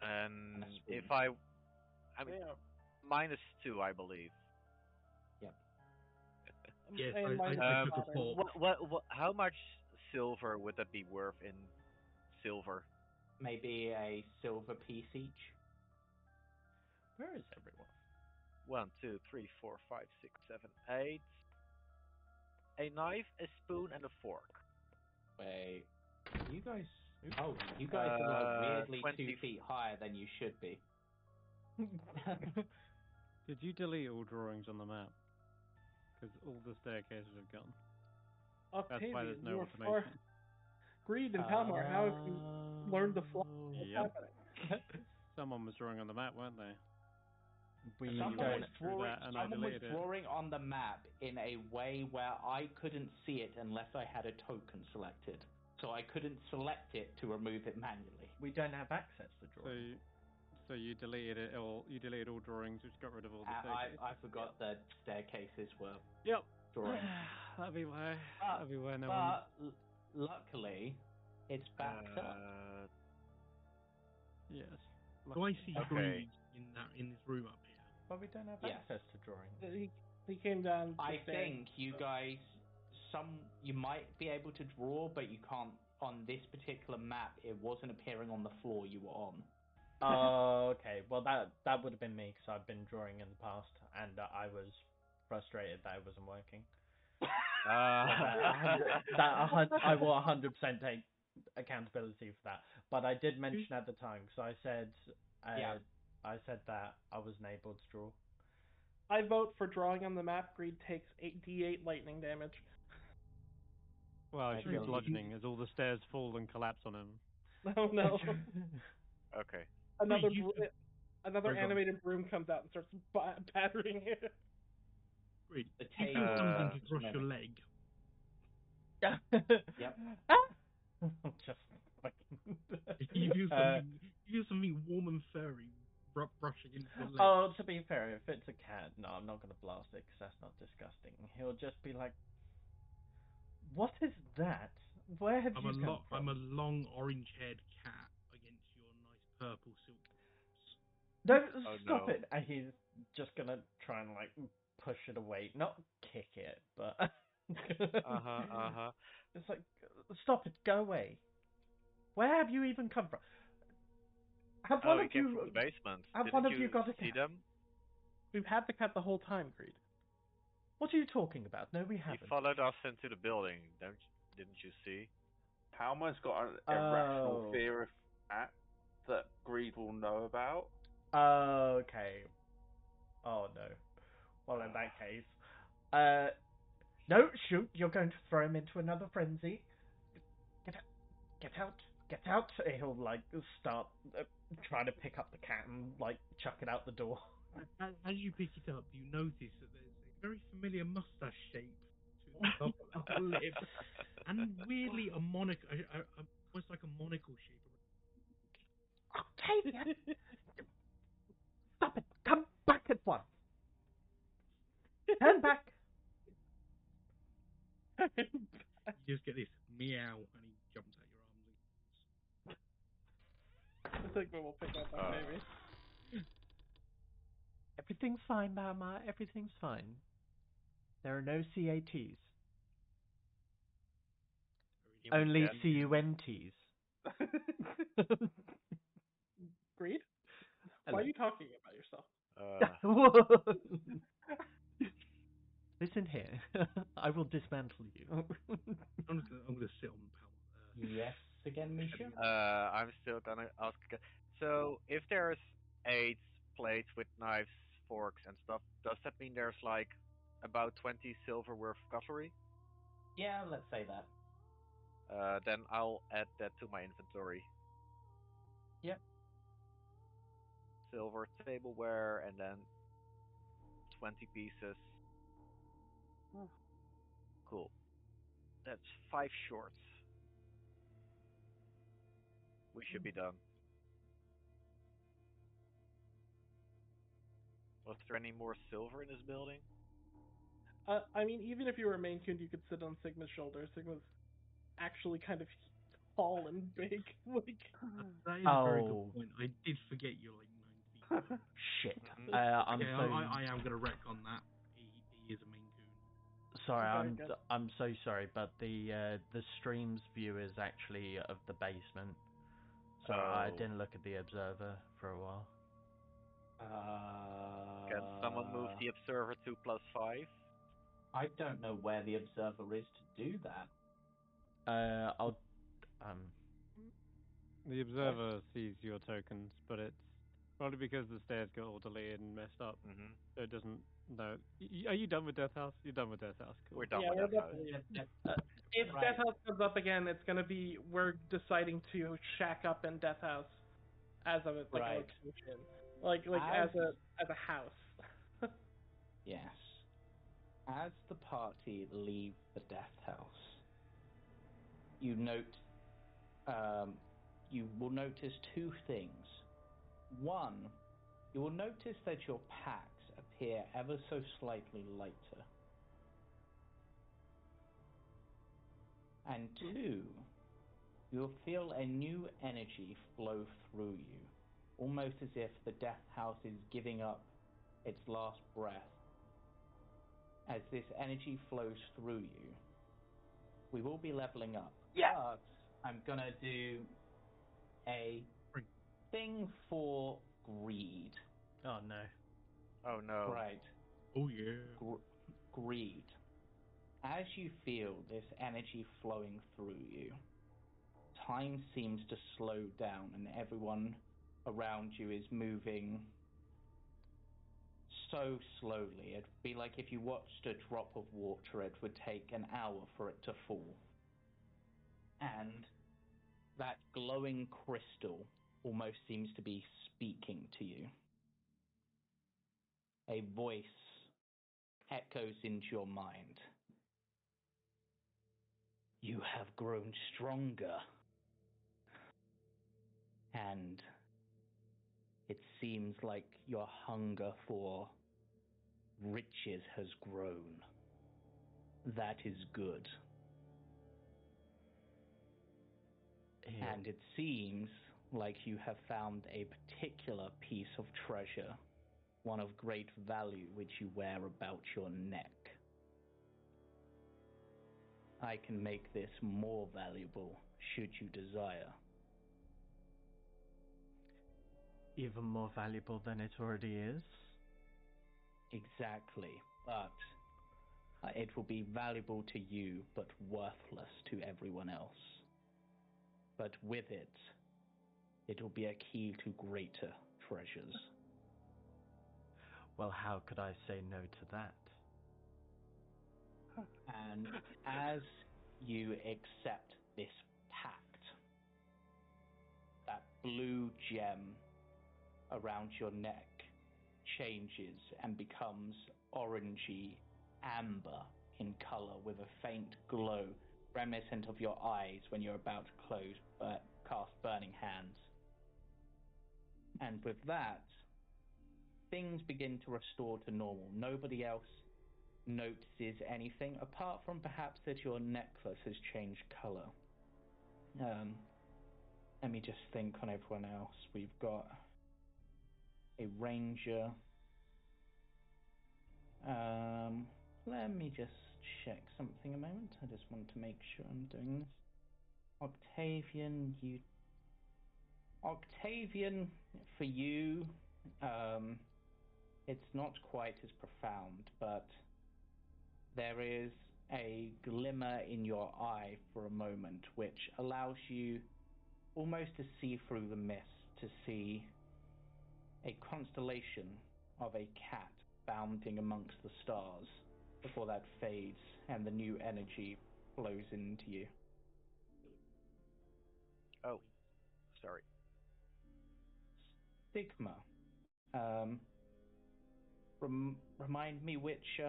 And if -2, I believe. Yep. Yes, I took a fork. How much silver would that be worth in silver? Maybe a silver piece each. Where is everyone? 1, 2, 3, 4, 5, 6, 7, 8. A knife, a spoon, and a fork. Wait, you guys... Oh, you guys are weirdly 20... 2 feet higher than you should be. Did you delete all drawings on the map? Because all the staircases have gone. Octavian, that's why there's no you information. Greed and Palmar, how have you learned to fly? What's happening? Someone was drawing on the map, weren't they? Someone was drawing on the map in a way where I couldn't see it unless I had a token selected. So I couldn't select it to remove it manually. We don't have access to drawings. So you deleted it, or you deleted all drawings, which got rid of all the staircases. I forgot that staircases were Yep. drawings. That'd be why. Luckily, it's backed up. Yes. Do I see Okay. trees in this room up here? But we don't have Yes. access to drawing. He came down. the I stairs. think you guys, you might be able to draw, but you can't on this particular map. It wasn't appearing on the floor you were on. Oh, okay. Well, that would have been me because I've been drawing in the past, and I was frustrated that it wasn't working. I will 100% take accountability for that. But I did mention at the time because I said that I wasn't able to draw. I vote for drawing on the map. Greed takes 8d8 lightning damage. Well, it should be Really? bludgeoning as all the stairs fall and collapse on him. Oh no! Okay. Another Greed, another Sorry, go on. animated broom comes out and starts battering it. Great. The You feel table something is across your mimic. leg. Yep. Just fucking. You feel something warm and furry brushing into your leg. Oh, to be fair, if it's a cat, no, I'm not going to blast it because that's not disgusting. He'll just be like, "What is that? Where have you come from?" I'm a long orange-haired cat against your nice purple silk. No, Oh, stop no. it! And he's just gonna try and like push it away, not kick it, but. It's like, stop it, go away. Where have you even come from? Have one Oh, of he came you? from the basement. Have Didn't one of you got a see cat? them? We've had the cat the whole time, Greed. What are you talking about? No, we He haven't. followed us into the building. Didn't you see? Palmer's got an irrational Oh. fear of cats that Greed will know about. Okay. Oh no. Well, in that case, no, shoot! You're going to throw him into another frenzy. Get out! He'll like start trying to pick up the cat and like chuck it out the door. As you pick it up, you notice that there's a very familiar mustache shape to the top of the lip, and weirdly almost like a monocle shape. Octavian! Stop it! Come back at once! Turn back! You just get this meow, and he jumps out your arms. I think we'll pick up that baby. Everything's fine, Palmar. Everything's fine. There are no CATs. Only CUNTs. Greed? Why are you talking about yourself? Listen here. I will dismantle you. I'm gonna sit on Palmar. Yes, again, Misha. I'm still gonna ask again. So, if there's 8 plates with knives, forks, and stuff, does that mean there's like about 20 silver worth of cutlery? Yeah, let's say that. Then I'll add that to my inventory. Yep. Silver tableware, and then 20 pieces. Cool. That's 5 shorts. We should be done. Was there any more silver in this building? I mean, even if you were main coon, you could sit on Sigma's shoulders. Sigma's actually kind of tall and big. Like, that is a very good point. I did forget you're like 9 feet. Shit. I am gonna wreck on that. He is a main coon. Sorry, I'm so sorry, but the stream's view is actually of the basement, so I didn't look at the observer for a while. Can someone move the observer to +5? I don't know where the observer is to do that. I'll The observer sees your tokens, but it's probably because the stairs got all deleted and messed up. Mm-hmm. So it doesn't know. Are you done with Death House? You're done with Death House. Cool. We're done with Death House. If Death House comes up again, it's gonna be we're deciding to shack up in Death House as a like a location, like as a house. Yes. As the party leave the Death House, you will notice 2 things. One, you will notice that your packs appear ever so slightly lighter. And 2, you'll feel a new energy flow through you. almost as if the Death House is giving up its last breath. As this energy flows through you, we will be leveling up. Yeah. But I'm gonna do a thing for greed. Oh no. Oh no. Right. Oh yeah. Greed. As you feel this energy flowing through you, time seems to slow down and everyone around you is moving so slowly. It'd be like if you watched a drop of water, it would take an hour for it to fall. And that glowing crystal almost seems to be speaking to you. A voice echoes into your mind. You have grown stronger. And it seems like your hunger for riches has grown. That is good. Ew. And it seems like you have found a particular piece of treasure, one of great value, which you wear about your neck. I can make this more valuable, should you desire. Even more valuable than it already is? Exactly, but it will be valuable to you, but worthless to everyone else. But with it, it will be a key to greater treasures. Well, how could I say no to that? And as you accept this pact, that blue gem around your neck changes and becomes orangey amber in color with a faint glow reminiscent of your eyes when you're about to cast Burning Hands. And with that, things begin to restore to normal. Nobody else notices anything apart from perhaps that your necklace has changed color. Let me just think on everyone else. We've got a ranger. Let me just check something a moment. I just want to make sure I'm doing this. Octavian, for you, it's not quite as profound, but there is a glimmer in your eye for a moment which allows you almost to see through the mist, to see a constellation of a cat bounding amongst the stars before that fades and the new energy flows into you. Oh, sorry. Sigma. Remind me which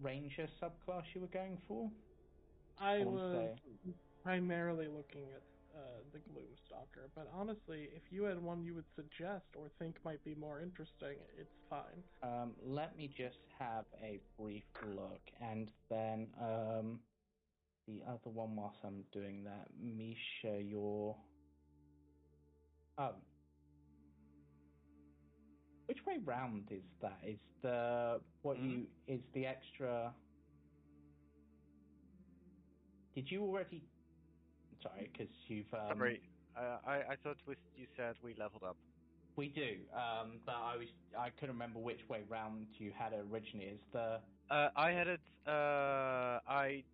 ranger subclass you were going for? I was primarily looking at the Gloomstalker, but honestly, if you had one you would suggest or think might be more interesting, it's fine. Let me just have a brief look, and then the other one whilst I'm doing that. Misha, your... which way round is that? Is the... is the extra... Did you already... Sorry, because you've... Sorry, I thought you said we leveled up. We do, but I couldn't remember which way round you had it originally. Is the... I had it... I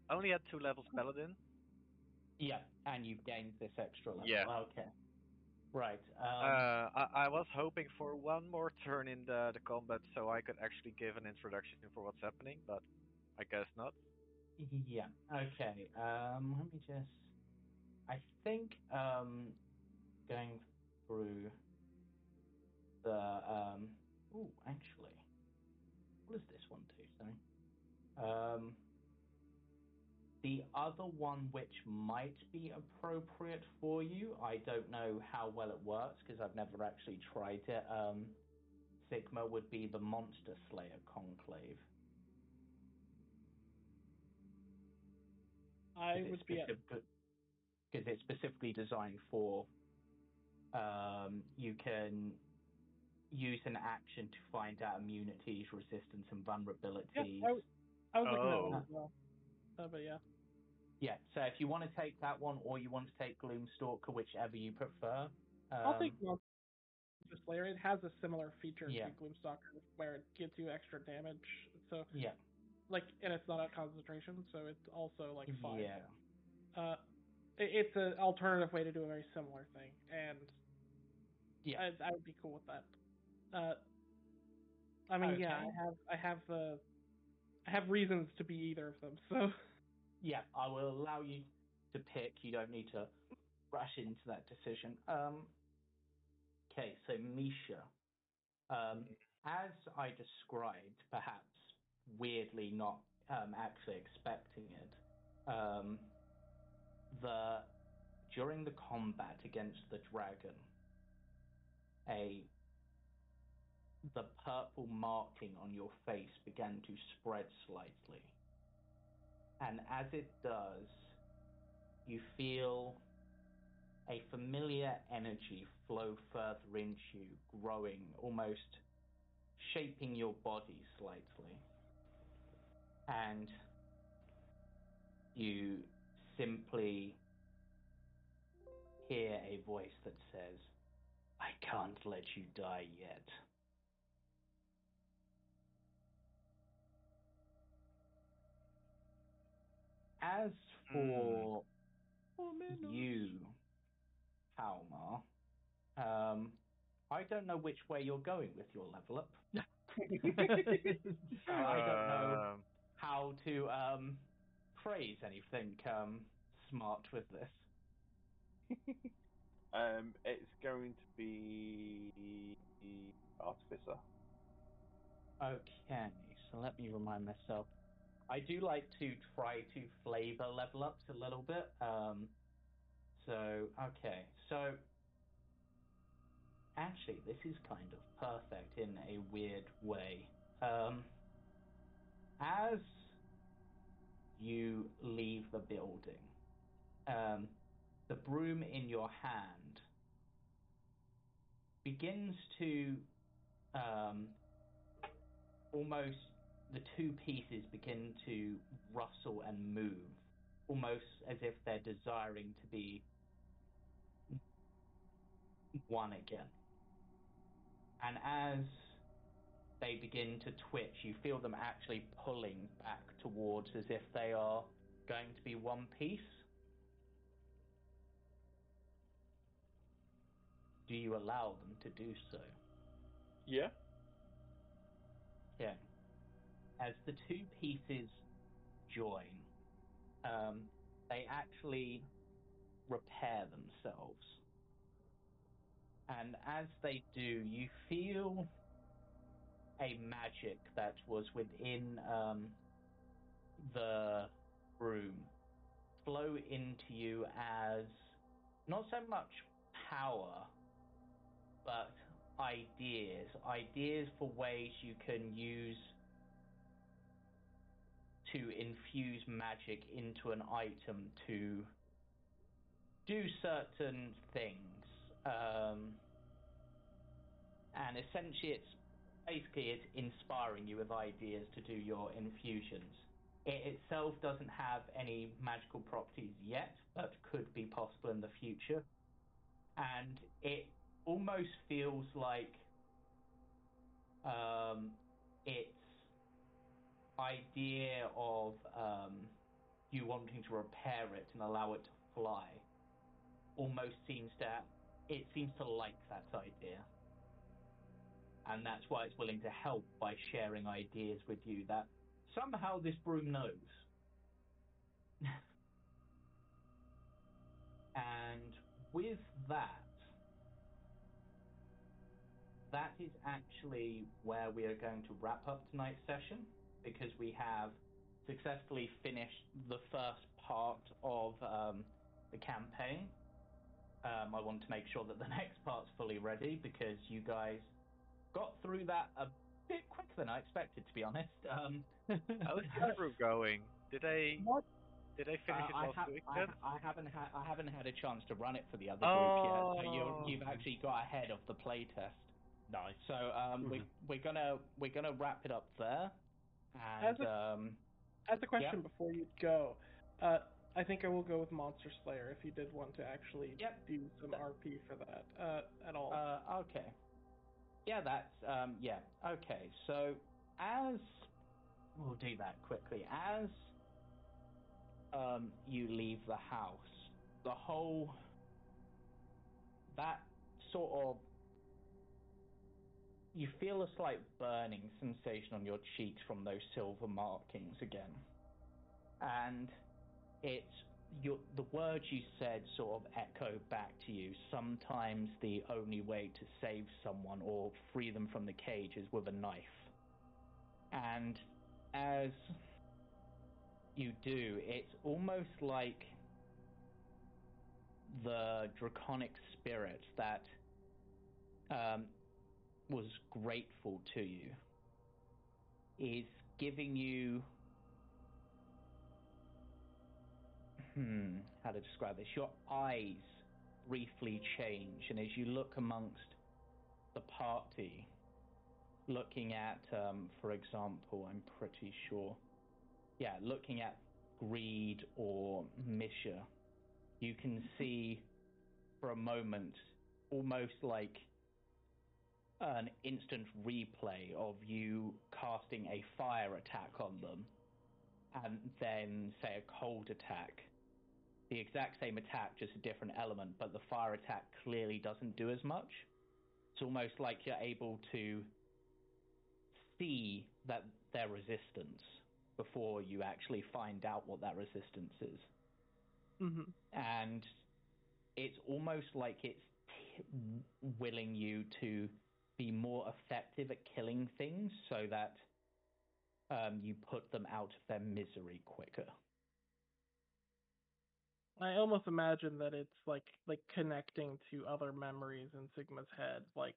only had 2 levels Paladin. Yeah, and you've gained this extra level. Yeah. Okay. Right. I was hoping for one more turn in the combat so I could actually give an introduction for what's happening, but I guess not. Yeah. Okay. Let me just... I think going through the... Oh, actually. What does this one do? Sorry. The other one which might be appropriate for you, I don't know how well it works because I've never actually tried it. Sigma would be the Monster Slayer Conclave. I would be because it's specifically designed for You can use an action to find out immunities, resistance, and vulnerabilities. Yeah, I was looking at Oh. that as well. But yeah. Yeah, so if you want to take that one or you want to take Gloomstalker, whichever you prefer. I'll take Monster Slayer. It has a similar feature Yeah. to Gloomstalker where it gives you extra damage. So Yeah. and it's not at concentration, so it's also fine. Yeah. It's an alternative way to do a very similar thing, and Yeah. I would be cool with that. I mean, yeah, Okay. I have reasons to be either of them, so. Yeah, I will allow you to pick. You don't need to rush into that decision. Okay, so Misha. As I described, perhaps weirdly not actually expecting it, during the combat against the dragon, the purple marking on your face began to spread slightly. And as it does, you feel a familiar energy flow further into you, growing, almost shaping your body slightly. And you simply hear a voice that says, "I can't let you die yet." As for you, Palmar, I don't know which way you're going with your level up. I don't know how to phrase anything smart with this. It's going to be Artificer. Okay, so let me remind myself. I do like to try to flavor level ups a little bit. So actually, this is kind of perfect in a weird way. As you leave the building, the broom in your hand begins to almost, the two pieces begin to rustle and move, almost as if they're desiring to be one again. And as they begin to twitch, you feel them actually pulling back towards as if they are going to be one piece. Do you allow them to do so? Yeah. Okay. As the two pieces join, they actually repair themselves. And as they do, you feel a magic that was within the room flow into you as not so much power, but ideas for ways you can use to infuse magic into an item to do certain things. And essentially it's inspiring you with ideas to do your infusions. It itself doesn't have any magical properties yet, but could be possible in the future. And it almost feels like its idea of you wanting to repair it and allow it to fly almost seems to like that idea. And that's why it's willing to help by sharing ideas with you that somehow this broom knows. And with that is actually where we are going to wrap up tonight's session, because we have successfully finished the first part of the campaign. I want to make sure that the next part's fully ready, because you guys got through that a bit quicker than I expected, to be honest. How's the other group going? Did they? What? Did I finish it last week then? I haven't had a chance to run it for the other group yet. So you've actually got ahead of the playtest. Nice. So we're gonna wrap it up there. And as a question before you go, I think I will go with Monster Slayer if you did want to actually do some RP for that at all. Okay. Yeah, that's okay. So we'll do that quickly. As you leave the house, that sort of, you feel a slight burning sensation on your cheeks from those silver markings again. And the words you said sort of echo back to you. Sometimes the only way to save someone or free them from the cage is with a knife. And as you do, it's almost like the draconic spirit that was grateful to you is giving you how to describe this. Your eyes briefly change, and as you look amongst the party, looking at, for example, I'm pretty sure, looking at Greed or Misha, you can see for a moment almost like an instant replay of you casting a fire attack on them, and then, say, a cold attack. The exact same attack, just a different element, but the fire attack clearly doesn't do as much. It's almost like you're able to see that their resistance before you actually find out what that resistance is. Mm-hmm. And it's almost like it's willing you to be more effective at killing things so that you put them out of their misery quicker. I almost imagine that it's like connecting to other memories in Sigma's head, like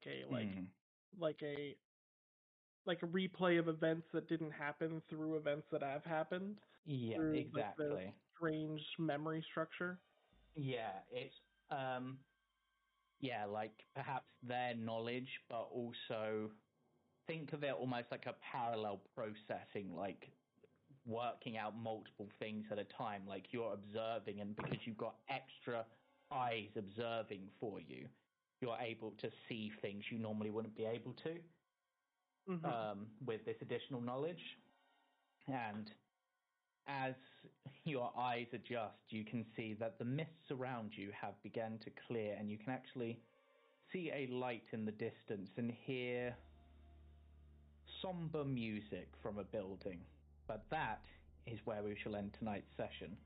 a replay of events that didn't happen through events that have happened. Yeah, through, exactly. Like, the strange memory structure. Yeah, it's like perhaps their knowledge, but also think of it almost like a parallel processing, like working out multiple things at a time, like you're observing, and because you've got extra eyes observing for you, you're able to see things you normally wouldn't be able to with this additional knowledge. And as your eyes adjust, you can see that the mists around you have begun to clear, and you can actually see a light in the distance and hear somber music from a building. But that is where we shall end tonight's session.